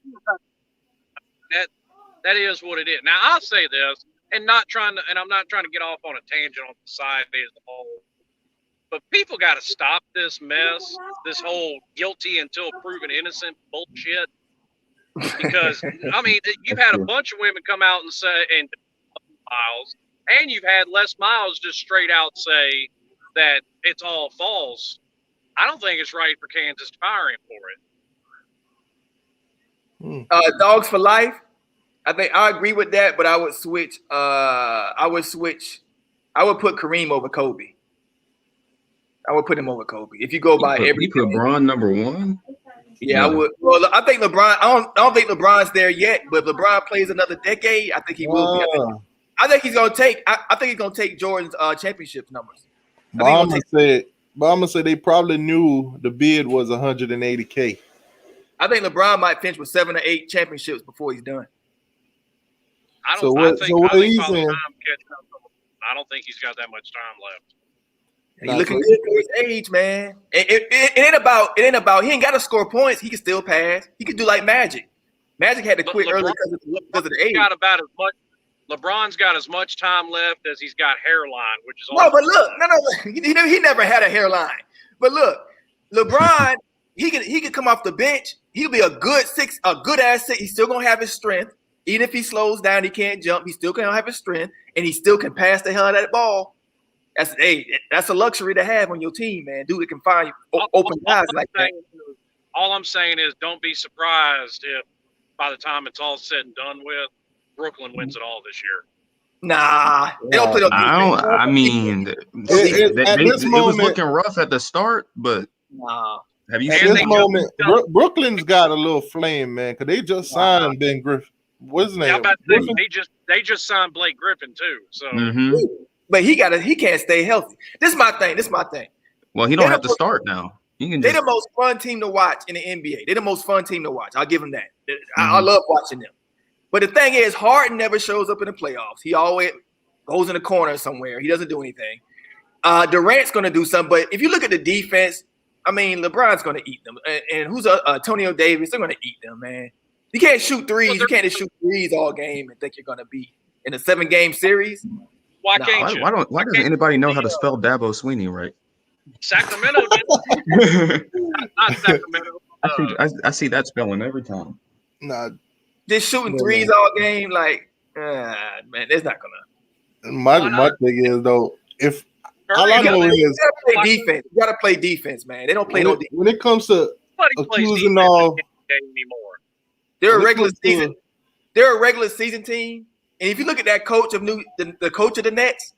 That is what it is. Now I'll say this, and I'm not trying to get off on a tangent on society as a whole. But people got to stop this mess, this whole guilty until proven innocent bullshit. Because, I mean, you've had a bunch of women come out and say, and Miles, and you've had Les Miles just straight out say that it's all false. I don't think it's right for Kansas to fire him for it. Dogs for life. I think I agree with that, but I would switch. I would put Kareem over Kobe. I would put him over Kobe. If you go by every, you put LeBron number one. Yeah, I would. Well, I think LeBron. I don't think LeBron's there yet. But if LeBron plays another decade, I think he will be. I think he's gonna take. I think he's gonna take Jordan's championship numbers. But I'm gonna say they probably knew the bid was 180K. I think LeBron might finish with 7 or 8 championships before he's done. I don't think he's got that much time left. He's looking good for his age, man. It ain't about he ain't got to score points. He can still pass. He can do like Magic. Magic had to quit early because of the age. LeBron's got as much time left as he's got hairline, which is no. But look, no, he never had a hairline. But look, LeBron, he could come off the bench. He'll be a good ass six. He's still gonna have his strength. Even if he slows down, he can't jump. He still gonna have his strength, and he still can pass the hell out of that ball. That's a luxury to have on your team, man. Dude, it can find open guys like that. All I'm saying is, don't be surprised if by the time it's all said and done with, Brooklyn wins it all this year. Nah, they don't put up. I mean, it was looking rough at the start, but have you seen this moment? Brooklyn's got a little flame, man, because they just signed Ben Griffin. What's his name? Yeah, I'm about to say, they just signed Blake Griffin too. So. But he can't stay healthy. This is my thing. Well, he don't have to start now. They're the most fun team to watch in the NBA. They're the most fun team to watch. I'll give them that. I love watching them. But the thing is, Harden never shows up in the playoffs. He always goes in the corner somewhere. He doesn't do anything. Durant's going to do something. But if you look at the defense, I mean, LeBron's going to eat them. And who's Antonio Davis? They're going to eat them, man. You can't shoot threes. You can't just shoot threes all game and think you're going to beat in a 7-game series. Why can't you? Why doesn't anybody know how to spell Dabo Sweeney right? Sacramento did. not Sacramento. I see that spelling every time. Nah, just shooting threes all game, like man, it's not gonna. My thing is though, if all I know is you gotta play defense. You gotta play defense, man. They don't play no defense. When it comes to accusing all, anymore. They're a regular season. They're a regular season team, and if you look at that coach of the coach of the Nets,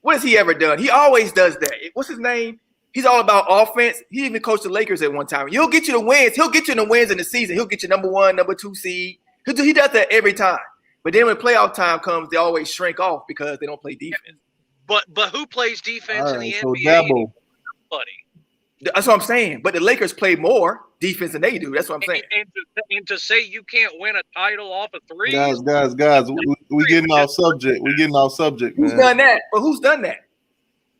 what has he ever done? He always does that. What's his name? He's all about offense. He even coached the Lakers at one time. He'll get you the wins. He'll get you the wins in the season. He'll get you number 1, number 2 seed. He does that every time. But then when playoff time comes, they always shrink off because they don't play defense. But who plays defense in the so NBA? Dabo. Nobody. That's what I'm saying. But the Lakers play more defense than they do. That's what I'm saying. And to say you can't win a title off of threes. Guys, we getting off subject. We getting off subject. Who's done that? But who's done that?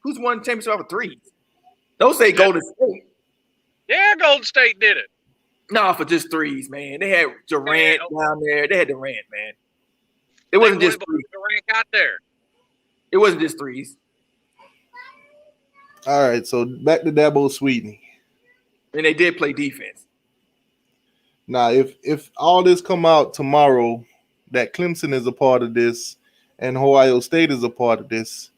Who's won championship off of threes? Don't say Golden State. Yeah, Golden State did it. No, for just threes, man. They had Durant down there. They had Durant, man. It wasn't just threes. Durant got there. It wasn't just threes. All right, so back to Dabo Sweeney. And they did play defense. Now, if all this come out tomorrow, that Clemson is a part of this and Ohio State is a part of this,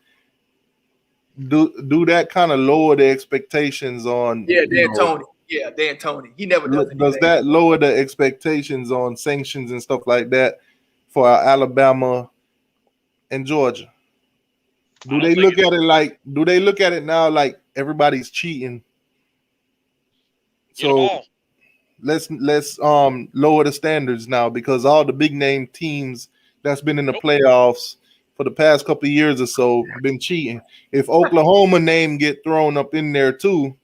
do that kind of lower the expectations on? Yeah, D'Antoni. Yeah, D'Antoni. He never does anything. Does that lower the expectations on sanctions and stuff like that for Alabama and Georgia? Do they look at it now like everybody's cheating? So let's lower the standards now, because all the big name teams that's been in the playoffs for the past couple of years or so have been cheating. If Oklahoma name get thrown up in there too,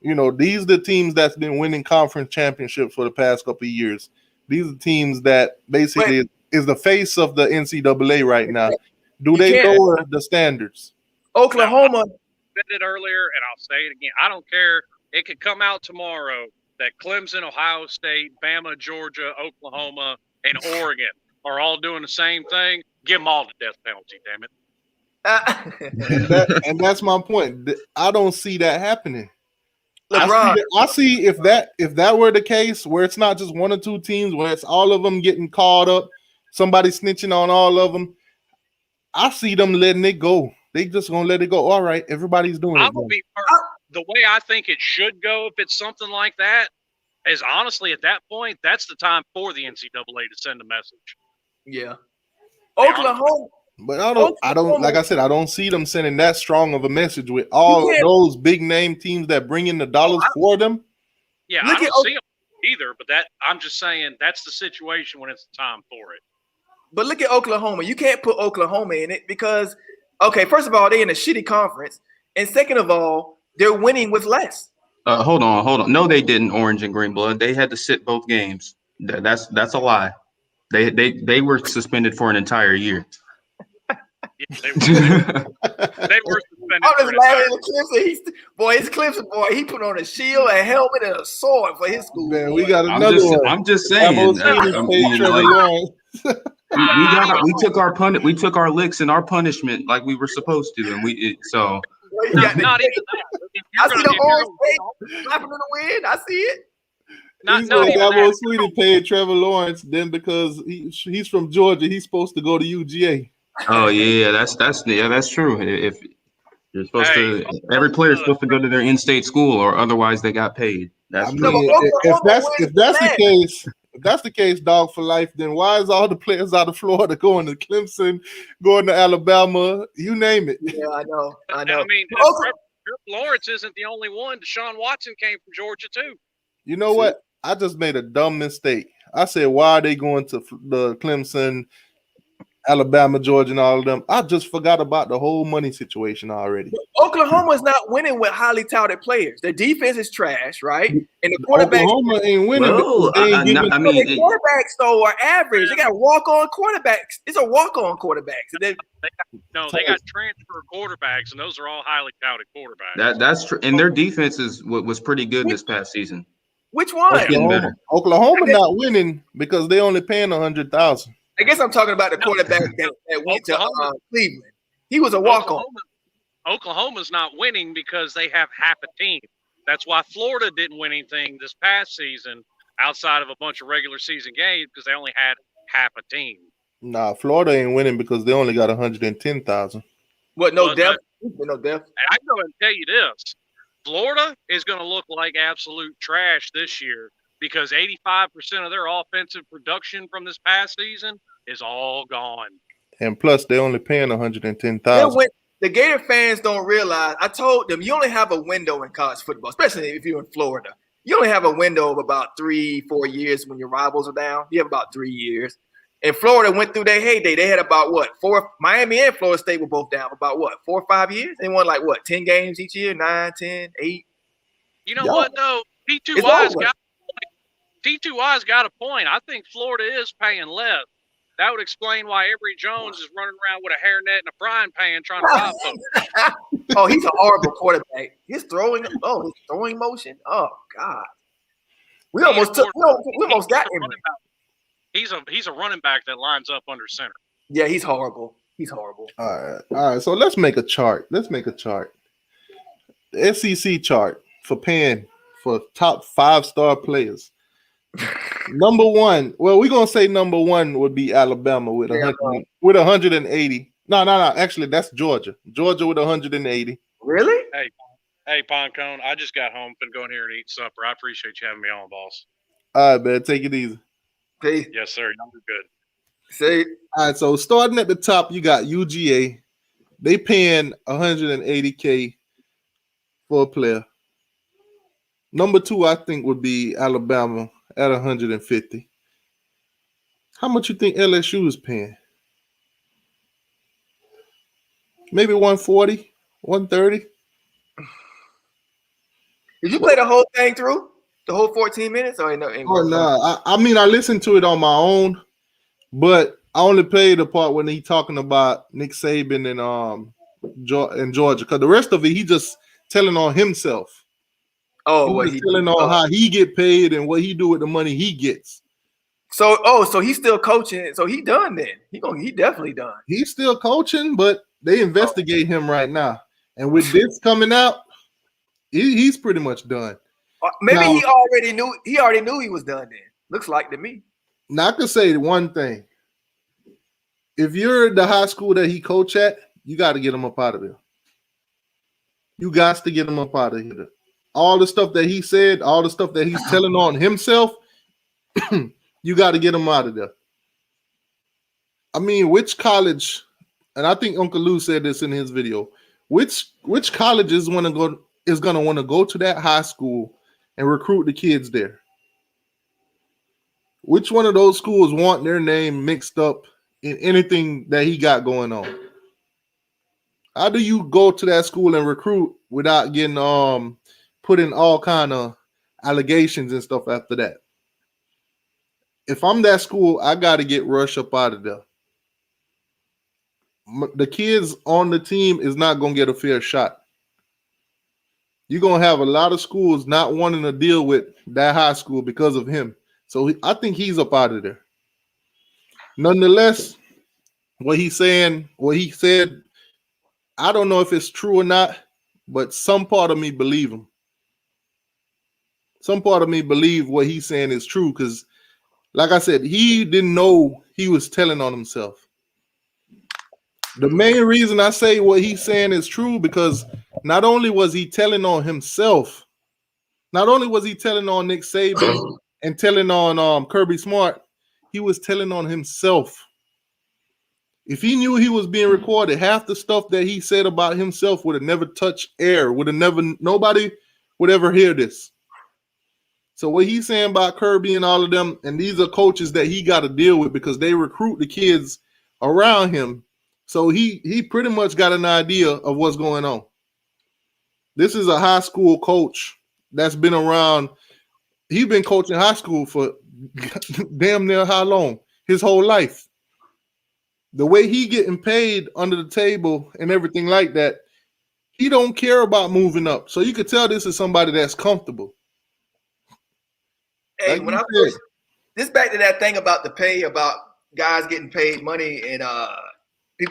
these are the teams that's been winning conference championships for the past couple of years. These are teams that basically is the face of the NCAA right now. Do they lower the standards? Oklahoma. I said it earlier, and I'll say it again. I don't care. It could come out tomorrow that Clemson, Ohio State, Bama, Georgia, Oklahoma, and Oregon are all doing the same thing. Give them all the death penalty, damn it. And that's my point. I don't see that happening. LeBron. I see if that were the case, where it's not just one or two teams, where it's all of them getting caught up, somebody snitching on all of them, I see them letting it go. They just gonna let it go. All right, everybody's doing it. I'm gonna be the way I think it should go if it's something like that is honestly at that point, that's the time for the NCAA to send a message. Yeah. Oklahoma. But I don't like I said, I don't see them sending that strong of a message with all those big name teams that bring in the dollars for them. Yeah, I don't see them either, but I'm just saying that's the situation when it's the time for it. But look at Oklahoma. You can't put Oklahoma in it because, okay, first of all, they're in a shitty conference. And second of all, they're winning with less. Hold on. No, they didn't, Orange and Green Blood. They had to sit both games. That's a lie. They were suspended for an entire year. Yeah, they were suspended. I'm just laughing at Clemson. It's Clemson, boy. He put on a shield, a helmet, and a sword for his school. Man, we got another one. I'm just saying. We took our licks and our punishment like we were supposed to, and so. Not even that. I see the whole state clapping in the wind. I see it. Dabo Sweeney paid Trevor Lawrence then because he's from Georgia. He's supposed to go to UGA. Oh yeah, that's true. If you're supposed to, every player is supposed to go to their in-state school, or otherwise they got paid. That's true. If that's the case, dog for life, then why is all the players out of Florida going to Clemson, going to Alabama, you name it? Yeah, I know. I mean, Trevor Lawrence isn't the only one. Deshaun Watson came from Georgia too. You know what? I just made a dumb mistake. I said, why are they going to the Clemson, Alabama, Georgia, and all of them? I just forgot about the whole money situation already. Oklahoma's not winning with highly touted players. Their defense is trash, right? And the quarterbacks. Oklahoma ain't winning Well, because they ain't giving. The quarterbacks though are average. They got walk-on quarterbacks. It's a walk-on quarterbacks. They got transfer quarterbacks, and those are all highly touted quarterbacks. That's true. And their defense was pretty good this past season. Which one? Oklahoma not winning because they only paying $100,000. I guess I'm talking about the quarterback that went to Cleveland. He was a walk-on. Oklahoma's not winning because they have half a team. That's why Florida didn't win anything this past season outside of a bunch of regular season games because they only had half a team. Nah, Florida ain't winning because they only got 110,000. What? No depth. No depth. And I can go ahead and tell you this: Florida is going to look like absolute trash this year because 85% of their offensive production from this past season is all gone. And plus, they only paying 110,000. The Gator fans don't realize. I told them you only have a window in college football, especially if you're in Florida. You only have a window of about 3-4 years when your rivals are down. You have about 3 years. And Florida went through their heyday. They had about Miami and Florida State were both down about 4 or 5 years. They won 10 games each year, 9, 10, 8. You know what though? T2I's got a point. I think Florida is paying less. That would explain why Avery Jones is running around with a hairnet and a frying pan trying to rob folks. Oh, he's a horrible quarterback. His throwing motion. Oh God, we almost got him. He's a running back that lines up under center. Yeah, he's horrible. All right. So let's make a chart. The SEC chart for paying for top 5-star players. Number one, we're gonna say number one would be Alabama with 180. No. Actually, that's Georgia. Georgia with 180. Really? Hey, Poncone. I just got home. Been going here and eat supper. I appreciate you having me on, boss. All right, man. Take it easy. Peace. Yes, sir. You're good. See. All right. So starting at the top, you got UGA. They paying 180K for a player. Number two, I think, would be Alabama at 150. How much you think LSU is paying? Maybe 140, 130. Did you play the whole thing through? The whole 14 minutes? Or no? I mean, I listened to it on my own, but I only played the part when he talking about Nick Saban and Georgia, because the rest of it he just telling on himself. Oh, he's telling on how he get paid and what he do with the money he gets. So he's still coaching. So he done then. He definitely done. He's still coaching, but they investigate him right now. And with this coming out, he's pretty much done. Maybe he already knew he was done then. Looks like to me. Now I can say one thing. If you're the high school that he coach at, you got to get him up out of there. You got to get him up out of here. All the stuff that he said, all the stuff that he's telling on himself, you got to get him out of there. I mean, which college, and I think Uncle Lou said this in his video, which college is going to want to go to that high school and recruit the kids there? Which one of those schools want their name mixed up in anything that he got going on? How do you go to that school and recruit without getting put in all kind of allegations and stuff after that? If I'm that school, I got to get Rush up out of there. The kids on the team is not going to get a fair shot. You're going to have a lot of schools not wanting to deal with that high school because of him. So I think he's up out of there. Nonetheless, what he said, I don't know if it's true or not, but some part of me believe him. Some part of me believe what he's saying is true because, like I said, he didn't know he was telling on himself. The main reason I say what he's saying is true because not only was he telling on himself, not only was he telling on Nick Saban and telling on Kirby Smart, he was telling on himself. If he knew he was being recorded, half the stuff that he said about himself would have never touched air, nobody would ever hear this. So what he's saying about Kirby and all of them, and these are coaches that he got to deal with because they recruit the kids around him. So he pretty much got an idea of what's going on. This is a high school coach that's been around. He's been coaching high school for damn near how long? His whole life. The way he getting paid under the table and everything like that, he don't care about moving up. So you could tell this is somebody that's comfortable. Hey, Like when you I said. first, this back to that thing about the pay, about guys getting paid money and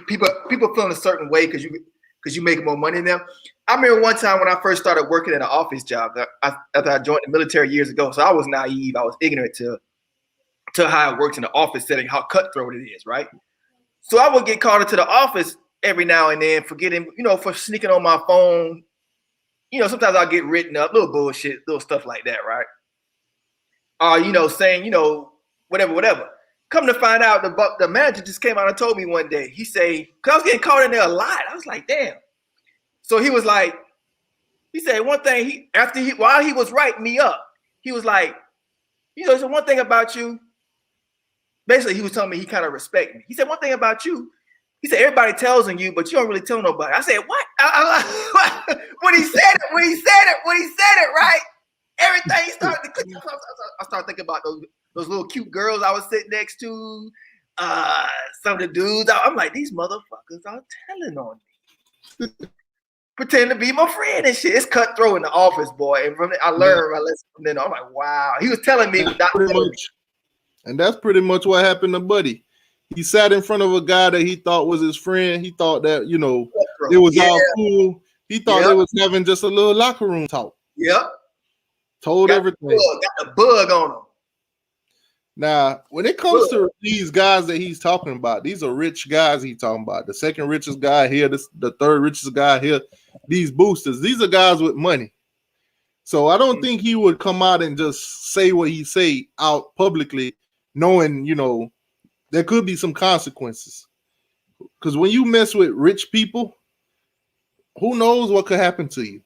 people feeling a certain way because you make more money than them. I remember one time when I first started working at an office job after I joined the military years ago. So I was naive. I was ignorant to how it works in the office setting, how cutthroat it is, right? So I would get called into the office every now and then for sneaking on my phone. Sometimes I'll get written up, little bullshit, little stuff like that, right? Saying, whatever. Come to find out, the manager just came out and told me one day. He said, because I was getting caught in there a lot. I was like, damn. So he was like, he said one thing, while he was writing me up, he was like, so one thing about you, basically he was telling me he kind of respect me. He said, one thing about you, he said, everybody tells on you, but you don't really tell nobody. I said, what? When he said it, right? Everything started to click. I started thinking about those little cute girls I was sitting next to, some of the dudes. I'm like, these motherfuckers are telling on me. Pretend to be my friend and shit. It's cutthroat in the office, boy. And from I learned my lesson from then. I'm like, wow. He was telling me without telling me. And that's pretty much what happened to Buddy. He sat in front of a guy that he thought was his friend. He thought that, it was all cool. He thought they was having just a little locker room talk. Yep. Told everything. Got the bug on him. Now, when it comes to these guys that he's talking about, these are rich guys he's talking about. The second richest guy here, the third richest guy here. These boosters, these are guys with money. So I don't think he would come out and just say what he say out publicly, knowing, there could be some consequences. Because when you mess with rich people, who knows what could happen to you?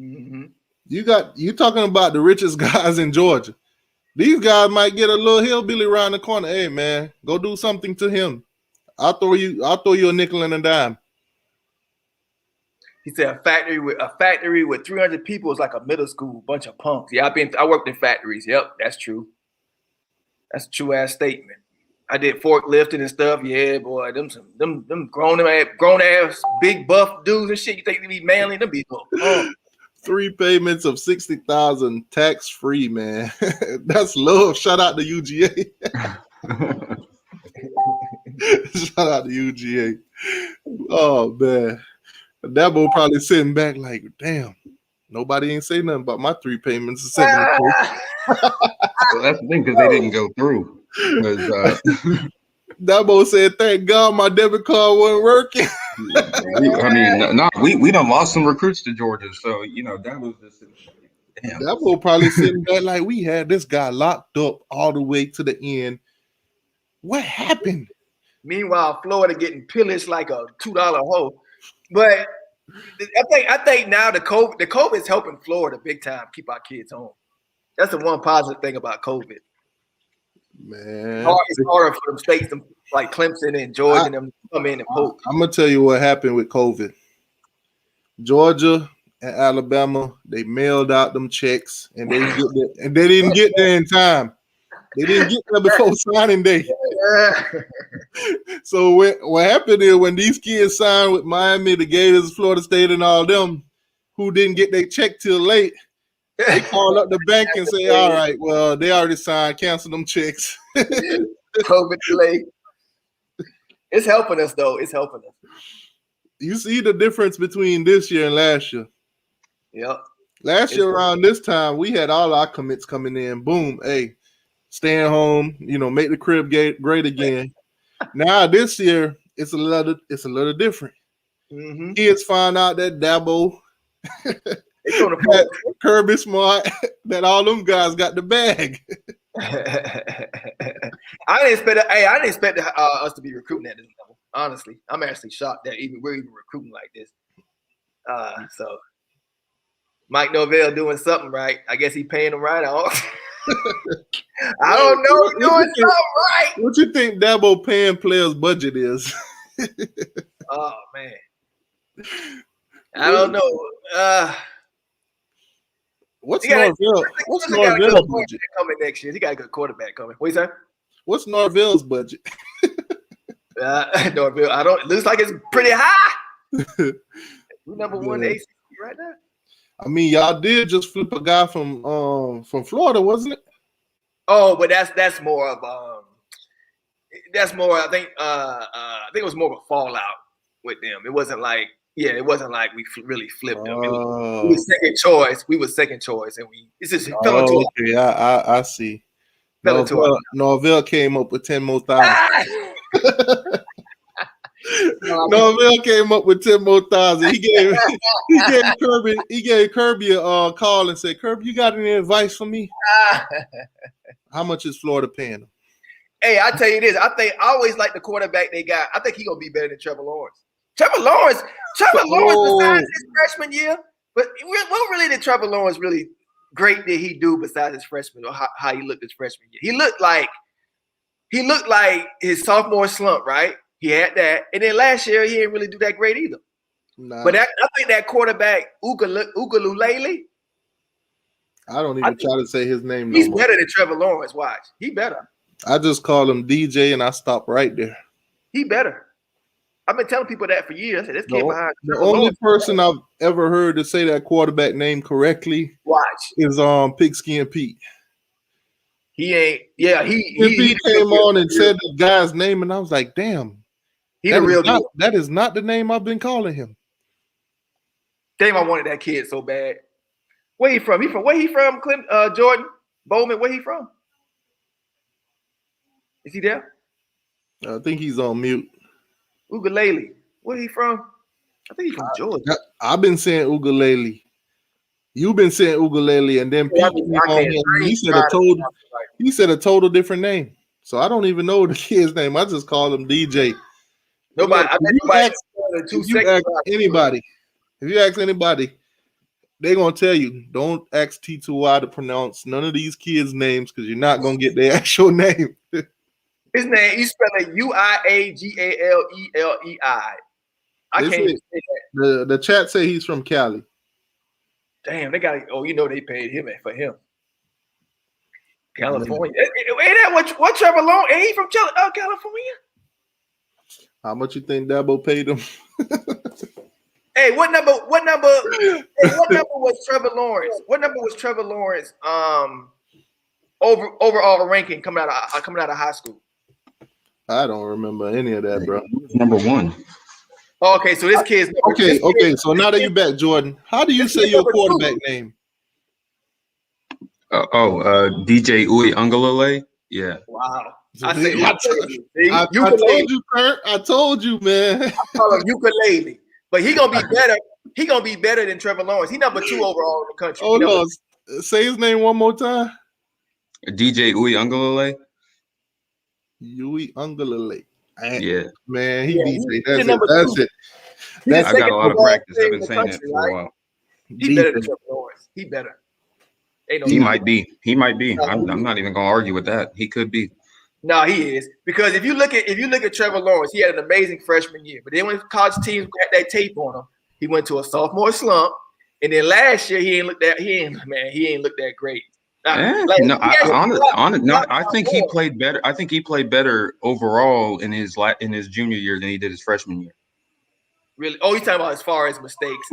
Mm-hmm. You talking about the richest guys in Georgia. These guys might get a little hillbilly around the corner. Hey man, go do something to him. I'll throw you a nickel and a dime. He said a factory with 300 people is like a middle school bunch of punks. Yeah, I worked in factories. Yep, that's true. That's a true ass statement. I did forklifting and stuff. Yeah, boy, them grown ass big buff dudes and shit. You think they be manly? Them be little punks. 3 payments of $60,000 tax free, man. That's love. Shout out to UGA. Shout out to UGA. Oh man, that boy probably sitting back like, damn. Nobody ain't say nothing about my 3 payments of $70,000. Well, that's the thing, because they didn't go through. That boy said, "Thank God my debit card wasn't working." We done lost some recruits to Georgia, so that was just damn. That boy probably sitting back like, we had this guy locked up all the way to the end. What happened? Meanwhile, Florida getting pillaged like a $2 hoe. But I think now the COVID is helping Florida big time keep our kids home. That's the one positive thing about COVID. Man, it's harder for them states like Clemson and Georgia and them to come in and poke. I'm gonna tell you what happened with COVID. Georgia and Alabama, they mailed out them checks and they didn't get there in time. They didn't get there before signing day. So what happened is when these kids signed with Miami, the Gators, Florida State, and all them who didn't get their check till late, they called up the bank and say, all right, well, they already signed, cancel them checks. COVID delay. It's helping us, though. It's helping us. You see the difference between this year and last year. Yep. Last year around this time, we had all our commits coming in. Boom, hey, staying home, make the crib great again. Now this year, it's a little different. Mm-hmm. Kids find out that Dabo, that Kirby Smart, that all them guys got the bag. I didn't expect us to be recruiting at this level. Honestly, I'm actually shocked that we're even recruiting like this. So Mike Norvell doing something right. I guess he paying them right. I don't know. He's doing something right. What you think Dabo paying players' budget is? Oh man. I don't know. What's He got Norville? What's Clemson got a good Norville's quarterback budget? coming next year. He got a good quarterback coming. What you say? What's Norville's budget? Norville, I don't. It looks like it's pretty high. We number one ACC right now. I mean, y'all did just flip a guy from Florida, wasn't it? Oh, but that's more of that's more. I think it was more of a fallout with them. It wasn't like we really flipped them. We was second choice. We was second choice, and it's just fell into okay. I see. Norville, Norville came up with 10 more thousand. Norville came up with 10 more thousand. He gave Kirby a call and said, "Kirby, you got any advice for me? How much is Florida paying him?" Hey, I tell you this. I always like the quarterback they got. I think he's gonna be better than Trevor Lawrence. Trevor Lawrence besides his freshman year, but what really did Trevor Lawrence really great did he do besides his freshman or how he looked his freshman year? He looked like his sophomore slump, right? He had that, and then last year he didn't really do that great either. Nah. But I think that quarterback Ugalulele, I don't even try to say his name. He's better than Trevor Lawrence. Watch, he better. I just call him DJ, and I stop right there. He better. I've been telling people that for years. I said, this kid behind the only person I've ever heard to say that quarterback name correctly is Pigskin Pete. He ain't. Yeah, he came on and said the guy's name, and I was like, damn. That is not the name I've been calling him. Damn, I wanted that kid so bad. Where he from? Where he from? Jordan Bowman. Where he from? Is he there? I think he's on mute. Ugalele. Where he from? I think he's from Georgia. I've been saying Ugalele. You've been saying Ugalele, and then he said a total different name. So I don't even know the kid's name. I just call him DJ. Nobody. If you ask anybody, they're gonna tell you, don't ask T2Y to pronounce none of these kids' names because you're not gonna get their actual name. His name, you spell it UIAGALELEI. I can't say that. The chat say he's from Cali. Damn, they got. Oh, they paid him for him. California. Ain't that what Trevor Lawrence? Ain't he from California? How much you think Dabo paid him? Hey, what number was Trevor Lawrence? What number was Trevor Lawrence? Overall ranking coming out of high school. I don't remember any of that, bro. Number 1. Okay, so this kid's okay. So now that you're back, Jordan, how do you say your quarterback name? DJ Uiagalelei. Yeah. Wow. I told you, Kurt. I told you, man. I call him ukulele, but he gonna be better. He gonna be better than Trevor Lawrence. He number 2 overall in the country. Hold on. Say his name one more time. DJ Uiagalelei. Uiagalelei. Yeah, man, he DJ. That's it. I got a lot of practice. I've been saying it for a while. He better than Trevor Lawrence. He better. He might be. I'm not even gonna argue with that. He could be. No, he is, because if you look at Trevor Lawrence, he had an amazing freshman year, but then when college teams got that tape on him, he went to a sophomore slump, and then last year he ain't looked that great. I think he played better. I think he played better overall in his junior year than he did his freshman year. Really? Oh, you talking about as far as mistakes?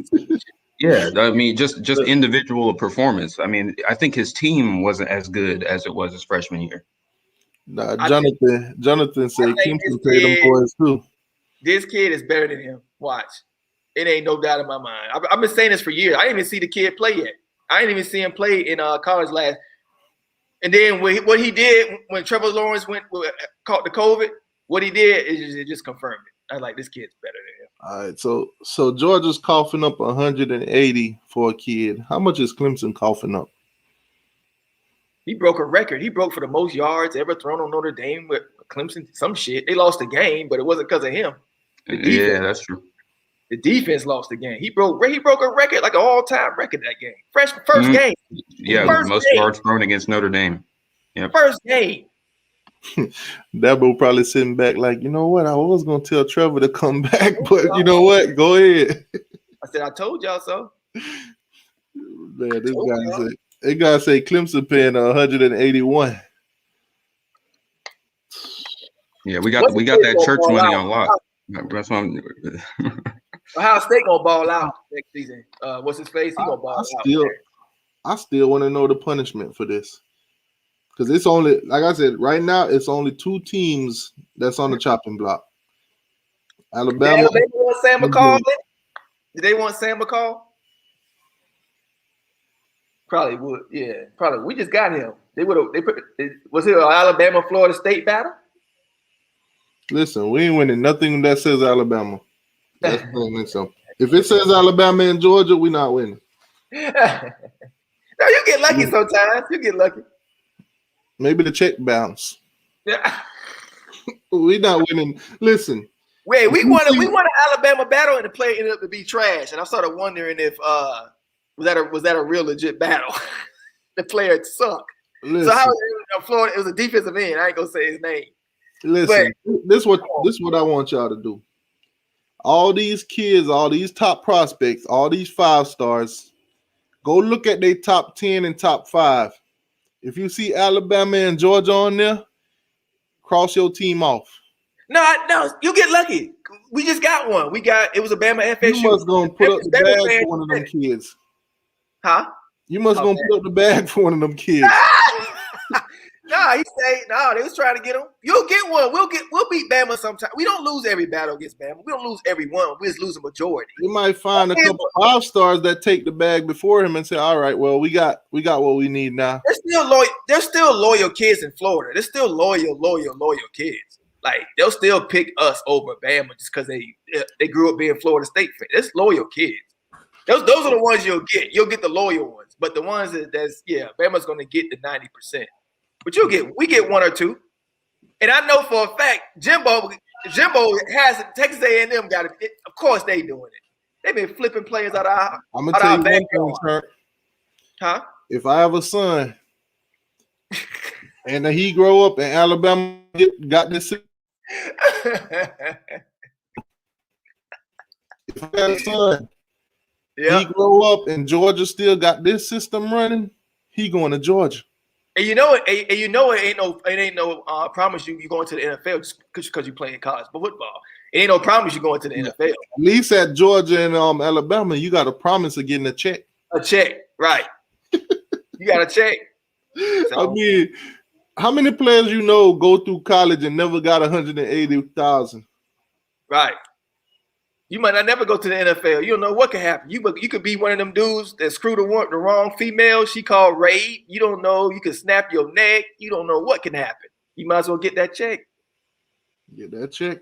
Yeah, I mean, just individual performance. I mean, I think his team wasn't as good as it was his freshman year. Nah, Jonathan said Clemson paid them boys too. This kid is better than him. Watch. It ain't no doubt in my mind. I've been saying this for years. I didn't even see the kid play yet. I didn't even see him play in college last. And then what he did when Trevor Lawrence caught the COVID, what he did is it just confirmed it. I was like, this kid's better than him. All right, so Georgia's coughing up 180 for a kid. How much is Clemson coughing up? He broke a record. He broke for the most yards ever thrown on Notre Dame with Clemson. Some shit. They lost the game, but it wasn't because of him. Yeah, that's true. The defense lost the game. He broke a record, like an all-time record that game. First game. Yeah, most yards thrown against Notre Dame. Yep. First game. Dabo probably sitting back like, you know what? I was going to tell Trevor to come back, but you know what? Go ahead. I said, I told y'all so. Man, this guy say Clemson paying 181. Yeah, we got that church money on lock. That's why Ohio State gonna ball out next season. What's his face? He gonna ball out. I still want to know the punishment for this. Because it's only, like I said, right now it's only 2 teams that's on the chopping block. Alabama. Did Alabama want Sam McCall? Did they want Sam McCall? Probably would. Yeah, probably. We just got him. They would have. Was it an Alabama Florida State battle? Listen, we ain't winning nothing that says Alabama. That's so. If it says Alabama and Georgia, we not winning. No, you get lucky sometimes. You get lucky. Maybe the check bounce. Yeah. We not winning. Listen. Wait, we won an Alabama battle and the play ended up to be trash. And I started wondering if was that a real legit battle? The player sucked. Listen. So how was it Florida? It was a defensive end. I ain't gonna say his name. Listen, this what I want y'all to do. All these kids, all these top prospects, all these 5 stars, go look at their top 10 and top 5. If you see Alabama and Georgia on there, cross your team off. No, you get lucky. We just got one. It was a Bama FSU. You must gonna put up the bag for one of them kids. Huh? You must gonna put up the bag for one of them kids. No, he said no. They was trying to get him. You'll get one. We'll beat Bama sometime. We don't lose every battle against Bama. We don't lose every one. We just lose a majority. You might find a couple 5 stars that take the bag before him and say, "All right, well, we got what we need now." There's still loyal kids in Florida. There's still loyal kids. Like they'll still pick us over Bama just because they grew up being Florida State fans. There's loyal kids. Those are the ones you'll get. You'll get the loyal ones, but the ones Bama's going to get the 90%. But we get 1 or 2. And I know for a fact, Jimbo has Texas A&M got it. Of course they doing it. They've been flipping players out of our I'm gonna tell you one thing, sir. Huh? If I have a son and he grow up in Alabama, got this. If I got a son, he grow up and Georgia still got this system running, he going to Georgia. And you know it ain't no promise you going to the NFL just because you playing college football. It ain't no promise you going to the NFL. At least at Georgia and Alabama, you got a promise of getting a check. A check, right? You got a check. So, I mean, how many players you know go through college and never got 180,000? Right. You might not never go to the NFL. You don't know what can happen. You could be one of them dudes that screwed the wrong female. She called rape. You don't know. You can snap your neck. You don't know what can happen. You might as well get that check. Get that check.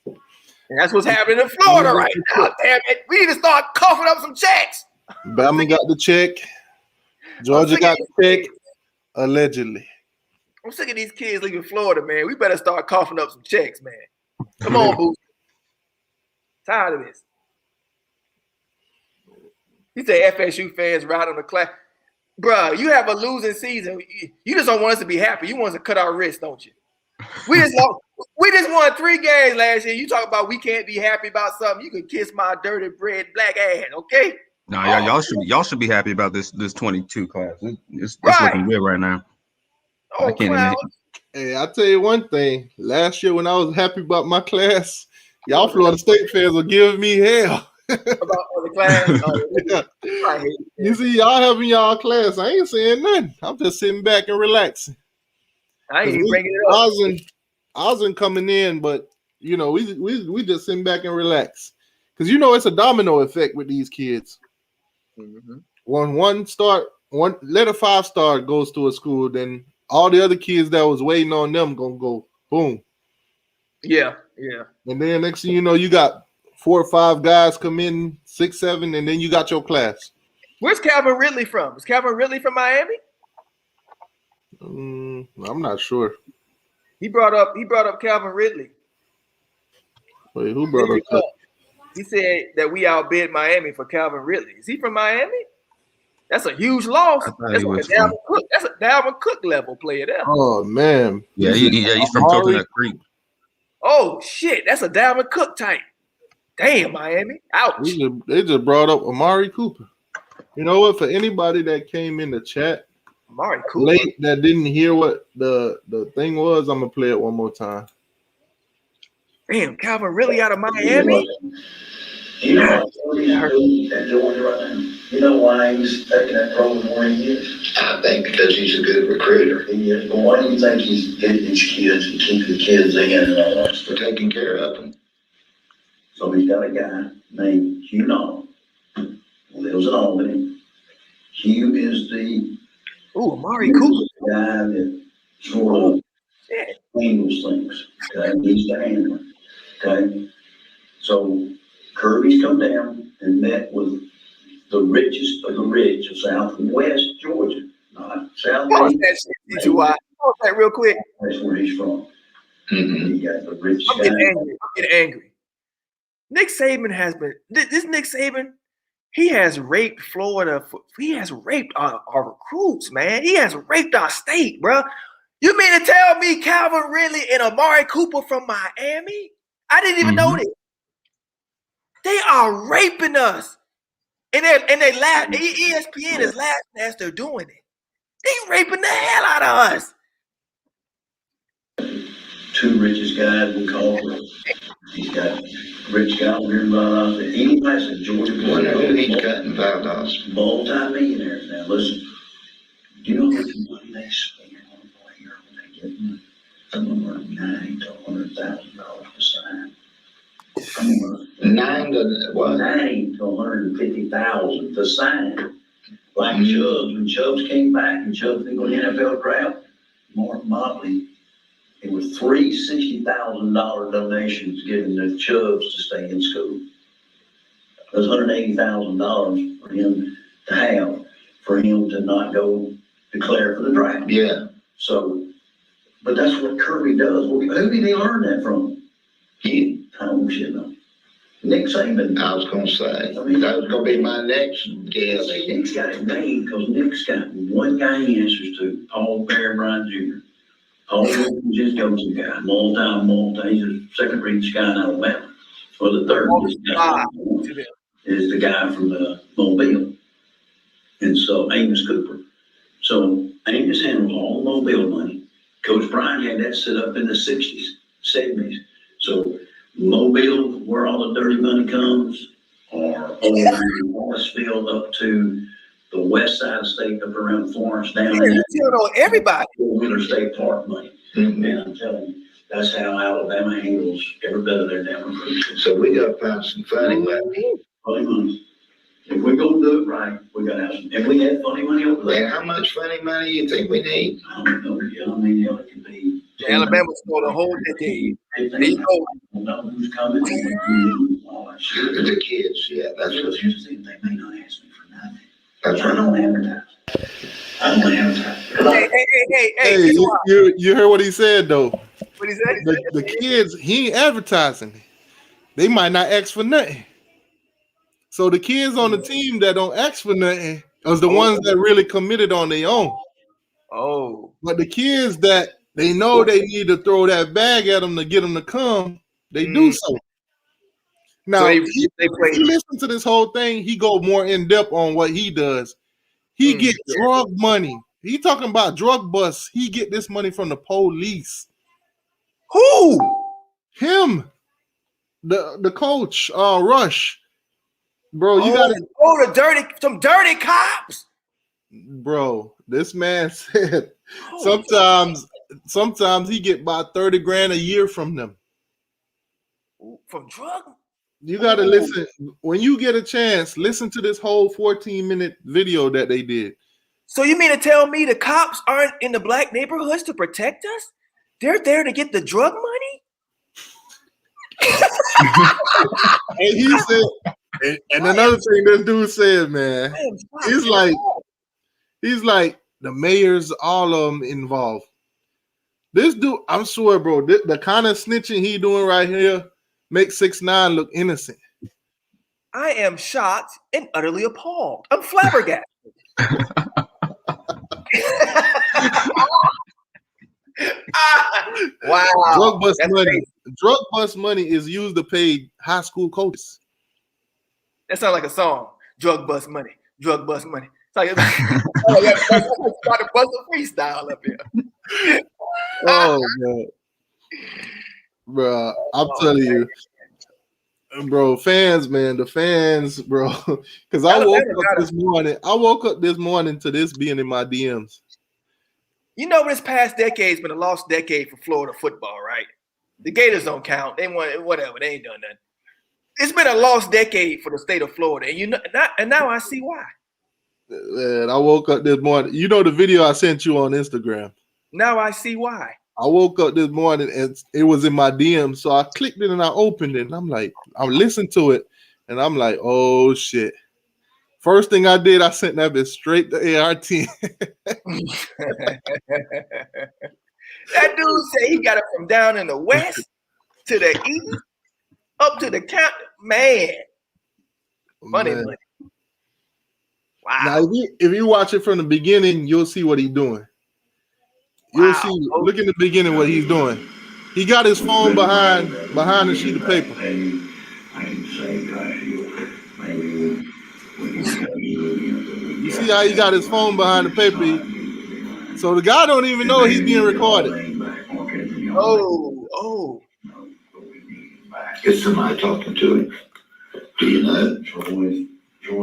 And that's what's happening in Florida right now. Damn it. We need to start coughing up some checks. Bama got the check. Georgia got the check. Allegedly. I'm sick of these kids leaving Florida, man. We better start coughing up some checks, man. Come on, Boots. Tired of this. He said FSU fans ride on the class. Bruh, you have a losing season. You just don't want us to be happy. You want us to cut our wrists, don't you? We just won 3 games last year. You talk about we can't be happy about something. You can kiss my dirty bread black ass, okay? No, y'all should be happy about this 22 class. It's looking good right now. Oh, I can't admit. Hey, I'll tell you one thing. Last year when I was happy about my class, y'all Florida State fans were giving me hell. About the class. Oh, yeah. You see, y'all having y'all class. I ain't saying nothing. I'm just sitting back and relaxing. I ain't even bringing it up. I wasn't coming in, but you know, we just sitting back and relax. Because you know it's a domino effect with these kids. Mm-hmm. When one 5-star goes to a school, then all the other kids that was waiting on them gonna go boom. Yeah. And then next thing you know, you got 4 or 5 guys come in, 6, 7, and then you got your class. Where's Calvin Ridley from? Is Calvin Ridley from Miami? I'm not sure. He brought up Calvin Ridley. Wait, who brought up that? He said that we outbid Miami for Calvin Ridley. Is he from Miami? That's a huge loss. That's a Dalvin Cook level player there. Oh man. Yeah, he's from Coconut Creek. Oh shit, that's a Dalvin Cook type. Damn, Miami. Ouch. They just brought up Amari Cooper. You know what? For anybody that came in the chat Amari Cooper. late that didn't hear what the thing was, I'm gonna play it one more time. Damn, Calvin really out of Miami? You know, that Georgia right now. You know why he's taking that role more than he is? I think because he's a good recruiter. He is. But why do you think he's getting these kids and keeping the kids in and all that For stuff? taking care of them. So he's got a guy named Hugh Nall, who lives in Albany. Hugh is the Amari Cooper. guy that sort of handles things. Okay, he's the handler. Okay, so Kirby's come down and met with the richest of the rich of Southwest Georgia, not Southeast. Pause that real quick. That's where he's from. Mm-hmm. He got the richest I'm getting angry. Nick Saban has been this Nick Saban. He has raped Florida. He has raped our recruits, man. He has raped our state, bro. You mean to tell me Calvin Ridley and Amari Cooper from Miami? I didn't even know this. They are raping us. And they laugh. ESPN is laughing as they're doing it. They raping the hell out of us. Two richest guys we call him. He's got a rich guy over here in Valdosta. Any place in Georgia. Wonder who he's got in Valdosta. Multi-millionaires. Now listen, do you know how much money they spend on a player when they get them? Some of them are $9,000 to $100,000 to sign. $9 to what? $9,000 to $150,000 to sign. Like Chubbs, when Chubbs came back and Chubbs didn't go to the NFL draft, Mark Motley, it was three $60,000 donations given to Chubbs to stay in school. It was $180,000 for him to have, for him to not go declare for the draft. Yeah. So, but that's what Kirby does. Who did he learn that from? He. Oh, shit, no. Nick Saban. I was going to say, that was going to be my next guess. Nick's got it made because Nick's got one guy he answers to, Paul Bear-Bryant Jr. Paul is his go-to guy, multi, he's a second-rate guy in Alabama. Well, the third is the guy from Mobile. And so, Amos Cooper. So, Amos handles all the Mobile money. Coach Bryant had that set up in the 60s, 70s. So, Mobile, where all the dirty money comes, or over in Morrisville up to the west side of the state, up around Florence, down there. You know everybody. Wheeler State Park money. Mm-hmm. And I'm telling you, that's how Alabama handles every bit of their damn recruiting. So we got to find some funny money. Funny money. If we're going to do it right, we got to have some. If we had funny money over there. And how much funny money you think we need? I don't know. Yeah, I mean, it could be. Alabama's for the whole decade. They know who's coming. All that shit. The kids, yeah, that's what. Here's the thing, they may not ask me for nothing. That's I right. don't advertise. I don't advertise. Hey, you heard what he said though. What he said? The kids, he ain't advertising. They might not ask for nothing. So the kids on the team that don't ask for nothing are the ones that really committed on their own. Oh. But the kids that they know they need to throw that bag at them to get them to come, they do so. Now, So if you listen to this whole thing, he go more in depth on what he does. He get drug money. He talking about drug busts. He get this money from the police. Who? Him. The coach, Rush. Bro, you gotta some dirty cops. Bro, this man said sometimes he get about 30 grand a year from them. From drug? You gotta listen. When you get a chance, listen to this whole 14-minute video that they did. So you mean to tell me the cops aren't in the black neighborhoods to protect us? They're there to get the drug money? And he said, and another thing this dude said, man, he's like the mayors, all of them involved. This dude, I'm sure, bro, the kind of snitching he doing right here makes 6ix9ine look innocent. I am shocked and utterly appalled. I'm flabbergasted. Wow. Drug bust That's money. crazy. Drug bust money is used to pay high school coaches. That sounds like a song. Drug bust money. Drug bust money. It's like trying to bust a freestyle up here. Oh man, bro, I'm telling you, bro, fans, man, the fans, bro. Because I woke up this morning to this being in my DMs. You know, this past decade's been a lost decade for Florida football, right? The Gators don't count. They want whatever. They ain't done nothing. It's been a lost decade for the state of Florida, and now I see why. Man, I woke up this morning. You know the video I sent you on Instagram. Now I see why. I woke up this morning and it was in my DM, so I clicked it and I opened it, and I'm like, I'm listening to it, and I'm like, oh shit. First thing I did, I sent that bitch straight to ART. That dude said he got it from down in the west to the east, up to the county. Man, money. Wow. Now, if you watch it from the beginning, you'll see what he's doing. You'll see. Look in the beginning what he's doing. He got his phone behind the sheet of paper. You see how he got his phone behind the paper? So the guy don't even know he's being recorded. Oh. Get somebody talking to him. Do you know? Troy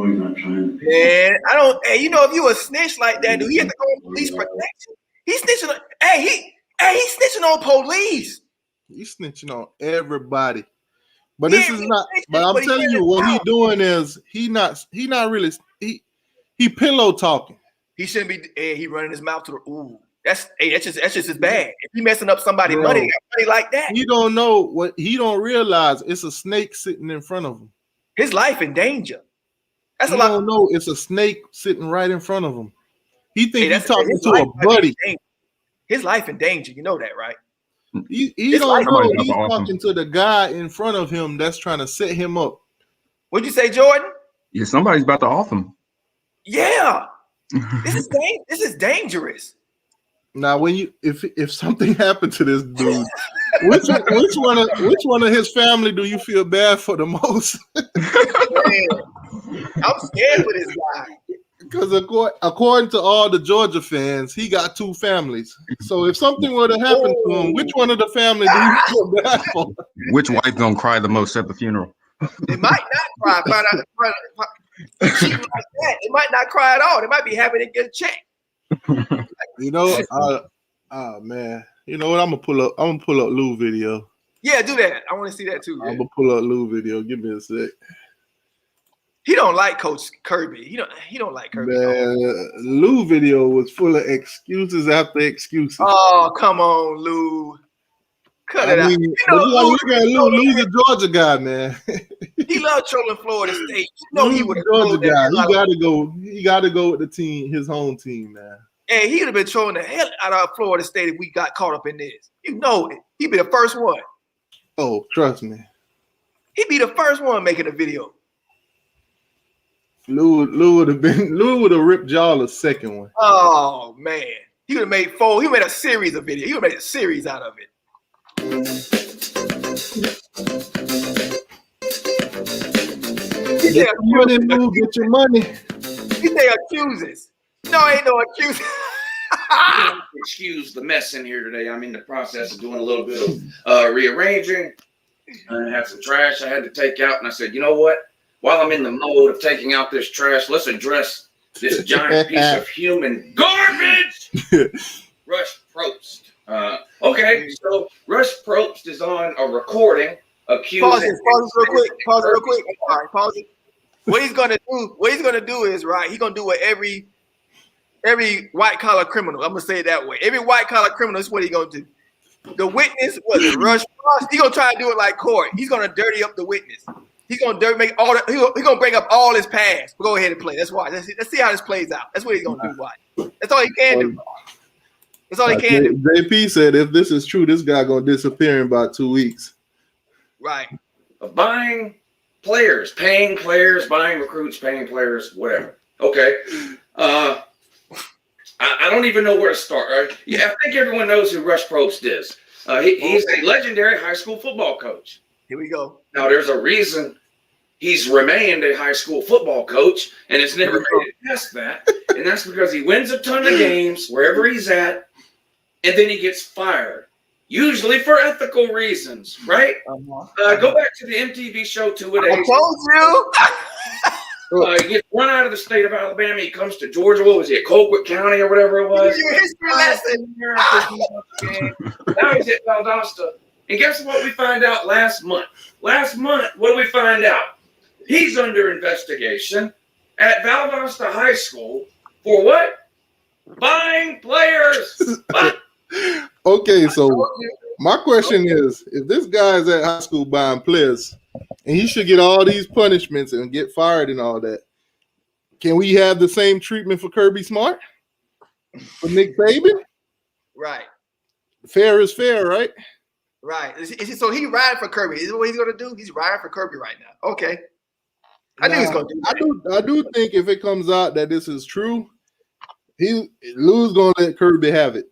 not trying to. Man, I don't. Hey, you know, if you a snitch like that, do he have to go on police protection? He's snitching. He's snitching on police. He's snitching on everybody. But this is not. But I'm telling you, what he's doing is he not really. He pillow talking. He shouldn't be. He running his mouth to the. Ooh, that's just as bad. If he messing up somebody's money like that, he don't know what he don't realize. It's a snake sitting in front of him. His life in danger. That's he a lot. Don't know it's a snake sitting right in front of him. He thinks he's talking to a buddy. His life in danger. You know that, right? He don't know he's talking to the guy in front of him that's trying to set him up. What'd you say, Jordan? Yeah, somebody's about to off him. Yeah, this is dangerous. Now, when if something happened to this dude, which one of his family do you feel bad for the most? Man, I'm scared for this guy. Because according to all the Georgia fans, he got two families. So if something were to happen to him, which one of the family do you feel bad for? Which wife gonna cry the most at the funeral? They might not cry. Cheating like that, they might not cry at all. They might be happy to get a check. You know, man. You know what? I'm gonna pull up Lou video. Yeah, do that. I want to see that too. I'm gonna pull up Lou video. Give me a sec. He don't like Coach Kirby. He don't like Kirby. Man, Lou video was full of excuses after excuses. Oh, come on, Lou. Cut it out. You know, look at Lou. Lou's a Georgia guy, man. He loved trolling Florida State. You know he would have Georgia guy. He gotta go with the team, his home team, man. Hey, he would have been trolling the hell out of Florida State if we got caught up in this. You know it. He'd be the first one. Oh, trust me. He'd be the first one making a video. Lou would have ripped y'all a second one. Oh man. He would have made 4. He made a series of videos. He would have made a series out of it. Get your money, Lou. Get your money. He say accuses. No, ain't no accuse. Excuse the mess in here today. I'm in the process of doing a little bit of rearranging. I had some trash I had to take out, and I said, you know what? While I'm in the mode of taking out this trash, let's address this giant piece of human garbage. Rush Propst. Okay, so Rush Propst is on a recording accusing. Pause it real quick. All right, pause it. What he's gonna do is right. He's gonna do what every white collar criminal. I'm gonna say it that way. Every white collar criminal is what he's gonna do. The witness was it Rush Propst. He's gonna try to do it like court. He's gonna dirty up the witness. He's gonna make all that. He's gonna bring up all his past. We'll go ahead and play. That's why. Let's see how this plays out. That's what he's gonna do. Watch. That's all he can do. That's all he can do. JP said, if this is true, this guy gonna disappear in about 2 weeks. Right. Buying players, paying players, buying recruits, paying players, whatever. Okay. I don't even know where to start. Right? Yeah, I think everyone knows who Rush Probst is. He's a legendary high school football coach. Here we go. Now, there's a reason he's remained a high school football coach and has never made it past that. And that's because he wins a ton of games wherever he's at, and then he gets fired, usually for ethical reasons, right? Go back to the MTV show Two a I Days. told you. He gets run out of the state of Alabama. He comes to Georgia. What was he, at Colquitt County or whatever it was? Your history lesson. Now he's at Valdosta. And guess what we find out last month? Last month, what do we find out? He's under investigation at Valdosta High School for what? Buying players. What? Okay, so my question is, if this guy's at high school buying players, and he should get all these punishments and get fired and all that, can we have the same treatment for Kirby Smart? For Nick Saban? Right. Fair is fair, right? Right. So he riding for Kirby. Is what he's gonna do? He's riding for Kirby right now. Okay. I knew he was gonna do that. I do think if it comes out that this is true, Lou's gonna let Kirby have it.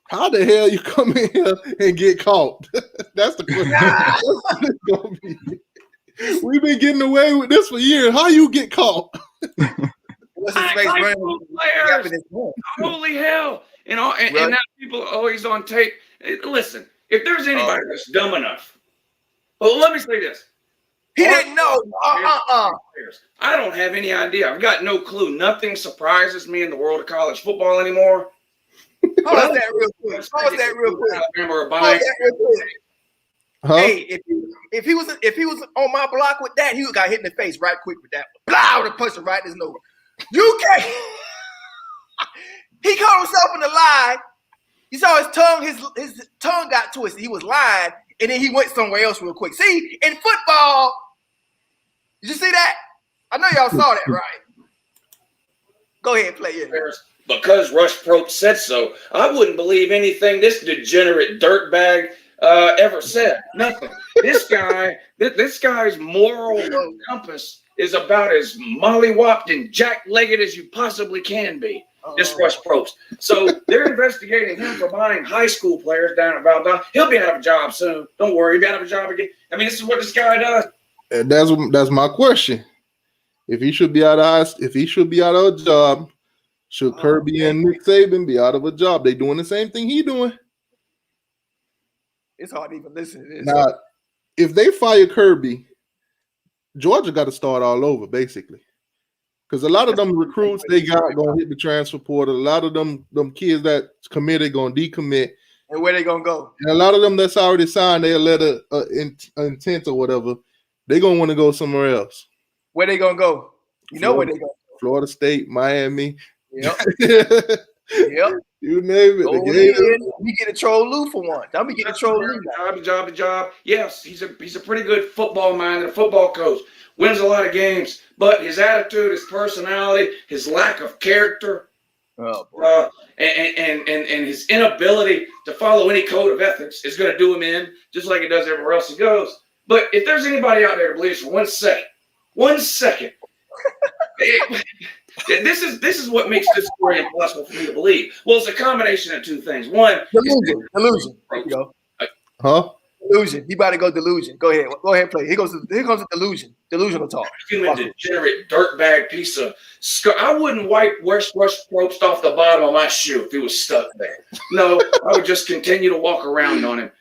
How the hell you come in here and get caught? That's the question. We've been getting away with this for years. How you get caught? What's his face running? Holy hell! And now people are always on tape. Listen, if there's anybody that's dumb enough, well, let me say this. He didn't know. I don't have any idea. I've got no clue. Nothing surprises me in the world of college football anymore. Pause that real quick. Huh? Hey, if he was on my block with that, he would got hit in the face right quick with that. Blah, would have punched him right in his nose. You can't. He caught himself in the lie. You saw his tongue. His tongue got twisted. He was lying, and then he went somewhere else real quick. See, in football, did you see that? I know y'all saw that, right? Go ahead, play it. Because Rush Probst said so, I wouldn't believe anything this degenerate dirtbag ever said. Nothing. This guy's moral compass is about as mollywopped and jack-legged as you possibly can be. This Rush Probst. So they're investigating him for buying high school players down at Valdosta. He'll be out of a job soon. Don't worry, he'll be out of a job again. I mean, this is what this guy does. And that's my question. If he should be out of a job, should Kirby and Nick Saban be out of a job? They doing the same thing he doing. It's hard to even listen to this. Now, if they fire Kirby, Georgia got to start all over, basically. Because a lot of them recruits they got going to hit the transfer portal. A lot of them kids that committed going to decommit. And where they going to go? And a lot of them that's already signed their letter intent or whatever, they going to want to go somewhere else. Where they going to go? You know where they go. Florida State, Miami. Yep. You name it. We get a troll Lou for one. I'm gonna get a troll Lou. Job. Yes, he's a pretty good football mind and a football coach. Wins a lot of games, but his attitude, his personality, his lack of character, and his inability to follow any code of ethics is going to do him in, just like it does everywhere else he goes. But if there's anybody out there that believes for 1 second, this is what makes this story impossible for me to believe. Well, it's a combination of two things. One, delusion. There you go. Huh? Delusion. He about to go delusion. Go ahead and play. Here comes the delusion. Delusional talk. Human degenerate dirtbag piece of I wouldn't wipe Rush Probst off the bottom of my shoe if he was stuck there. No, I would just continue to walk around on him.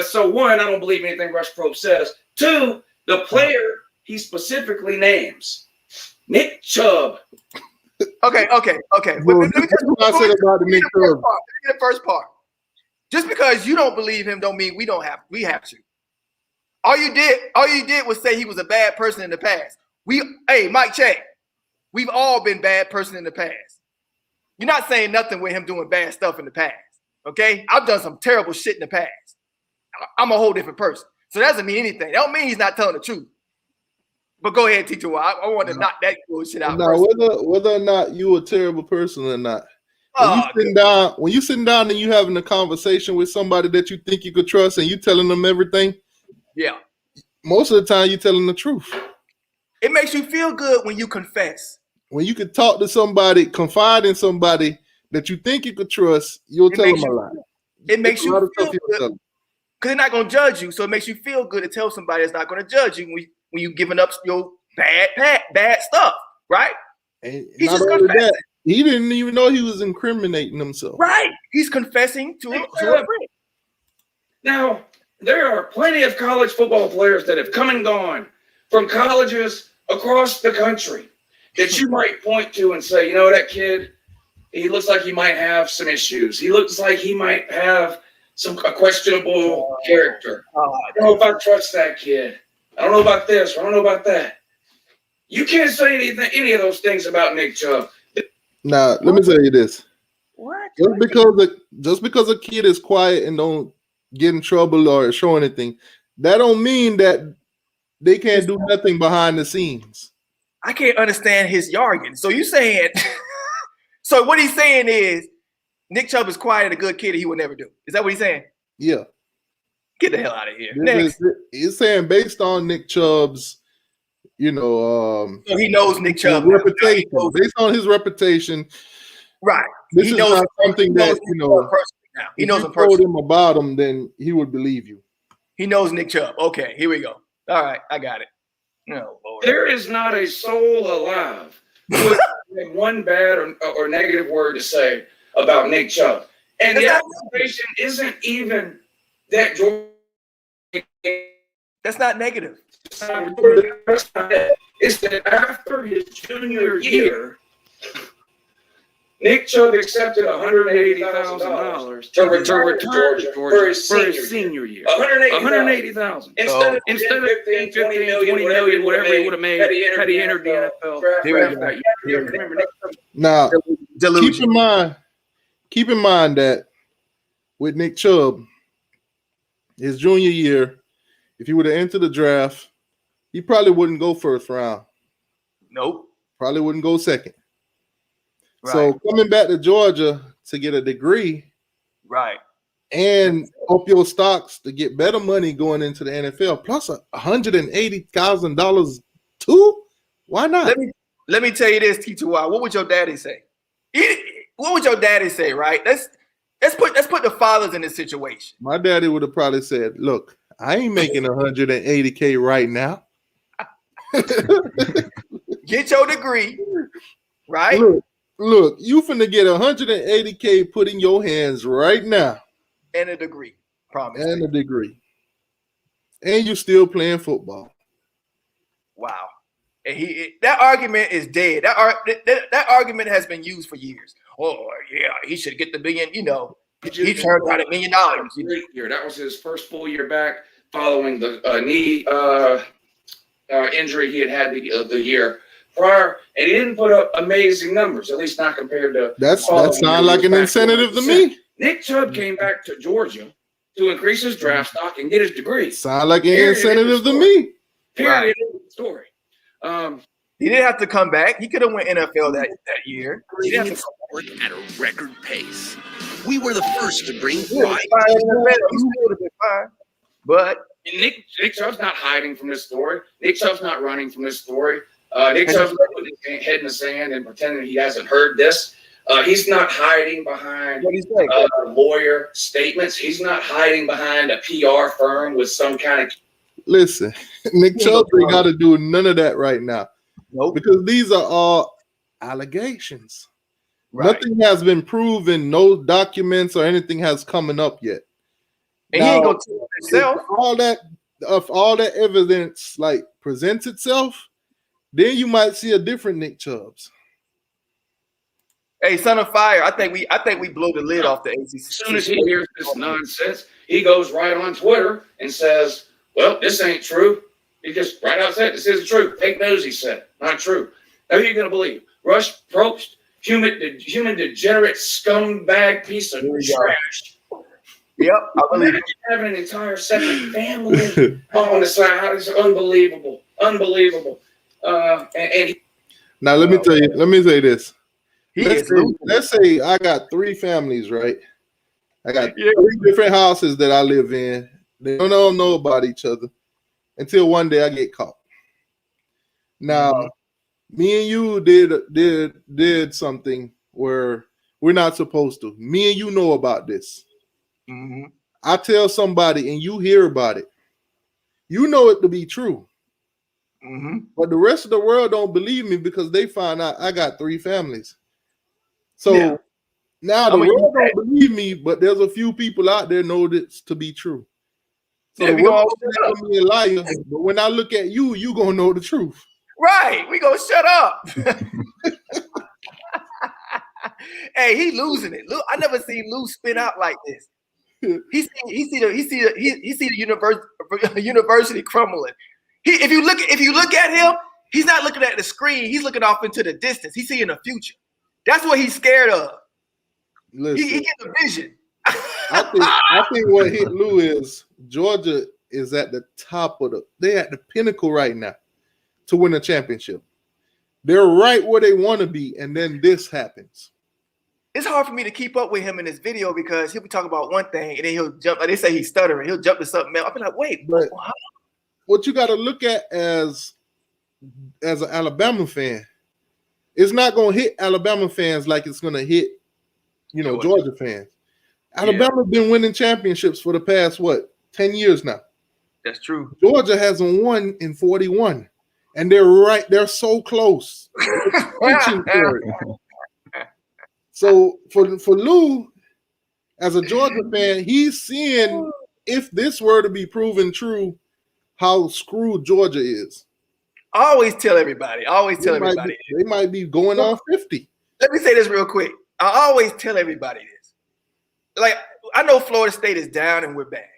So one, I don't believe anything Rush Probst says. Two, the player he specifically names, Nick Chubb. Okay. Well, let me get the first part. Just because you don't believe him don't mean we have to. All you did was say he was a bad person in the past. Mike check. We've all been bad person in the past. You're not saying nothing with him doing bad stuff in the past. Okay? I've done some terrible shit in the past. I'm a whole different person. So that doesn't mean anything. That don't mean he's not telling the truth. But go ahead, teacher. I want to knock that bullshit out. Now, whether or not you a terrible person or not, when you sitting down and you having a conversation with somebody that you think you could trust and you telling them everything, most of the time you telling the truth. It makes you feel good when you confess. when you can talk to somebody, confide in somebody that you think you could trust, you'll tell them a lie. It makes you feel good because because they're not going to judge you. So it makes you feel good to tell somebody that's not going to judge you when you giving up your bad stuff, right? And He's not just only confessing. that, he didn't even know he was incriminating himself. Right. He's confessing to a friend. Now, there are plenty of college football players that have come and gone from colleges across the country that you might point to and say, you know, that kid, he looks like he might have some issues. He looks like he might have a questionable character. I don't know if I trust that kid. I don't know about this. I don't know about that. You can't say any of those things about Nick Chubb. Now, let me tell you this. What? Just because a kid is quiet and don't get in trouble or show anything, that don't mean that they can't do nothing behind the scenes. I can't understand his jargon. So you saying, so what he's saying is Nick Chubb is quiet and a good kid and he would never do. Is that what he's saying? Yeah. Get the hell out of here. Next. He's saying based on Nick Chubb's, so he knows Nick Chubb reputation. Based on his reputation, right? This is not something that he knows him told personally. him about him, then he would believe you. He knows Nick Chubb. Okay, here we go. All right, I got it. No, Lord. There is not a soul alive who has one bad or negative word to say about Nick Chubb. And the accusation isn't even that Georgia. That's not negative. It's that after his junior year, Nick Chubb accepted $180,000 to return to Georgia for his senior year. $180,000. Instead of 15, 20 million, whatever he would have made had he entered the NFL draft that year. Remember, Nick Chubb. Now, Delusion. keep in mind that with Nick Chubb, his junior year, if he would have entered the draft, he probably wouldn't go first round. Nope. Probably wouldn't go second. Right. So coming back to Georgia to get a degree, right, and up your stocks to get better money going into the NFL, plus $180,000 too. Why not? Let me tell you this, T2Y. What would your daddy say? What would your daddy say? Right. Let's put the fathers in this situation. My daddy would have probably said, "Look, I ain't making $180K right now. Get your degree, right? Look, you finna get $180K put in your hands right now. And a degree. Promise. And a degree. And you still playing football." Wow. And that argument is dead. That argument has been used for years. Oh, yeah, he should get the billion, he turned out $1 million. That was his first full year back following the knee injury he had the year prior, and he didn't put up amazing numbers, at least not compared to. That sounds like an incentive to me. Nick Chubb came back to Georgia to increase his draft stock and get his degree. Sound like an incentive to me. Period. Story. He didn't have to come back. He could have went NFL that year. He didn't have to work at a record pace. We were the first to bring But Nick Chubb's not hiding from this story. Nick Chubb's not running from this story. Nick Chubb's not putting his head in the sand and pretending he hasn't heard this. He's not hiding behind lawyer statements. He's not hiding behind a PR firm with some kind of. Listen, Nick Chubb ain't got to do none of that right now. Nope. Because these are all allegations. Right. Nothing has been proven. No documents or anything has coming up yet. And he ain't gonna tell himself. If all that evidence like presents itself, then you might see a different Nick Chubbs. Hey, Son of Fire, I think we blow the lid off the ACC. As soon as he hears this nonsense, he goes right on Twitter and says, "Well, this ain't true." He just right outside, "This isn't true. Fake news," he said. Not true. Now who are you gonna believe? Rush Propst, human degenerate scumbag piece of trash. Yep, I believe it. Having an entire second family on the side is unbelievable. Unbelievable. Now let me say this. Let's say I got 3 families, right? I got 3 different houses that I live in. They don't all know about each other until one day I get caught. Now, Me and you did something where we're not supposed to. Me and you know about this. Mm-hmm. I tell somebody and you hear about it. You know it to be true. Mm-hmm. But the rest of the world don't believe me because they find out I got 3 families. So Yeah. now the world don't believe me, but there's a few people out there know this to be true. So Yeah, the world don't me a liar, but when I look at you, you gonna know the truth. Right. We gonna shut up. Hey, he losing it. Look, I never seen Lou spin out like this. He see the university crumbling. If you look at him, he's not looking at the screen. He's looking off into the distance. He's seeing the future. That's what he's scared of. Listen, he get the vision. I think what hit Lou is Georgia is at the top of they're at the pinnacle right now to win a championship. They're right where they want to be, and then this happens. It's hard for me to keep up with him in this video because he'll be talking about one thing and then he'll jump. Like they say he's stuttering. He'll jump to something else. I'll be like, wait, but what you got to look at as an Alabama fan, it's not going to hit Alabama fans like it's going to hit, Georgia fans. Alabama's been winning championships for the past 10 years now. That's true. Georgia hasn't won in 41, and they're so close. So for Lou, as a Georgia fan, he's seeing if this were to be proven true, how screwed Georgia is. I always tell everybody. They might be going on 50. Let me say this real quick. I always tell everybody this. Like, I know Florida State is down and we're bad,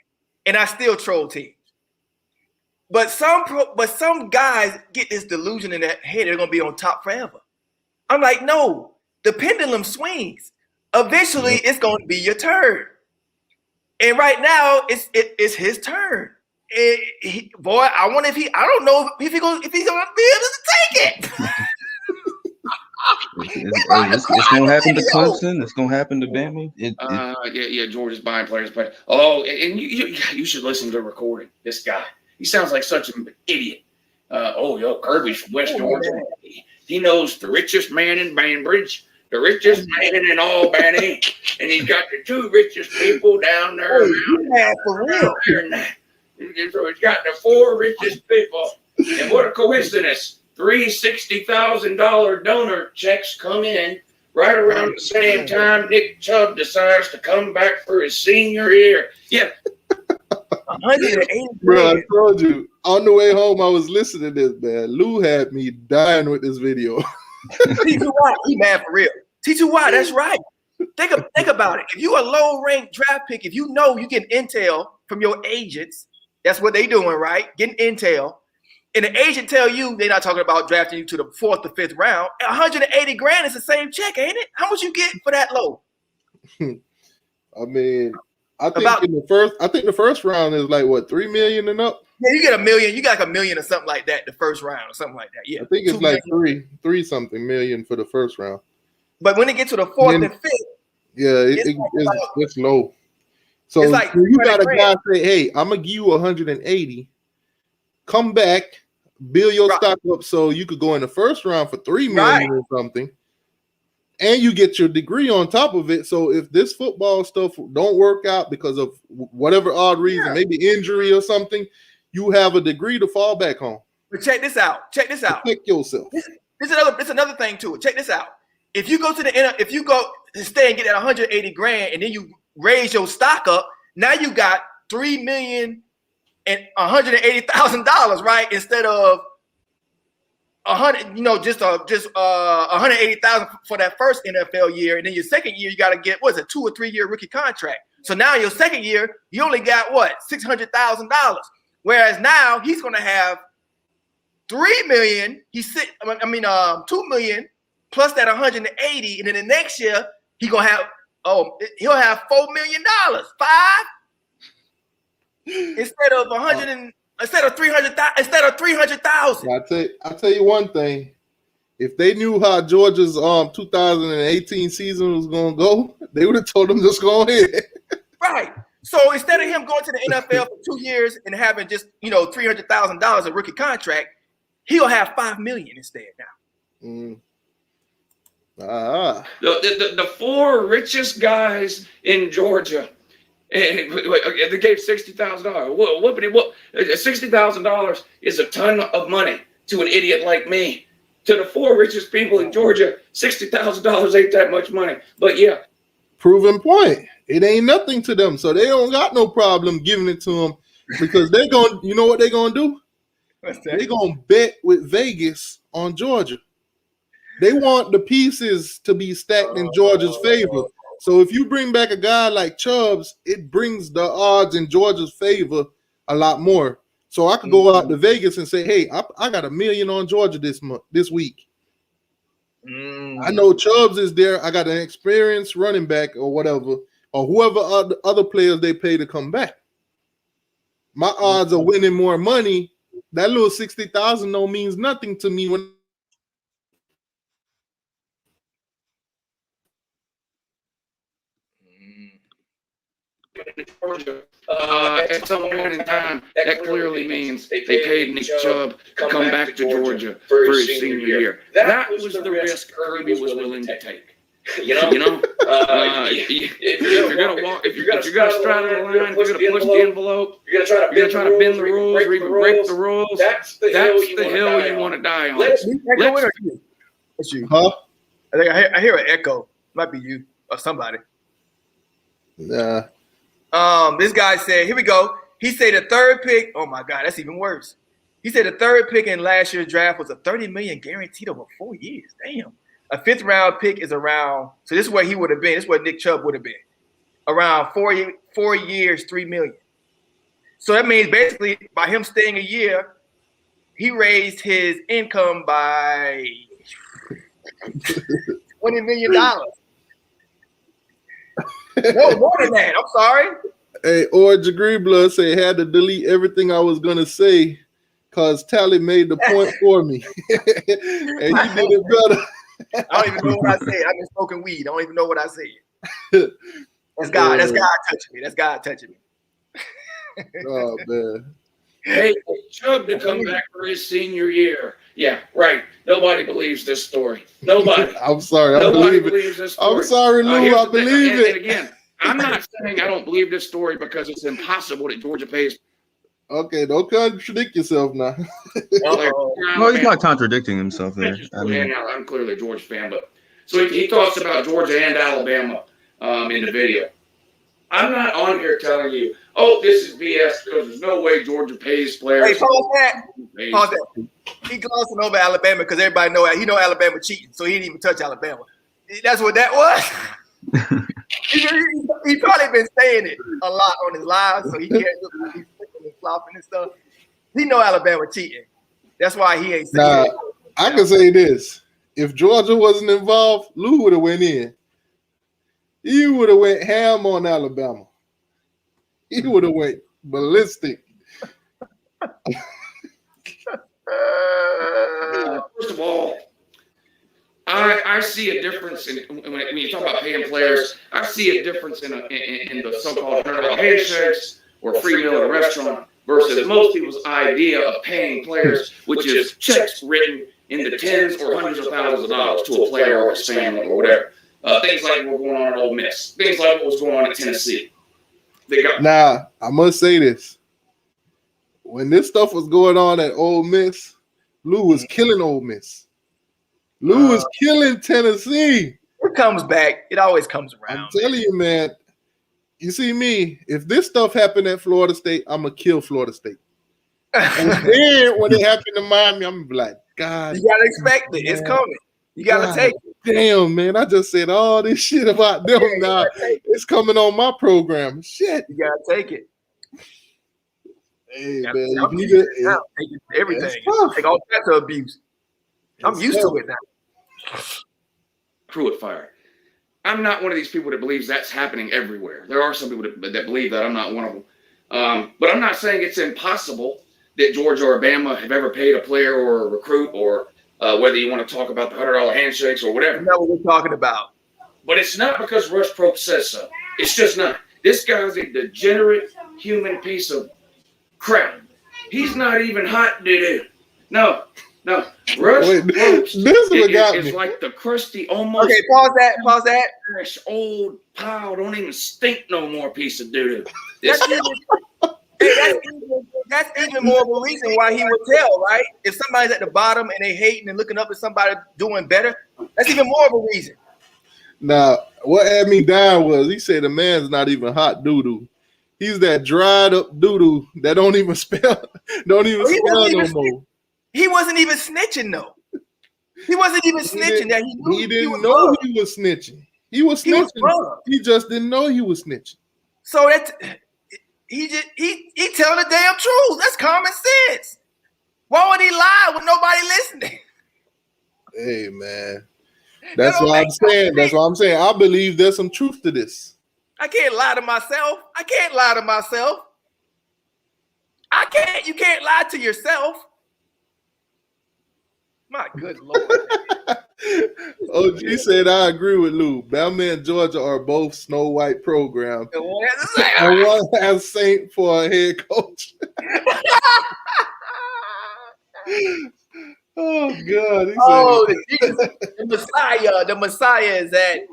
and I still troll teams. But some guys get this delusion in their head they're gonna be on top forever. I'm like, no. The pendulum swings. Eventually, it's going to be your turn. And right now, it's his turn. Boy, I don't know if he's going to be able to take it. It's going to happen to Clemson. It's going to happen to Bama. Yeah, Georgia's buying players. But and you should listen to the recording. This guy, he sounds like such an idiot. Kirby's from West Georgia. He knows the richest man in Bainbridge, the richest man in Albany, and he's got the 2 richest people down there. So he's got the 4 richest people. And what a coincidence. 3 $60,000 donor checks come in right around the same time Nick Chubb decides to come back for his senior year. Yeah. 180. Bro, I told you. On the way home, I was listening to this, man. Lou had me dying with this video. T2Y, he mad for real. T2Y, that's right. Think about it. If you a low-ranked draft pick, if you know you get intel from your agents, that's what they doing, right? Getting intel. And the agent tell you they're not talking about drafting you to the 4th or 5th round. 180 grand is the same check, ain't it? How much you get for that low? I mean, I think the first round is like what, 3 million and up? Yeah, you get $1 million. You got like $1 million or something like that the first round or something like that. Yeah, I think it's like three something million for the first round. But when it gets to the 4th and 5th, yeah, it's low. So like you got a guy say, "Hey, I'm gonna give you 180. Come back, build your stock up so you could go in the first round for 3 million or something." And you get your degree on top of it. So if this football stuff don't work out because of whatever odd reason, maybe injury or something, you have a degree to fall back on. But check this out. Protect yourself. This another thing too. Check this out. If you go to stay and get that 180 grand, and then you raise your stock up, now you got $3 million and $180,000, right? Instead of 180,000 for that first NFL year, and then your second year you got to get 2 or 3 year rookie contract. So now your second year you only got $600,000, whereas now he's going to have $3 million. 2 million plus that 180, and then the next year he'll have $4 million, $5 instead of 100 instead of 300,000. I'll tell you one thing. If they knew how Georgia's 2018 season was gonna go, they would have told him just go ahead. Right. So instead of him going to the NFL for 2 years and having just $300,000 a rookie contract, he'll have $5 million instead now. The four richest guys in Georgia, and they gave $60,000. What $60,000 is a ton of money to an idiot like me. To the four richest people in Georgia, $60,000 ain't that much money. But yeah, proven point. It ain't nothing to them, so they don't got no problem giving it to them because they're going. You know what they're gonna do? They're gonna bet with Vegas on Georgia. They want the pieces to be stacked in Georgia's favor. So if you bring back a guy like Chubbs, it brings the odds in Georgia's favor a lot more. So I could go out to Vegas and say, "Hey, I got $1 million on Georgia this week. I know Chubbs is there. I got an experienced running back or whatever, or whoever other players they pay to come back. My odds of winning more money. That little 60,000 no means nothing to me when." Georgia, at some point in time, that clearly means they paid Nick Chubb to come back to Georgia for his senior year. That was the risk Kirby was willing to take. If you're gonna straddle the line, if you're gonna push the envelope, you're gonna try to bend the rules or even break the rules. That's the hill you want to die on. That's you. Huh? I think I hear an echo. Might be you or somebody. Nah. This guy said, here we go. He said the third pick. Oh my God, that's even worse. He said the third pick in last year's draft was a $30 million guaranteed over 4 years. Damn. A fifth round pick is around. So this is where he would have been. This is where Nick Chubb would have been. Around 4 years, $3 million. So that means basically by him staying a year, he raised his income by $20 million. More than that. I'm sorry. Hey, Orange Green Blood say had to delete everything I was gonna say because Tally made the point for me, and he did it better. I don't even know what I said. I've been smoking weed. I don't even know what I said. That's God. That's God touching me. That's God touching me. Oh man. Hey, Chubb to come back for his senior year. Yeah, right. Nobody believes this story. Nobody. I'm sorry. Nobody believes this story. I'm sorry, Lou. I believe it. And again, I'm not saying I don't believe this story because it's impossible that Georgia pays. Okay, don't contradict yourself now. No, he's not contradicting himself there. I'm clearly a Georgia fan, but so he talks about Georgia and Alabama in the video. I'm not on here telling you, oh, this is BS because there's no way Georgia pays players. Hey, pause that. Pause that. He glossing over Alabama because everybody know he know Alabama cheating, so he didn't even touch Alabama. That's what that was. he probably been saying it a lot on his live, so he can't look he's flipping and flopping and stuff. He know Alabama cheating. That's why he ain't saying it. I can say this. If Georgia wasn't involved, Lou would have went in. He would have went ham on Alabama. He would have went ballistic. First of all, I see a difference in when you talk about paying players. I see a difference in the so-called $100 handshakes or free meal at a restaurant versus most people's idea of paying players, which is checks written in the tens or hundreds of thousands of dollars to a player or his family or whatever. Things like what was going on at Ole Miss. Things like what was going on at Tennessee. Now, I must say this. When this stuff was going on at Ole Miss, Lou was killing Ole Miss. Lou was killing Tennessee. It comes back. It always comes around. I'm telling you, man. You see me, if this stuff happened at Florida State, I'm going to kill Florida State. And then when it happened to Miami, I'm like, God. You got to expect it. It's coming. You got to take it. Damn, man. I just said all this shit about them now. It's coming on my program. Shit. You got to take it. Hey, man. Everything. Take all kinds of abuse. I'm used to it now. Pruitt fired. I'm not one of these people that believes that's happening everywhere. There are some people that believe that. I'm not one of them. But I'm not saying it's impossible that Georgia or Bama have ever paid a player or a recruit or whether you want to talk about the $100 handshakes or whatever. You know what we're talking about. But it's not because Rush Propst says so. It's just not. This guy's a degenerate human piece of crap. He's not even hot doo-doo. No. No, Rush Wait, Probst this is what got is me. like the crusty, almost Okay, pause that. fresh old pile. Don't even stink no more. Piece of doo doo. That's even more of a reason why he would tell, right? If somebody's at the bottom and they hating and looking up at somebody doing better, that's even more of a reason. Now, what had me down was he said the man's not even hot doo-doo. He's that dried up doo-doo that don't even spell no more. He wasn't even snitching though. He wasn't even snitching. That he knew he didn't know he was snitching. He was snitching. He just didn't know he was snitching. So that's he telling the damn truth. That's common sense. Why would he lie when nobody listening? Hey man. That's what I'm saying. That's what I'm saying. I believe there's some truth to this. I can't lie to myself. You can't lie to yourself. My good Lord. OG said, I agree with Lou. Bama and Georgia are both Snow White programs. And one has Saint for a head coach. Oh, God. The Messiah is at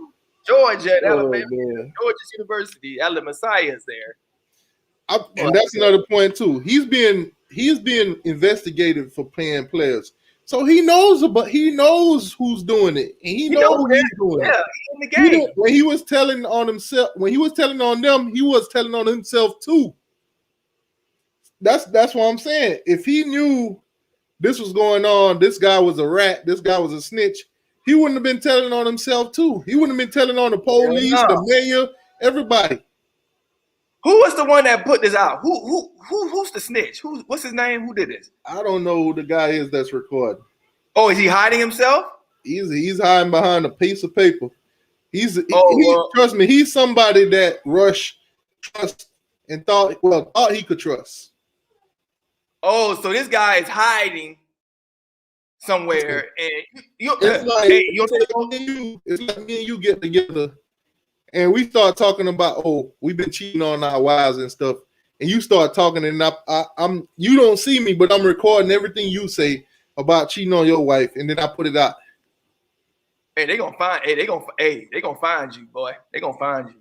Georgia, Alabama, Georgia University. The Messiah is there. And that's another point, too. He's being investigated for paying players. So he knows who's doing it, and he knows who's doing it. Yeah, in the game. When he was telling on himself, when he was telling on them, he was telling on himself too. That's what I'm saying. If he knew this was going on, this guy was a rat, this guy was a snitch, he wouldn't have been telling on himself too. He wouldn't have been telling on the police, the mayor, everybody. Who was the one that put this out? Who's the snitch? What's his name? Who did this? I don't know who the guy is that's recording. Oh, is he hiding himself? He's hiding behind a piece of paper. Trust me, he's somebody that Rush trust and thought he could trust. Oh, so this guy is hiding somewhere, and it's like me and you get together. And we start talking about, we've been cheating on our wives and stuff. And you start talking, and I'm you don't see me, but I'm recording everything you say about cheating on your wife, and then I put it out. Hey, they gonna find you, boy. They gonna find you.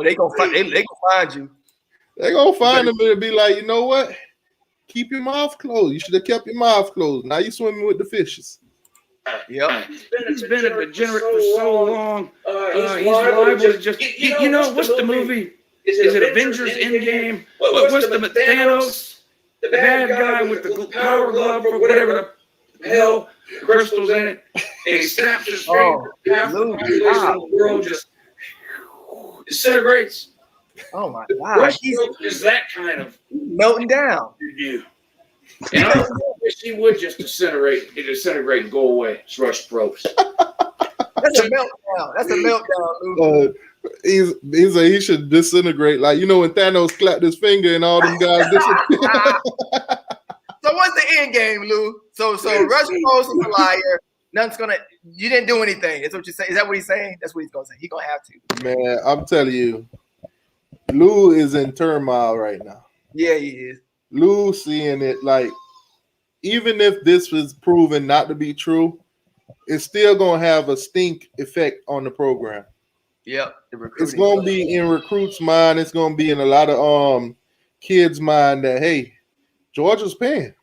They gonna find you. They gonna find them and be like, you know what? Keep your mouth closed. You should have kept your mouth closed. Now you swimming with the fishes. Yep. He's been a degenerate for so long. He's liable to just, what's the movie? Is it Avengers Endgame? What's the Thanos? The bad guy with the power glove or whatever the hell, crystals in it. And he snaps his finger. Half the population of the world just disintegrates. Oh my God. Is that kind of melting down. You. And I wish he would just disintegrate and go away. It's Rush Probst. That's a meltdown, Luke. He should disintegrate. Like, when Thanos clapped his finger and all them guys disappeared. So what's the end game, Lou? So Rush Probst is a liar. You didn't do anything. That's what you say. Is that what he's saying? That's what he's gonna say. He's gonna have to. Man, I'm telling you, Lou is in turmoil right now. Yeah, he is. Lou seeing it like, even if this was proven not to be true, it's still gonna have a stink effect on the program. Yep. It's gonna be in recruits' mind. It's gonna be in a lot of kids' mind that, hey, Georgia's paying.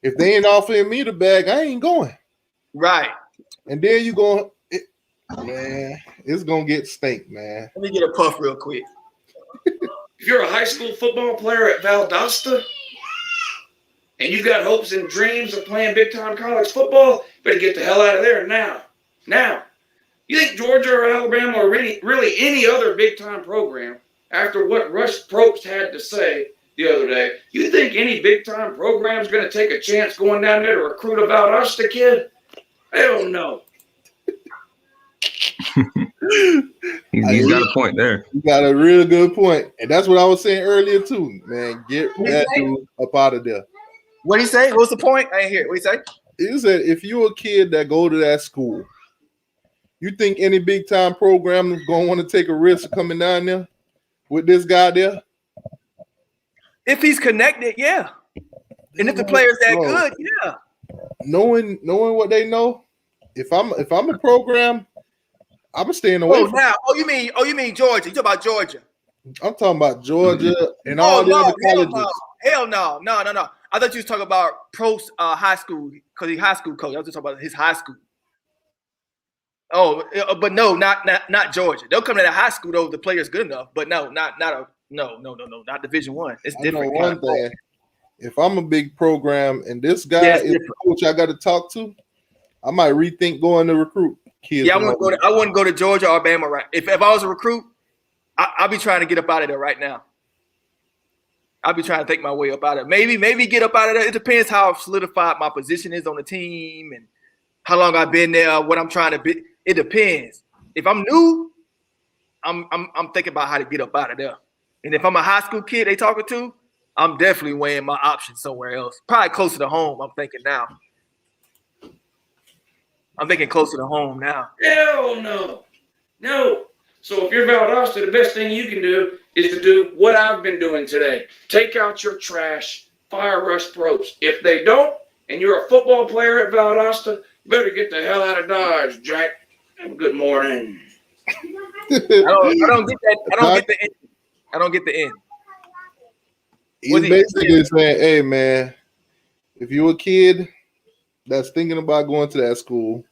If they ain't offering me the bag, I ain't going. Right. And then you going, man, it's gonna get stink, man. Let me get a puff real quick. If you're a high school football player at Valdosta and you've got hopes and dreams of playing big-time college football, better get the hell out of there now. Now, you think Georgia or Alabama or really any other big-time program, after what Rush Probst had to say the other day, you think any big-time program is going to take a chance going down there to recruit a Valdosta kid? Hell no. He's got a point there. You got a real good point. And that's what I was saying earlier too, man. Get that dude up out of there. What did he say? What's the point? I didn't hear it. What did he say? He said if you're a kid that go to that school, you think any big time program is gonna want to take a risk of coming down there with this guy there? If he's connected, yeah. And if the player's that good, yeah. Knowing what they know, if I'm a program, I'm staying away from. You mean Georgia? You talking about Georgia? I'm talking about Georgia and all the other colleges. Hell no. I thought you was talking about Propst high school because he's high school coach. I was just talking about his high school. Oh, but no, not Georgia. They'll come to the high school though if the player's good enough. But no, not Division I. It's different. One thing. If I'm a big program and this guy is the coach I got to talk to, I might rethink going to recruit kids. Yeah, I wouldn't go to Georgia or Alabama. Right? If I was a recruit, I'll be trying to get up out of there right now. I'll be trying to take my way up out of it. Maybe get up out of there. It depends how solidified my position is on the team and how long I've been there, what I'm trying to be. It depends. If I'm new, I'm thinking about how to get up out of there. And if I'm a high school kid they talking to, I'm definitely weighing my options somewhere else. Probably closer to home, I'm thinking now. I'm thinking closer to home now. Hell no. No. So if you're Valdosta, the best thing you can do is to do what I've been doing today. Take out your trash, fire rush Propst. If they don't, and you're a football player at Valdosta, you better get the hell out of Dodge, Jack. Have a good morning. I don't get that. I don't get the end. He's basically saying, hey, man, if you're a kid that's thinking about going to that school,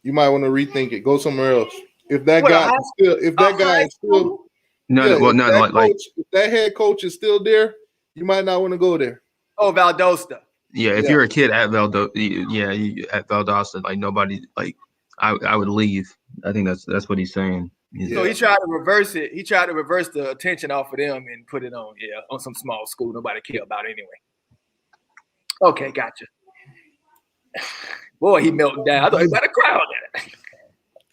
you might want to rethink it. Go somewhere else. If that guy is still if that head coach is still there, you might not want to go there. Oh, Valdosta. Yeah, if you're a kid at Valdosta, like nobody, like I would leave. I think that's what he's saying. So he tried to reverse it. He tried to reverse the attention off of them and put it on some small school nobody care about anyway. Okay, gotcha. Boy, he melting down. I thought he was about to cry on that.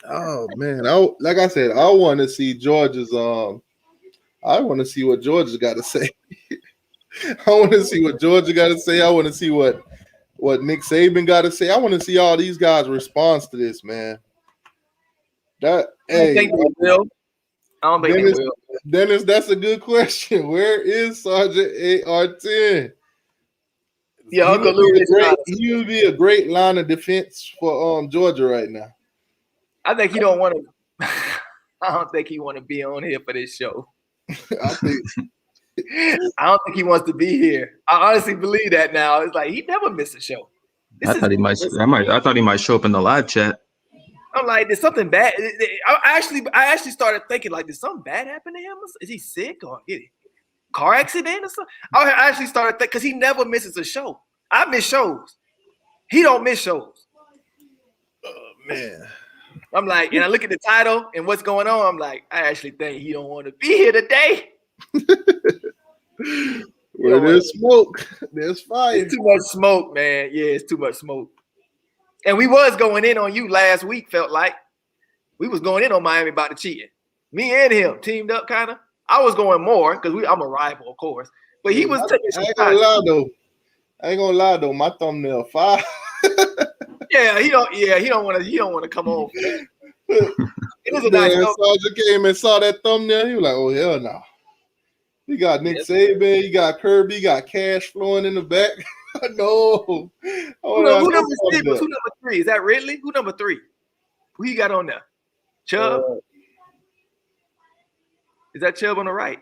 Oh man, like I said, I want to see Georgia's. I want to see what Georgia's got to say. I want to see what Georgia got to say. I want to see what Nick Saban got to say. I want to see all these guys' response to this, man. I don't think they will. Dennis, that's a good question. Where is Sergeant AR-10? Yeah, Uncle Lou. He would be a great line of defense for Georgia right now. I think he don't want to. I don't think he want to be on here for this show. I don't think he wants to be here. I honestly believe that now. It's like he never missed a show. I thought he might show up in the live chat. I'm like, did something bad? I actually started thinking, like, did something bad happen to him? Is he sick or get a car accident or something? I actually started thinking because he never misses a show. I miss shows. He don't miss shows. Oh man. I'm like, and I look at the title and what's going on. I'm like, I actually think he don't want to be here today. Where there's smoke, there's fire. It's too much smoke, man. Yeah, it's too much smoke. And we was going in on you last week, felt like. We was going in on Miami about the cheating. Me and him teamed up, kind of. I was going more because I'm a rival, of course. But he was taking some I ain't gonna lie though. My thumbnail fire. He don't want to come on. It is a nice Sergeant came and saw that thumbnail. He was like, oh hell no. You got Nick Saban, you got Kirby, you got cash flowing in the back. No. Who number 6? Who number 3? Is that Ridley? Who number 3? Who you got on there? Chubb? Is that Chubb on the right?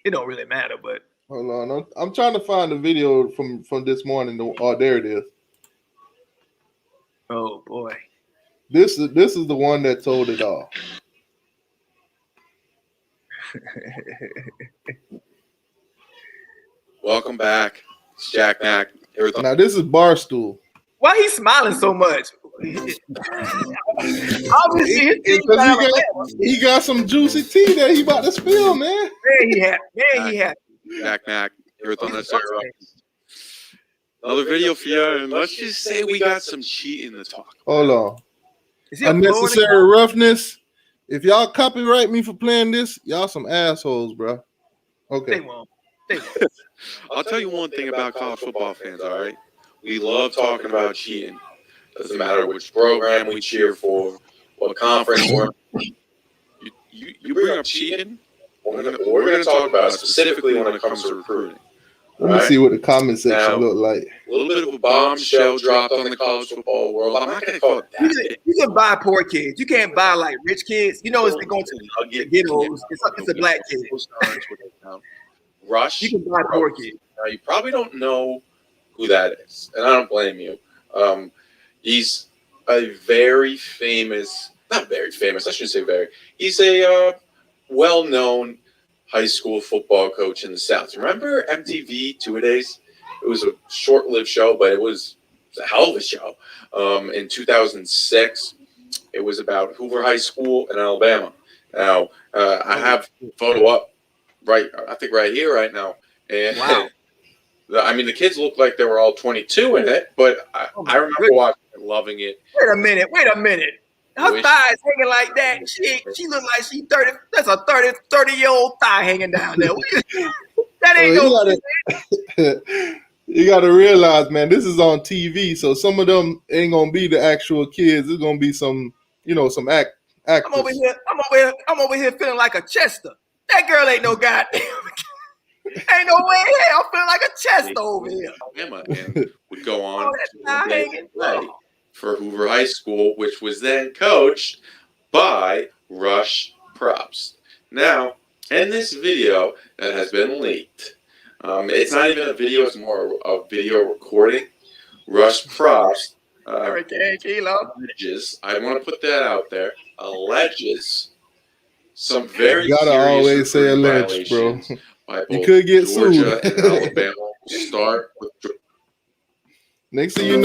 It don't really matter, but hold on. I'm trying to find the video from this morning. Oh, there it is. Oh boy. This is the one that told it all. Welcome back. It's Jack Mack. Now this is Barstool. Why he smiling so much? He got some juicy tea that he about to spill, man. He had. Jack Mack here with Unnecessary Roughness. Another video for you, and let's just say we got some cheating to talk about. Hold on. Unnecessary Roughness. If y'all copyright me for playing this, y'all some assholes, bro. Okay. They won't. I'll tell you one thing about college football fans, all right? We love talking about cheating. Doesn't matter which program we cheer for, what conference we're in. You bring up cheating, we're going to talk about it specifically when it comes to recruiting. Let me see what the comment section look like. A little bit of a bombshell dropped on the college football world. I'm not going to call it that. You can buy poor kids. You can't buy like rich kids. You know, it's going to ghettos. It's a black kid. Rush. You can buy poor kids. Now, you probably don't know who that is, and I don't blame you. He's a very famous, not very famous, I shouldn't say very. He's a well-known high school football coach in the South. Remember MTV Two-A-Days? It was a short-lived show, but it was a hell of a show. In 2006, it was about Hoover High School in Alabama. Now, I have a photo up right here right now. And wow. I mean, the kids looked like they were all 22 in it, but I remember watching it, loving it. Wait a minute. Her thighs hanging like that. She looked like she 30. That's a 30-year-old thigh hanging down there. That ain't You got to realize, man, this is on TV, so some of them ain't gonna be the actual kids. It's gonna be some, some actors. I'm over here feeling like a Chester. That girl ain't no goddamn. Ain't no way in hell. I'm feeling like a Chester over here. Alabama, and would go on to play for Hoover High School, which was then coached by Rush Propst. Now, in this video that has been leaked, it's not even a video, it's more a video recording. Rush Propst alleges, I want to put that out there, alleges some very you gotta always say alleged, bro. You could get Georgia sued. And Alabama will start with. Next thing you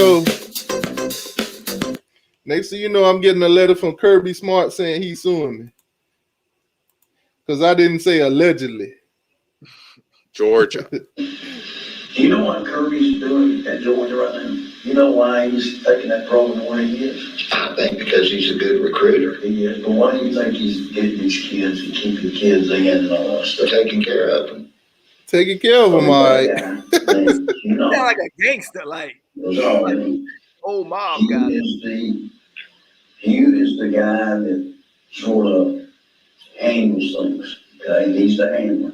know, I'm getting a letter from Kirby Smart saying he's suing me because I didn't say allegedly. Georgia. You know what Kirby's doing at Georgia right now? You know why he's taking that program where he is? I think because he's a good recruiter. He is. But why do you think he's getting these kids and keeping kids in and all that stuff? Taking care of them. Taking care of them, all right. You sound like a gangster, like old mom guy. He is the guy that sort of handles things. Okay, he's the handler.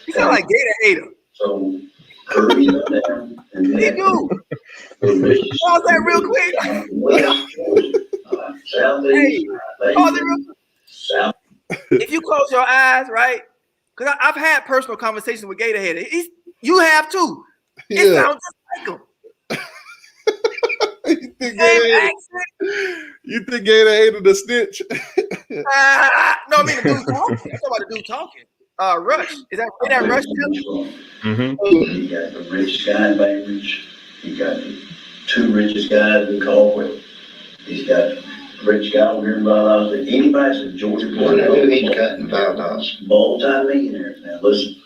You sound like Gator Hater. So Kirby went down and he do. Pause that real quick. Southeast. Hey, pause it real quick. South. If you close your eyes, right? Because I've had personal conversations with Gator Hater. You have too. It sounds just like him. You think Gator Hater the snitch? No, I mean the dude talking. You talking about the dude talking. Rush. Is that Rush? You got the richest guy in Baton Rouge. You got the two richest guys in Caldwell. He's got the rich guy over here in Valdosta. Anybody's in Georgia. Well, I knew he's got in Valdosta. Multi-millionaires. Now listen,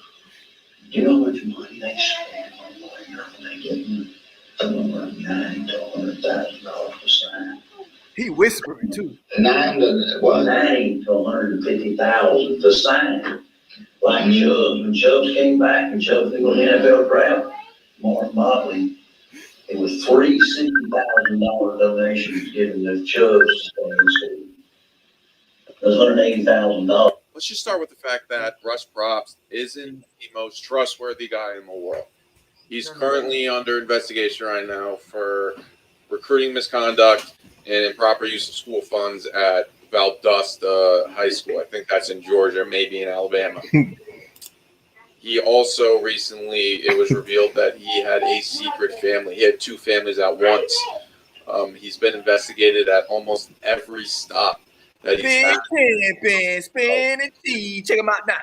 you know how much money they spend on lawyer when they get something like $9,000 to $100,000 to sign. He whispering too. $9,000 to $150,000 to sign. Like Chubbs, when Chubbs came back and Chubbs was going to NFL draft, Mark Motley, it was $3 $60,000 donations given to Chubbs to stay in school. It was $180,000. Let's just start with the fact that Rush Propst isn't the most trustworthy guy in the world. He's currently under investigation right now for recruiting misconduct and improper use of school funds at Valdosta High School. I think that's in Georgia, maybe in Alabama. He also recently, it was revealed that he had a secret family. He had two families at once. He's been investigated at almost every stop that he's had. Spin, check him out now.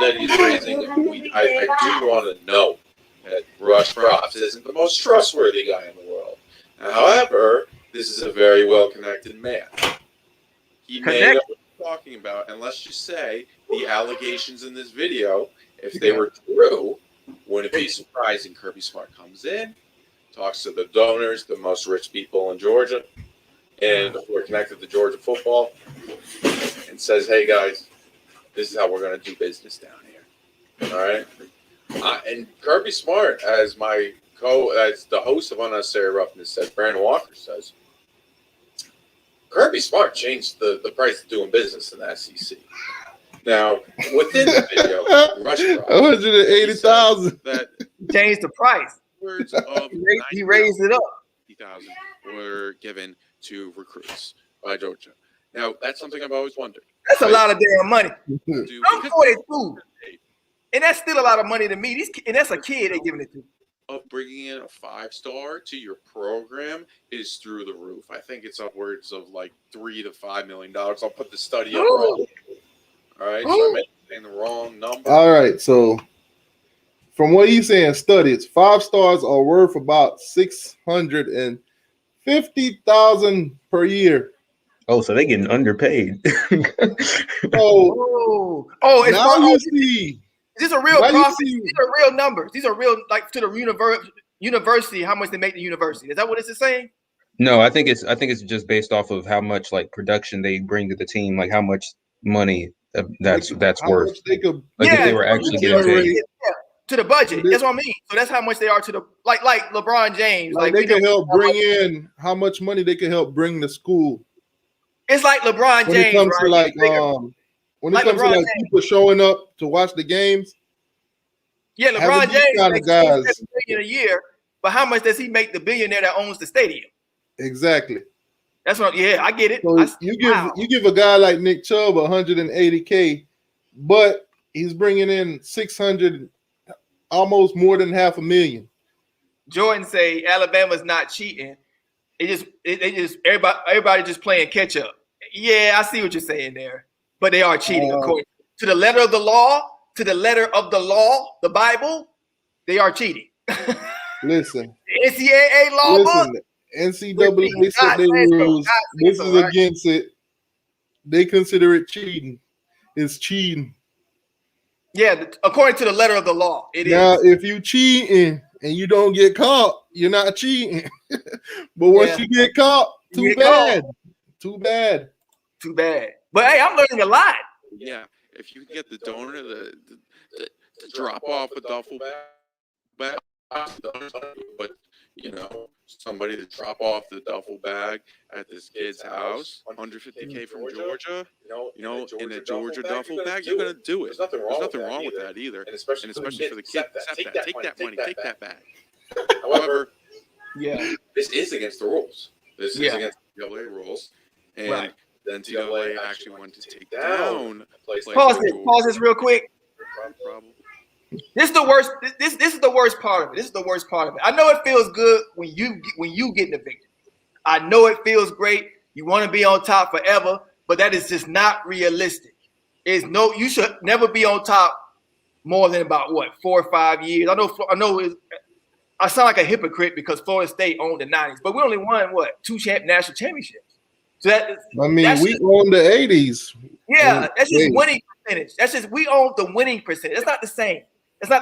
That he's raising. I do want to know that Rush Propst isn't the most trustworthy guy in the world. However, this is a very well-connected man. He may know what he's talking about, and let's just say the allegations in this video, if they were true, wouldn't be surprising. Kirby Smart comes in, talks to the donors, the most rich people in Georgia, and who are connected to Georgia football, and says, hey, guys, this is how we're going to do business down here. All right? And Kirby Smart, as the host of Unnecessary Roughness says, Brandon Walker says, Kirby Smart changed the price of doing business in the SEC. Now, within the video, Rush Propst, 180,000. that Changed the price. words of He raised it up. 90,000 were given to recruits by Georgia. Now, that's something I've always wondered. That's a lot of damn money. Do- I'm 42, and that's still a lot of money to me. And that's a kid they're giving it to. Of bringing in a 5-star to your program is through the roof. I think it's upwards of like $3 to $5 million. I'll put the study up. Right. All right, so I may be saying the wrong number. All right, so from what he's saying, studies 5 stars are worth about 650,000 per year. Oh, so they getting underpaid. So it's now you see. These are real now you profits. see- These are real numbers. These are real, like to the university, how much they make the university. Is that what this is saying? No, I think it's just based off of how much like production they bring to the team, like how much money that's how worth. much they could, Like if they were actually getting paid. Yeah, to the budget. That's what I mean. So that's how much they are to the like LeBron James. like they can help bring in how much money they can help bring the school. It's like LeBron When James. it comes to right? when it comes to like people showing up to watch the games. Yeah, LeBron having these James kind of makes guys. $7 billion a year, but how much does he make the billionaire that owns the stadium? Exactly. That's what. Yeah, I get it. So you give a guy like Nick Chubb 180K, but he's bringing in 600, almost more than $500,000. Jordan say Alabama's not cheating. They just everybody just playing catch up. Yeah, I see what you're saying there, but they are cheating according to the letter of the law. To the letter of the law, the Bible, they are cheating. Listen, the NCAA law book. NCAA set their rules. This is against it. They consider it cheating. It's cheating. Yeah, according to the letter of the law, it is. Now, if you cheating and you don't get caught, you're not cheating. But once you get caught, too bad. But hey, I'm learning a lot. Yeah, if you can get the donor to drop off a duffel bag, but somebody to drop off the duffel bag at this kid's house, 150K from Georgia, in a Georgia duffel bag, you're gonna do it. There's nothing wrong with that either, and especially for the kid. Accept that. Take that money. Take that bag. However, this is against the rules. This is against the NCAA rules, and the NCAA actually wanted to take down. Pause this real quick. This is the worst. This is the worst part of it. This is the worst part of it. I know it feels good when you get the victory. I know it feels great. You want to be on top forever, but that is just not realistic. You should never be on top more than about 4 or 5 years. I sound like a hypocrite because Florida State owned the 90s, but we only won 2 national championships. So we own the 80s. Yeah, that's just winning percentage. That's just we own the winning percentage. It's not the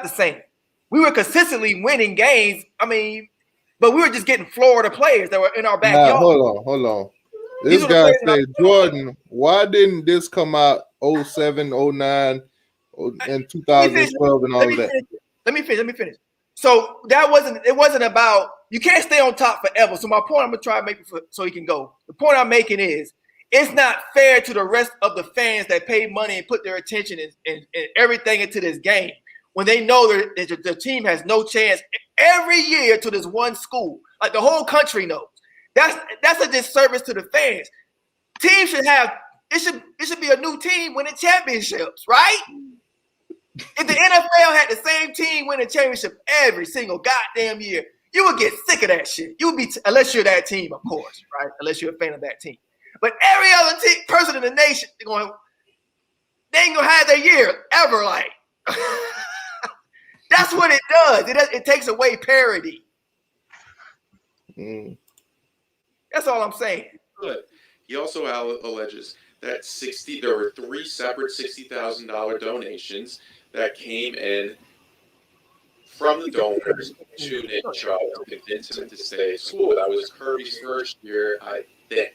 same. We were consistently winning games. But we were just getting Florida players that were in our backyard. Hold on. This guy said, Jordan, why didn't this come out 07, 09, and 2012 and all of that? Let me finish. So it wasn't about, you can't stay on top forever. So my point I'm going to try to make so he can go. The point I'm making is, it's not fair to the rest of the fans that pay money and put their attention and everything into this game when they know that the team has no chance every year to this one school. Like the whole country knows. That's a disservice to the fans. Teams should have it should be a new team winning championships, right? If the NFL had the same team winning championship every single goddamn year, you would get sick of that shit. You would be unless you're that team, of course, right? Unless you're a fan of that team. But every other person in the nation, they ain't gonna have their year ever. Like that's what it does. It takes away parity. That's all I'm saying. Good. He also alleges that there were 3 separate $60,000 donations that came in from the donors to Nick Chubb to convince him to stay at school. That was Kirby's first year, I think.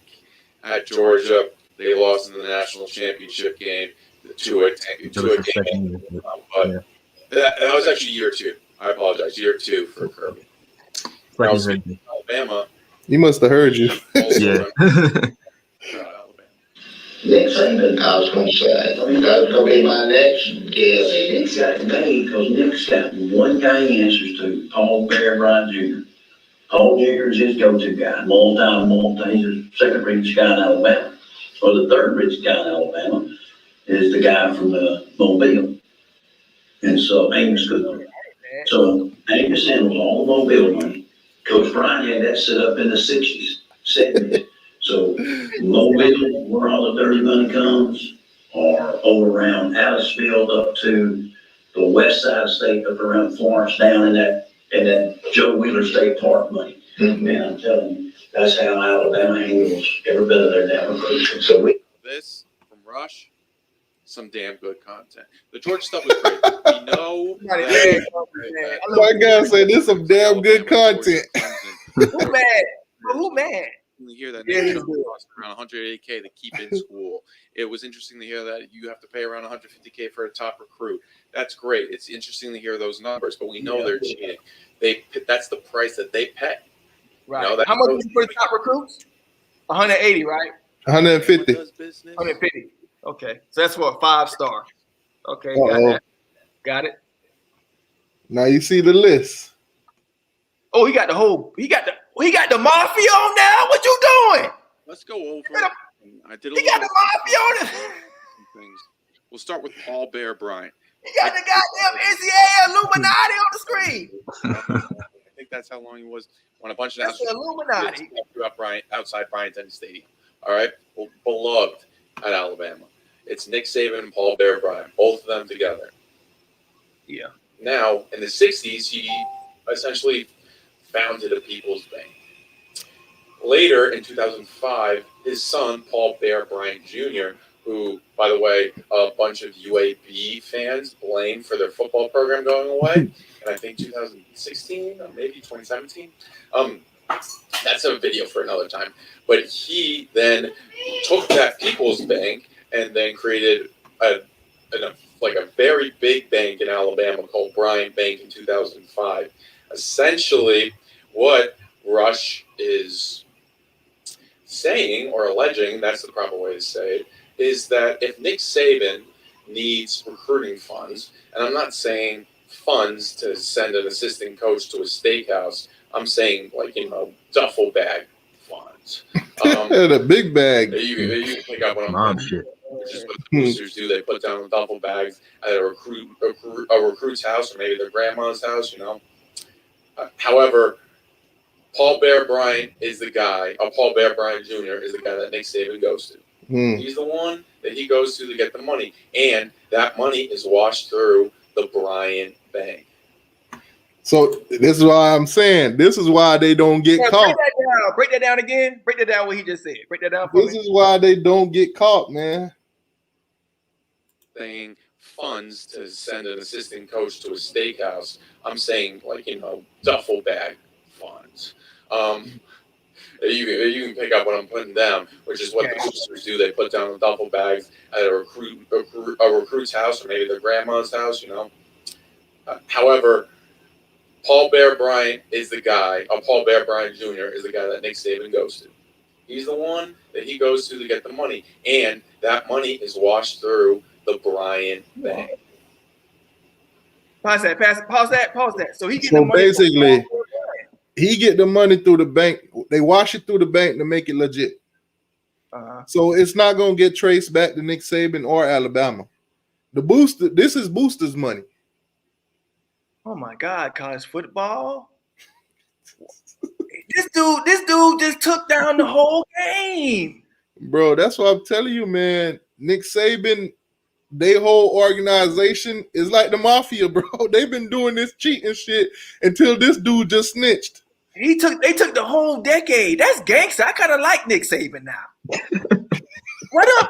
At Georgia, they lost in the national championship game to a game. But that was actually year 2. I apologize. Year 2 for Kirby. Alabama. He must have heard you. Yeah. Nick Saban. I was gonna say, that was gonna be my next guess. Nick's got it made because Nick's got one guy he answers to, Paul Bear Bryant Jr. Paul Jr. is his go-to guy, multi, he's the second richest guy in Alabama, or the third richest guy in Alabama, is the guy from Mobile. And so Amos Cooper. So Amos handles all the Mobile money. Coach Bryant had that set up in the 60s, 70s. So Mobile, where all the dirty money comes, or over around Aliceville up to the west side of the state, up around Florence, down in that Joe Wheeler State Park money. Mm-hmm. Man, I'm telling you, that's how Alabama handles every bit of their damn recruiting. So This from Rush, some damn good content. The Georgia stuff was great. We know that My guy said this is some damn good content. Who mad? Who mad? To hear that Yeah, they he's good. cost around $180K to keep in school. It was interesting to hear that you have to pay around $150K for a top recruit. That's great. It's interesting to hear those numbers, but we know they're cheating. That's the price that they pay. Right. You know, How much is for the top recruits? 180, right? 150. 150. Okay. So that's for a 5-star. Okay, got it. Now you see the list. Oh, he got the mafia on now. What you doing? Let's go over. I did a He got the mafia on it. things. We'll start with Paul Bear Bryant. He got the goddamn NCAA Illuminati on the screen. I think that's how long he was when a bunch of That's the Illuminati. outside Bryant Stadium. All right, well, beloved at Alabama. It's Nick Saban and Paul Bear Bryant, both of them together. Yeah. Now, in the 60s, he essentially founded a People's Bank. Later, in 2005, his son, Paul Bear Bryant Jr., who, by the way, a bunch of UAB fans blamed for their football program going away, and I think 2016 or maybe 2017. That's a video for another time. But he then took that People's Bank and then created a very big bank in Alabama called Bryant Bank in 2005. Essentially, what Rush is saying or alleging, that's the proper way to say it, is that if Nick Saban needs recruiting funds, and I'm not saying funds to send an assistant coach to a steakhouse, I'm saying duffel bag funds. The big bag. You can pick up what I'm Mom saying. shit. Which is what the boosters do. They put down duffel bags at a recruit's house or maybe their grandma's house, however, Paul Bear Bryant is the guy, Paul Bear Bryant Jr. is the guy that Nick Saban goes to. He's the one that he goes to get the money. And that money is washed through the Bryant Bank. So this is why I'm saying this is why they don't get caught. Break that down again. Break that down what he just said. Break that down for me. This is why they don't get caught, man. Saying funds to send an assistant coach to a steakhouse. I'm saying duffel bag funds. You can pick up what I'm putting down, which is what the boosters do. They put down duffel bags at a recruit's house or maybe their grandma's house, however, Paul Bear Bryant is the guy, Paul Bear Bryant Jr. is the guy that Nick Saban goes to. He's the one that he goes to get the money. And that money is washed through the Bryant Bank. Pause that. So he So basically, he get the money through the bank. They wash it through the bank to make it legit. So it's not going to get traced back to Nick Saban or Alabama. This is boosters' money. Oh my God, college football. This dude just took down the whole game. Bro, that's what I'm telling you, man. Nick Saban, their whole organization is like the mafia, bro. They've been doing this cheating shit until this dude just snitched. They took the whole decade. That's gangster. I kind of like Nick Saban now. What up?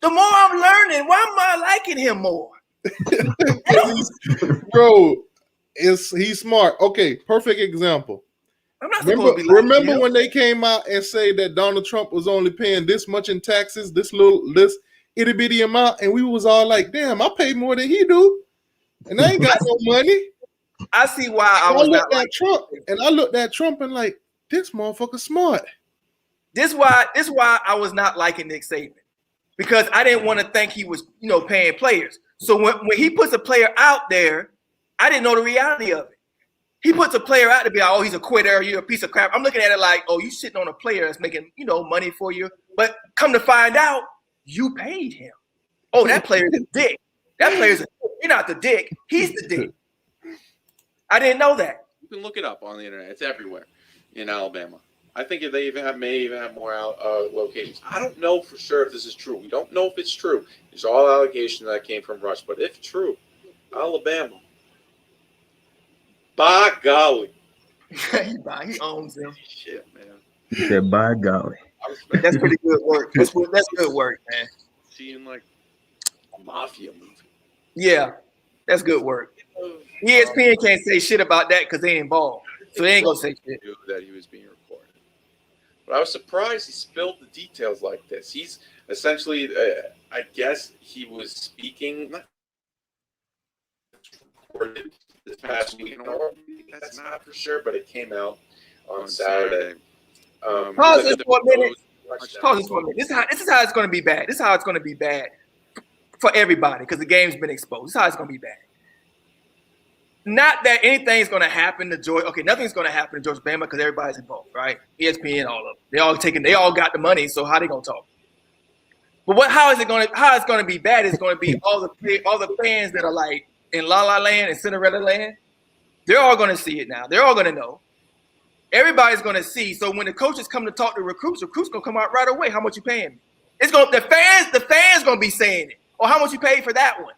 The more I'm learning, why am I liking him more? Bro, he's smart. Okay, perfect example. I'm not supposed to be remember when they came out and say that Donald Trump was only paying this much in taxes, this itty bitty amount, and we was all like, damn, I pay more than he do. And I ain't got no money. I see why I looked at Trump, and I looked at Trump and like, this motherfucker smart. This why I was not liking Nick Saban. because I didn't want to think he was, paying players. So when he puts a player out there, I didn't know the reality of it. He puts a player out to be like, oh, he's a quitter, you're a piece of crap. I'm looking at it like, oh, you sitting on a player that's making, money for you. But come to find out, you paid him. Oh, that player's a dick. That player's a dick. You're not the dick. He's the dick. I didn't know that. You can look it up on the internet. It's everywhere in Alabama. I think if they may even have more locations. I don't know for sure if this is true. We don't know if it's true. It's all allegations that came from Rush. But if true, Alabama, by golly. He owns him. Shit, man. He said, by golly. That's pretty good work. That's good work, man. Seeing like a mafia movie. Yeah, that's good work. ESPN can't say shit about that because they ain't involved. So they ain't gonna say shit. Knew that he was being recorded. But I was surprised he spilled the details like this. He's essentially, I guess he was speaking. Recorded this past week. That's not for sure, but it came out on Saturday. Pause this for a minute. This is how it's going to be bad. This is how it's going to be bad for everybody because the game's been exposed. This is how it's going to be bad. Not that anything's going to happen to Georgia. Okay, nothing's going to happen to Georgia Bama because everybody's involved, right? ESPN, all of them. They all got the money. So how they going to talk? But how it's going to be bad is going to be all the fans that are like in La La Land and Cinderella Land. They're all going to see it now. They're all going to know. Everybody's going to see. So when the coaches come to talk to recruits going to come out right away. How much you paying me? The fans going to be saying it. Or how much you paid for that one?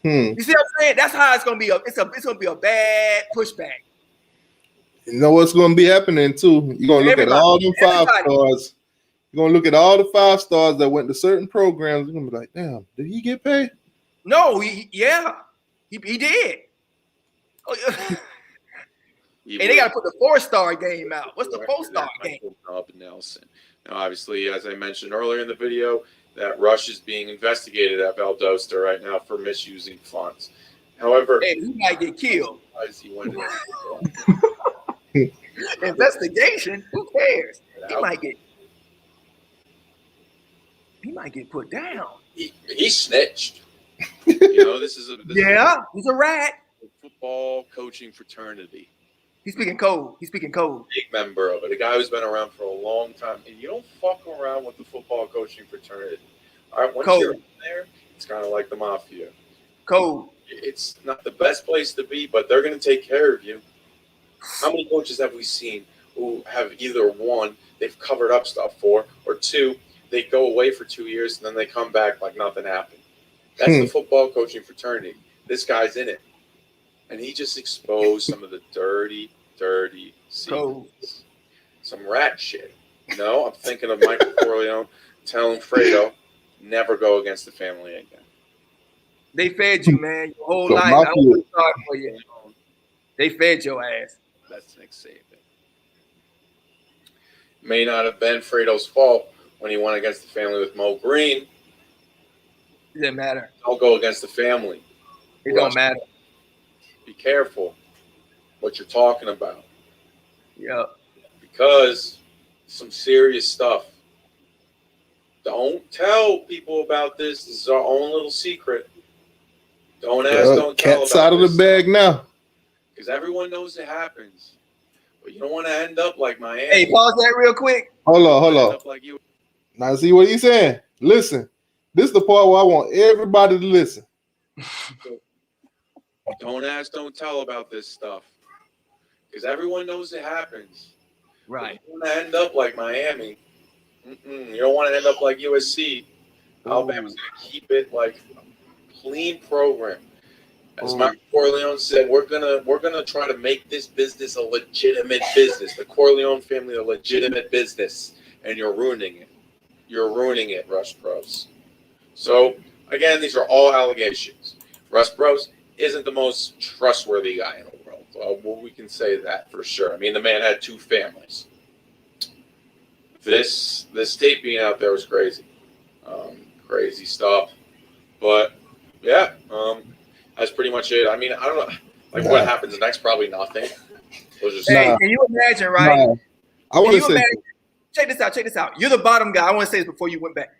You see what I'm saying? That's how it's going to be. It's going to be a bad pushback. You know what's going to be happening too? You're going to look at all them 5 stars. You're going to look at all the 5 stars that went to certain programs. You're going to be like, damn, did he get paid? No, he did. Oh, yeah. And they got to put the 4-star game out. What's the 4-star game? Nelson. Now, obviously, as I mentioned earlier in the video, that Rush is being investigated at Valdosta right now for misusing funds. However, hey, he might get killed. He went investigation? Who cares? He might get put down. He snitched. This is he's a rat. Football coaching fraternity. He's speaking code. Big member of it. A guy who's been around for a long time. And you don't fuck around with the football coaching fraternity. All right, once you're in there, it's kind of like the mafia. Code. It's not the best place to be, but they're going to take care of you. How many coaches have we seen who have either one, they've covered up stuff for, or 2, they go away for 2 years and then they come back like nothing happened? That's the football coaching fraternity. This guy's in it. And he just exposed some of the dirty secrets. Some rat shit. I'm thinking of Michael Corleone telling Fredo, never go against the family again. They fed you, man, your whole life. I was sorry for you. They fed your ass. That's Nick Saban. May not have been Fredo's fault when he went against the family with Mo Green. It didn't matter. Don't go against the family. It don't matter. Be careful what you're talking about. Yeah. Because some serious stuff. Don't tell people about this. This is our own little secret. Don't ask, don't tell. Cat's out of the bag now. Because everyone knows it happens. But you don't want to end up like Miami. Hey, pause that real quick. Hold on. Like you. Now see what he's saying. Listen. This is the part where I want everybody to listen. Don't ask, don't tell about this stuff. Because everyone knows it happens. Right. You don't want to end up like Miami. You don't want to end up like USC. Alabama's going to keep it like a clean program. As Michael Corleone said, we're gonna try to make this business a legitimate business. The Corleone family a legitimate business. And you're ruining it. You're ruining it, Russ Bros. So, again, these are all allegations. Russ Bros isn't the most trustworthy guy in the world. Well, we can say that for sure. I mean, the man had 2 families. This tape being out there was crazy. Crazy stuff. But, yeah, that's pretty much it. I mean, I don't know. Like, what happens next? Probably nothing. Can you imagine, right? I want to say... Check this out. You're the bottom guy. I want to say this before you went back.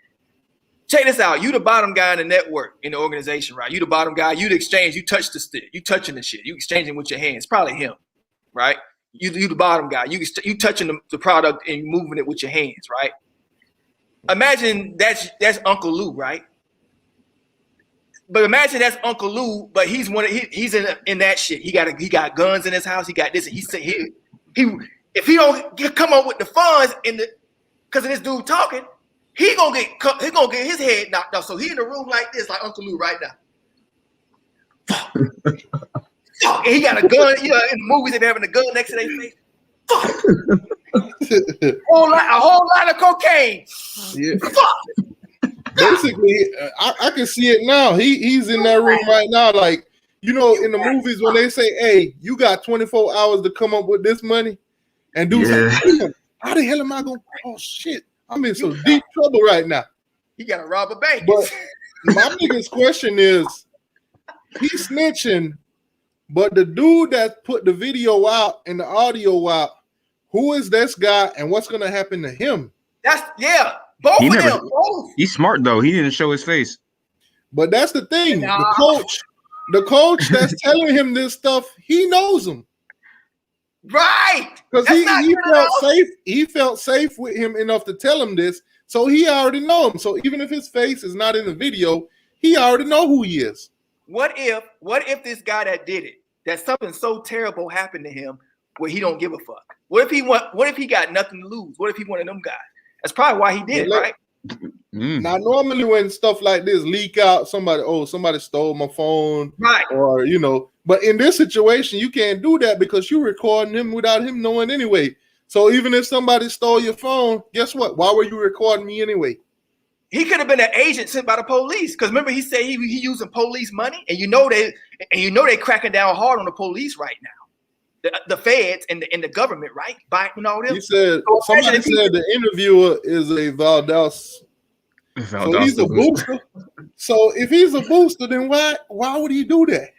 check this out. You the bottom guy in the network, in the organization, right? You the bottom guy. You the exchange. You touch the stick. You touching the shit. You exchanging with your hands. Probably him, right? You the bottom guy. You touching the product and moving it with your hands, right? Imagine that's Uncle Lou, right? But imagine that's Uncle Lou, but he's he's in that shit. He got guns in his house. He got this. And he said he if he don't come up with the funds because of this dude talking, he gonna get his head knocked off. So he in the room like this, like Uncle Lou right now. Fuck. Fuck. And he got a gun. You know, in the movies they be having a gun next to their face. Fuck. a whole lot of cocaine. Yeah. Fuck. Basically, I can see it now. He's in that room right now. Like, you know, in the movies when they say, hey, you got 24 hours to come up with this money and do something. How the hell am I going to? Oh, shit. I'm in some deep trouble right now. He got to rob a bank. But my biggest question is, he's snitching, but the dude that put the video out and the audio out, who is this guy and what's going to happen to him? Both of them. He's smart though. He didn't show his face. But that's the thing. The coach that's telling him this stuff, he knows him. Right. Because he felt safe. He felt safe with him enough to tell him this. So he already know him. So even if his face is not in the video, he already know who he is. What if this guy that did it, that something so terrible happened to him where he don't give a fuck? What if he got nothing to lose? What if he one of them guys? That's probably why he did it, right? Now, normally when stuff like this leak out, somebody stole my phone, right? Or but in this situation, you can't do that because you're recording him without him knowing anyway. So even if somebody stole your phone, guess what? Why were you recording me anyway? He could have been an agent sent by the police. Because remember, he said he using police money, and they cracking down hard on the police right now. The feds and the government, right? Biting all them. He said somebody said the interviewer is a Valdosta. So he's a booster. So if he's a booster, then why would he do that?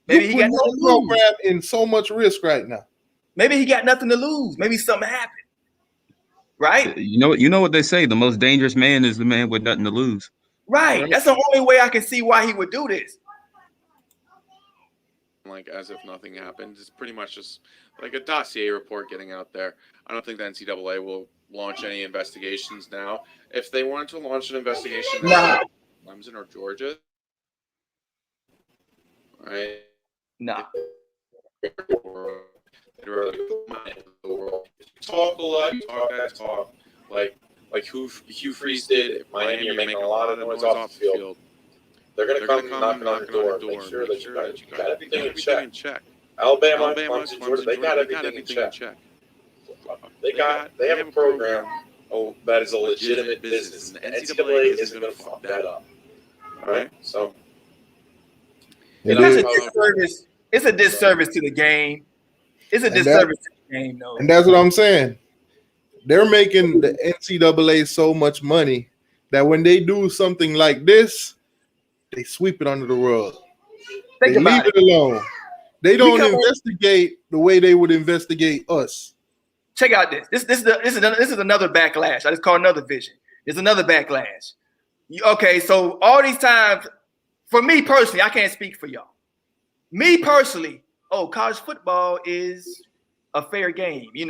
Maybe he got no program in so much risk right now. Maybe he got nothing to lose. Maybe something happened. Right? You know what they say, the most dangerous man is the man with nothing to lose. Right. That's the only way I can see why he would do this. Like as if nothing happened. It's pretty much just like a dossier report getting out there. I don't think the NCAA will launch any investigations now. If they wanted to launch an investigation, Clemson or Georgia, right? Nah. Talk a lot. Talk like Hugh Freeze did. If Miami are making a lot of noise off the field. They're going to come knocking on the door, make sure that you got everything in check. Alabama, Clemson, Georgia, they got everything in check. They have a program that is a legitimate business, and the NCAA isn't going to fuck that up. All right, so it's a disservice to the game. It's a disservice to the game, though. And that's what I'm saying. They're making the NCAA so much money that when they do something like this, they sweep it under the rug. They leave it alone. They don't investigate the way they would investigate us. Check out this. This is another backlash. I just call another vision. There's another backlash. Okay, so all these times, for me personally, I can't speak for y'all. Me personally, college football is a fair game. You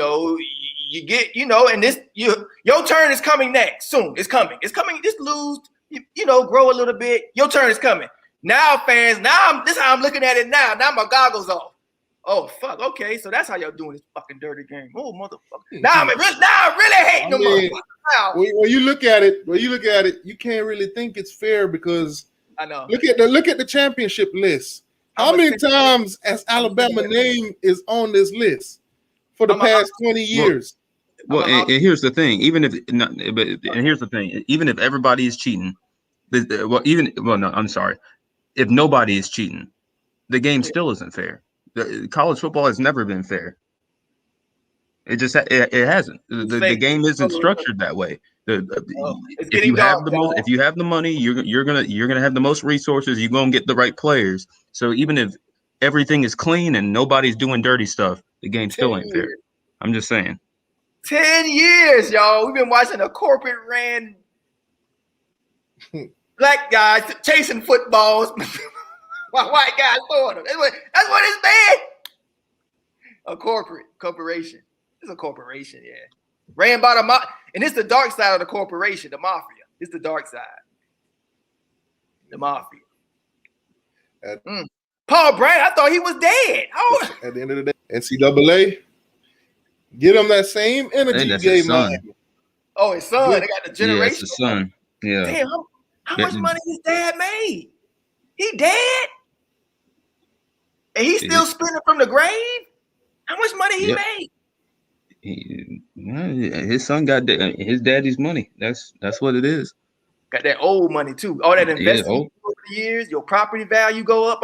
get, and this your turn is coming next soon. It's coming. Just lose. Grow a little bit. Your turn is coming. Now, fans, this is how I'm looking at it now. Now my goggles off. Oh, fuck. Okay, so that's how y'all doing this fucking dirty game. Oh, motherfucker. Now I really hate them motherfuckers. When you look at it, you can't really think it's fair because I know. Look at the championship list. How many times has Alabama name is on this list for the past 20 years? Well, and here's the thing. Even if everybody is cheating, if nobody is cheating, the game still isn't fair. College football has never been fair. It hasn't. The game isn't structured that way. If you have the money, you're gonna have the most resources. You're gonna get the right players. So even if everything is clean and nobody's doing dirty stuff, the game still ain't fair. I'm just saying. 10 years, y'all. We've been watching a corporate ran Black guys chasing footballs while white guys throwing them. That's what it's been. A corporation. It's a corporation, yeah. Ran by the and it's the dark side of the corporation, the mafia. It's the dark side. The mafia. Paul Brown, I thought he was dead. At the end of the day, NCAA, get him that same energy you gave Miami. Oh, his son. They got the generation. Yeah, it's his son. Yeah. Damn, how much money his dad made? He dead? And he's still spending from the grave? How much money he made? His son got his daddy's money. That's what it is. Got that old money too. All that investment over the years, your property value go up.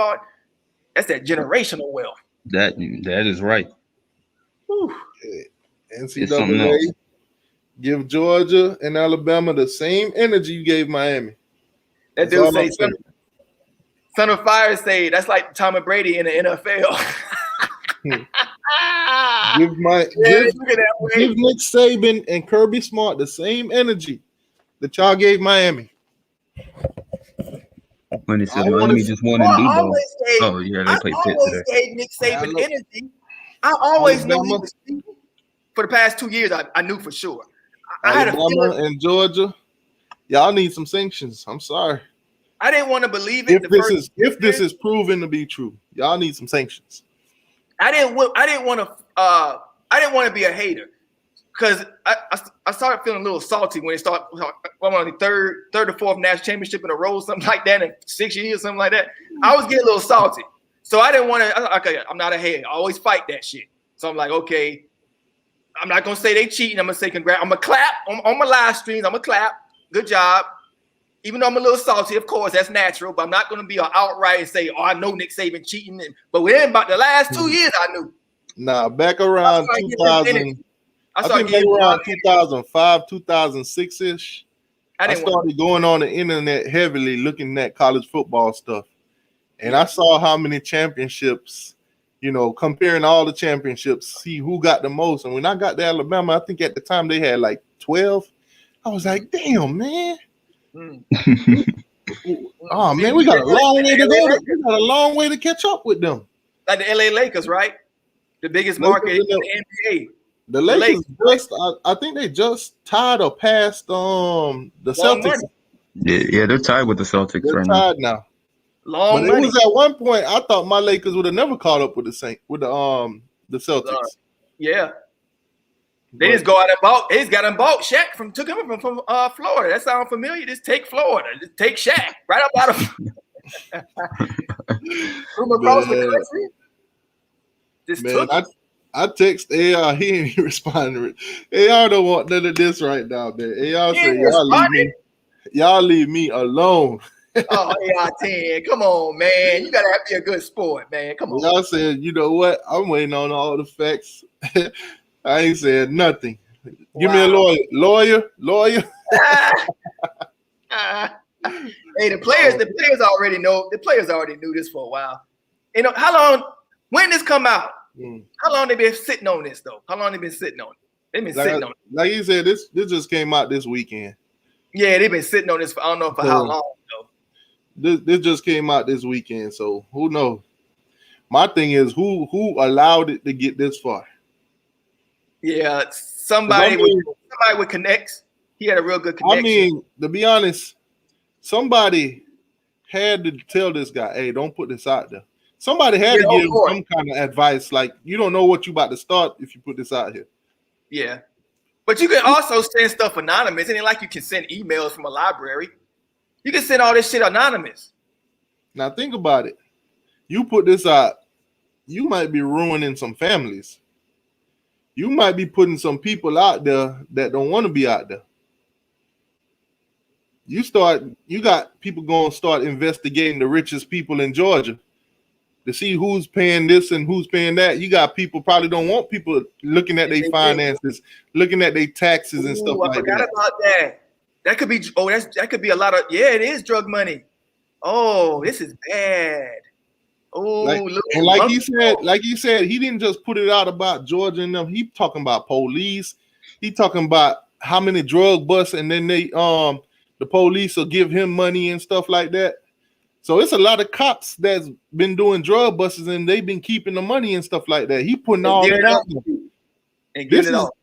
That's that generational wealth. That is right. NCAA, give Georgia and Alabama the same energy you gave Miami. That dude say, son of fire say, that's like Tom Brady in the NFL. Give Nick Saban and Kirby Smart the same energy that y'all gave Miami. When he said Miami just won in D-ball. Oh yeah, they played Pitt today. I gave Nick Saban energy. I always knew he was cheating. For the past 2 years, I knew for sure. I had a feeling. And Georgia, y'all need some sanctions. I'm sorry. I didn't want to believe it. If this is proven to be true, y'all need some sanctions. I didn't want to be a hater because I started feeling a little salty when it started. On the third or fourth national championship in a row, something like that, in 6 years, something like that. I was getting a little salty, so I didn't want to. Okay, I'm not a hater. I always fight that shit. So I'm like, okay, I'm not gonna say they cheating. I'm gonna say congrats. I'm gonna clap on my live streams. I'm gonna clap. Good job. Even though I'm a little salty, of course, that's natural. But I'm not gonna be outright and say, "Oh, I know Nick Saban cheating." But within about the last 2 years, I knew. Nah, back around 2000. I think maybe around 2005, 2006-ish. I started going on the internet heavily looking at college football stuff. And I saw how many championships, comparing all the championships, see who got the most. And when I got to Alabama, I think at the time they had like 12. I was like, damn, man. Oh, man, we got a long way to go. We got a long way to catch up with them. Like the LA Lakers, right? The biggest market in the NBA. The Lakers I think they just tied or passed the Celtics. Yeah, they're tied with the Celtics right now. They're tied now. But it was at one point I thought my Lakers would have never caught up with the Celtics. Yeah. They just go out and bought. They just got him bought. Shaq took him from Florida. That sounds familiar. Just take Florida. Just take Shaq right up out of from across the country. Just took. I text AR, he ain't even responding. AR don't want none of this right now, man. AR say y'all leave me alone. Oh, AR 10, come on, man. You gotta have to be a good sport, man. Come on. Y'all said, you know what? I'm waiting on all the facts. I ain't said nothing. Give me a lawyer. Hey, the players already know. The players already knew this for a while. How long? When this come out? How long they been sitting on this though? How long they been sitting on it? They've been sitting on it. Like you said, this just came out this weekend. Yeah, they've been sitting on this for I don't know for how long though. This just came out this weekend, so who knows? My thing is who allowed it to get this far? Yeah, somebody with connects. He had a real good connection. I mean, to be honest, somebody had to tell this guy, hey, don't put this out there. Somebody had to give him some kind of advice, like you don't know what you about to start if you put this out here. Yeah. But you can also send stuff anonymous. It ain't like you can send emails from a library. You can send all this shit anonymous. Now think about it. You put this out, you might be ruining some families. You might be putting some people out there that don't want to be out there. You got people going to start investigating the richest people in Georgia to see who's paying this and who's paying that. You got people probably don't want people looking at their finances, looking at their taxes and stuff like that. I forgot about that. That could be that could be a lot of it is drug money. Oh, this is bad. Oh, like he said, he didn't just put it out about Georgia and them. He talking about police. He talking about how many drug busts, and then they the police will give him money and stuff like that. So it's a lot of cops that's been doing drug busts and they've been keeping the money and stuff like that. He putting all that out there.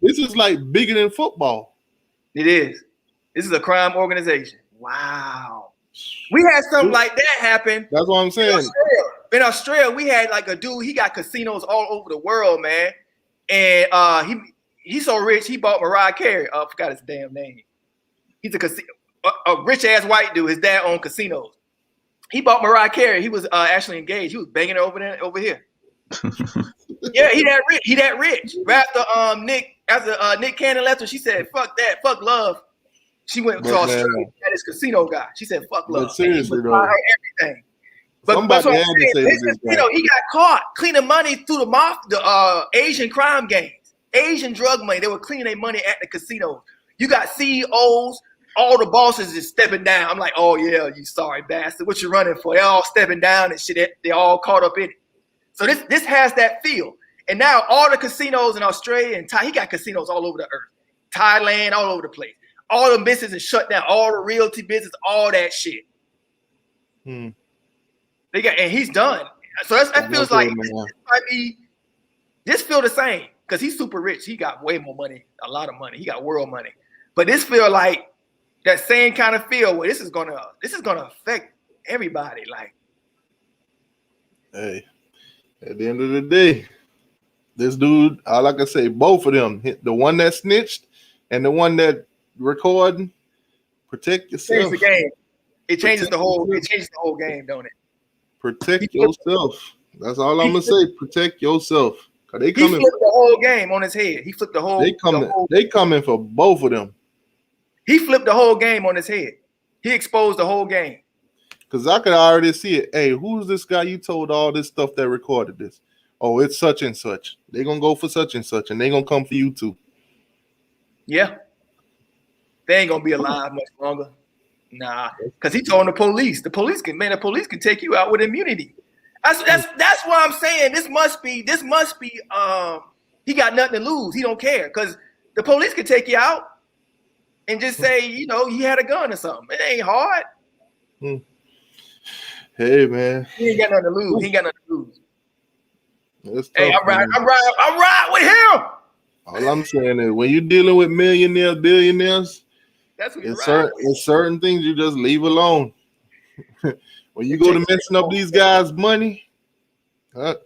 This is like bigger than football. It is. This is a crime organization. Wow. We had something like that happen. That's what I'm saying. In Australia, we had like a dude, he got casinos all over the world, man. And he's so rich, he bought Mariah Carey. I forgot his damn name. He's a rich ass white dude. His dad owned casinos. He bought Mariah Carey. He was actually engaged. He was banging her over here. Yeah, he that rich. Right after Nick Cannon left her, she said, "Fuck that, fuck love." She went to Australia at his casino guy. She said, "Fuck love." But seriously, though, everything. But that's what I'm saying. He got caught cleaning money through the Asian crime gangs, Asian drug money. They were cleaning their money at the casinos. You got CEOs. All the bosses is stepping down. I'm like, oh yeah, you sorry bastard. What you running for? They're all stepping down and shit. They're all caught up in it. So this has that feel. And now all the casinos in Australia and he got casinos all over the earth. Thailand, all over the place. All the businesses shut down. All the realty business, all that shit. And he's done. So that feels like this feel the same because he's super rich. He got way more money, a lot of money. He got world money. But this feel like that same kind of feel where this is gonna affect everybody. Like, hey, at the end of the day, this dude, all I can say, both of them, the one that snitched and the one that recording, protect yourself. Change the game. It changes the whole game, don't it? Protect yourself. That's all I'm gonna say. Protect yourself. Cause they coming. He flipped the whole game on his head. He flipped the whole. They coming for both of them. He flipped the whole game on his head. He exposed the whole game. Because I could already see it. Hey, who's this guy you told all this stuff that recorded this? Oh, it's such and such. They're going to go for such and such, and they're going to come for you too. Yeah. They ain't going to be alive much longer. Nah. Because he told the police. The police can take you out with immunity. That's what I'm saying. This must be, he got nothing to lose. He don't care. Because the police can take you out. And just say, he had a gun or something. It ain't hard. Hey, man. He ain't got nothing to lose. Hey, tough, I'm right with him. All I'm saying is when you're dealing with millionaires, billionaires, it's certain things you just leave alone. When you go to messing up these guys' money, it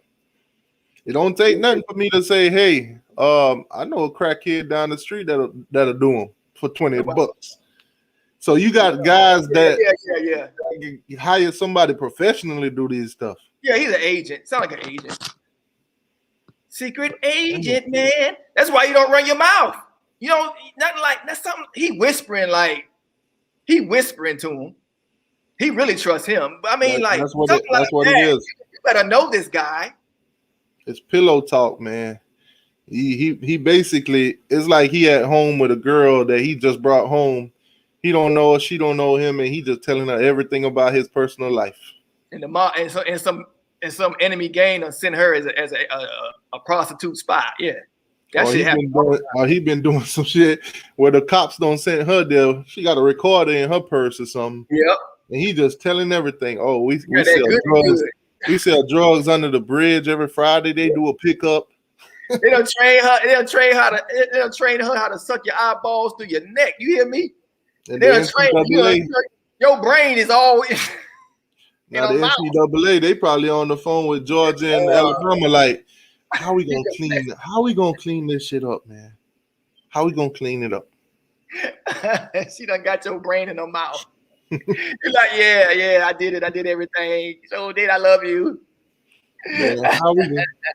don't take nothing for me to say, hey, I know a crackhead down the street that'll do them for $20. So you got guys that hire somebody professionally to do these stuff. Yeah, he's an agent. Sound like an agent. Secret agent, man. That's why you don't run your mouth. Nothing like that's something he whispering to him. He really trusts him. I mean, that's what it is. You better know this guy. It's pillow talk, man. He basically, it's like he at home with a girl that he just brought home. He don't know her, she don't know him, and he just telling her everything about his personal life. And some enemy gang done sent her as a prostitute spy. Yeah, that shit happened. He been doing some shit where the cops don't send her there. She got a recorder in her purse or something. Yep. And he just telling everything. Oh, we sell drugs. We sell drugs under the bridge every Friday. They do a pickup. They don't train her. They don't train her how to suck your eyeballs through your neck. You hear me? They don't train your brain is always. Now the NCAA, they probably on the phone with Georgia and Alabama. Like, how we gonna clean this shit up, man? How we gonna clean it up? She done got your brain in her mouth. You're like, yeah, I did it. I did everything. So did I love you? Man,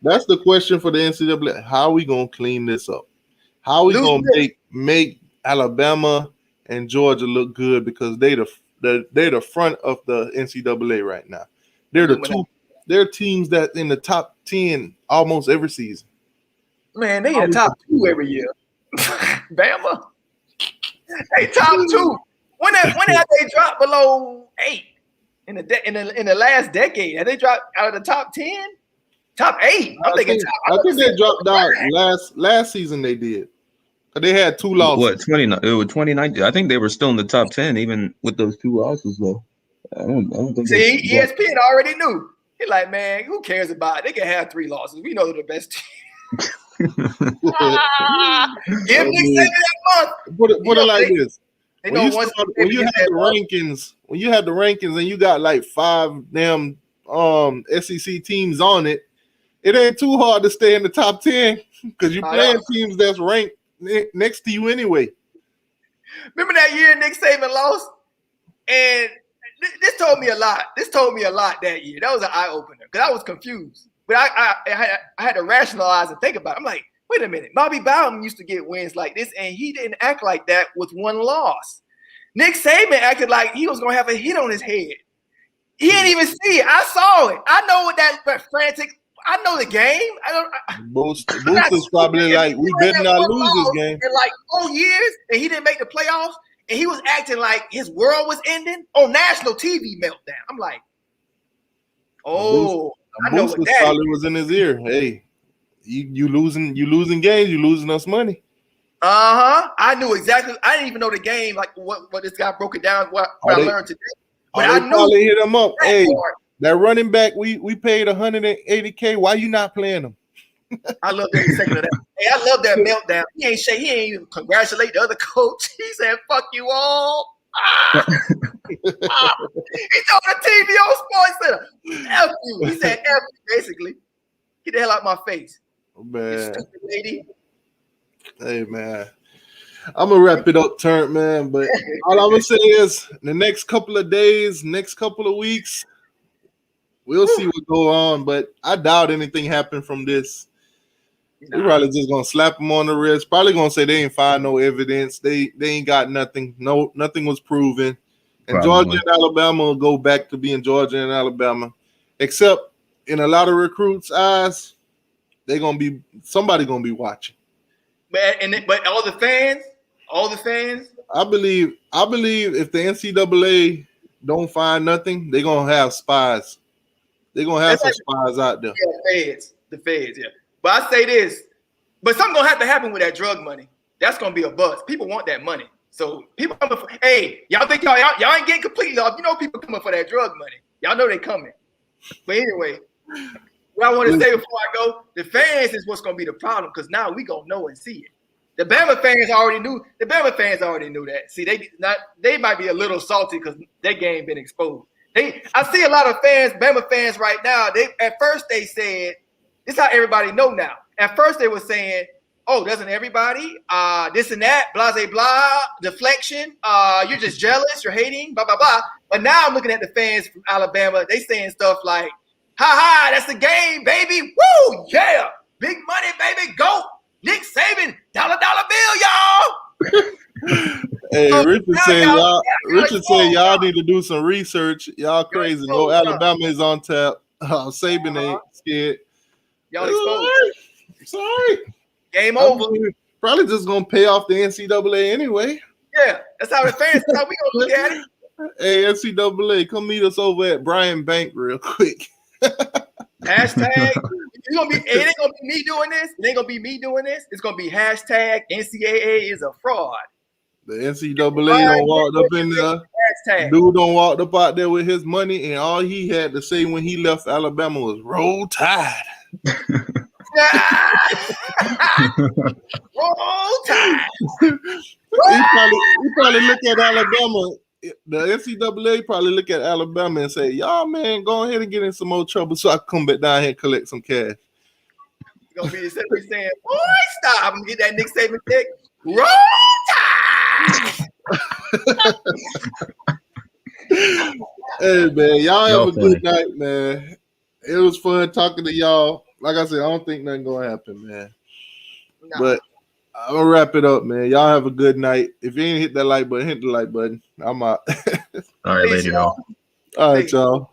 that's the question for the NCAA. How are we gonna clean this up? How are we gonna make Alabama and Georgia look good because they're the front of the NCAA right now. They're teams that in the top 10 almost every season. Man, they in the top 2 every year. Bama, they top 2. When have they dropped below 8 in the last decade? Have they dropped out of the top 10? Top 8? I think they dropped out last season. They did. They had 2 losses. What 29? It was 2019. I think they were still in the top 10 even with those 2 losses though. I don't think. See, ESPN already knew. He's like, man, who cares about it? They can have 3 losses. We know they're the best team. Give Nick Saban that month. Put it like this. They When know you had the rankings and you got like 5 damn SEC teams on it, it ain't too hard to stay in the top 10 because you're playing teams that's ranked next to you anyway. Remember that year Nick Saban lost? And this told me a lot. This told me a lot that year. That was an eye-opener because I was confused. But I had to rationalize and think about it. I'm like, wait a minute. Bobby Bowden used to get wins like this, and he didn't act like that with 1 loss. Nick Saban acted like he was going to have a hit on his head. He didn't even see it. I saw it. I know what that frantic. I know the game. Boost is probably like, we better not lose this game. In like 4 years, and he didn't make the playoffs, and he was acting like his world was ending on national TV meltdown. I'm like, oh, I know what that probably was in his ear. Hey, you losing games, you losing us money. I knew exactly. I didn't even know the game, like what this guy broke it down. What I learned today. But I knew probably hit him up. Hey, that running back we paid $180K. Why you not playing him? I love every second of that. Hey, I love that meltdown. He ain't even congratulate the other coach. He said, "Fuck you all." He told the TV on Sports Center, "F you." He said, "F you," basically. Get the hell out of my face. Oh, man. You stupid lady. Hey, man. I'm going to wrap it up, Turnt, man. But all I'm going to say is the next couple of days, next couple of weeks, we'll see what go on. But I doubt anything happened from this. We're probably just going to slap them on the wrist. Probably going to say they ain't find no evidence. They ain't got nothing. No, nothing was proven. And Georgia and Alabama will go back to being Georgia and Alabama. Except in a lot of recruits' eyes, somebody going to be watching. But all the fans. I believe if the NCAA don't find nothing, they're gonna have spies. They're gonna have some spies out there. Yeah, the feds, yeah. But I say this, but something gonna have to happen with that drug money. That's gonna be a buzz. People want that money. So people coming for, hey, y'all think y'all ain't getting completely off. You know people coming for that drug money. Y'all know they coming. But anyway, what I want to say before I go, the fans is what's gonna be the problem because now we gonna know and see it. The Bama fans already knew. That. See, they might be a little salty because their game been exposed. I see a lot of fans, Bama fans right now. At first they said, this is how everybody know now. At first they were saying, oh, doesn't everybody? This and that, blah, blah, blah, deflection. You're just jealous, you're hating, blah, blah, blah. But now I'm looking at the fans from Alabama. They saying stuff like, ha, that's the game, baby. Woo, yeah. Big money, baby, go. Nick Saban, dollar bill, y'all. Hey, Richard said y'all need to do some research. Y'all crazy. No, Alabama is on tap. Saban ain't scared. Y'all exposed. It's all right. Game over. Probably just gonna pay off the NCAA anyway. Yeah, that's how the fans. That's how we gonna look at it. Hey, NCAA, come meet us over at Brian Bank real quick. Hashtag. It ain't gonna be me doing this. It ain't gonna be me doing this. It's gonna be hashtag NCAA is a fraud. The NCAA don't walk up in there. Hashtag. Dude don't walk up out there with his money, and all he had to say when he left Alabama was "Roll Tide." Roll Tide. He probably look at Alabama. The NCAA probably look at Alabama and say, y'all, man, go ahead and get in some more trouble so I can come back down here and collect some cash. It's going to be simply saying, boy, stop. I'm going to get that Nick Saban check. Roll Tide! Hey, man, y'all have a good night, man. It was fun talking to y'all. Like I said, I don't think nothing going to happen, man. No. But I'm going to wrap it up, man. Y'all have a good night. If you ain't hit that like button, hit the like button. I'm out. All right, later, y'all. All right, y'all.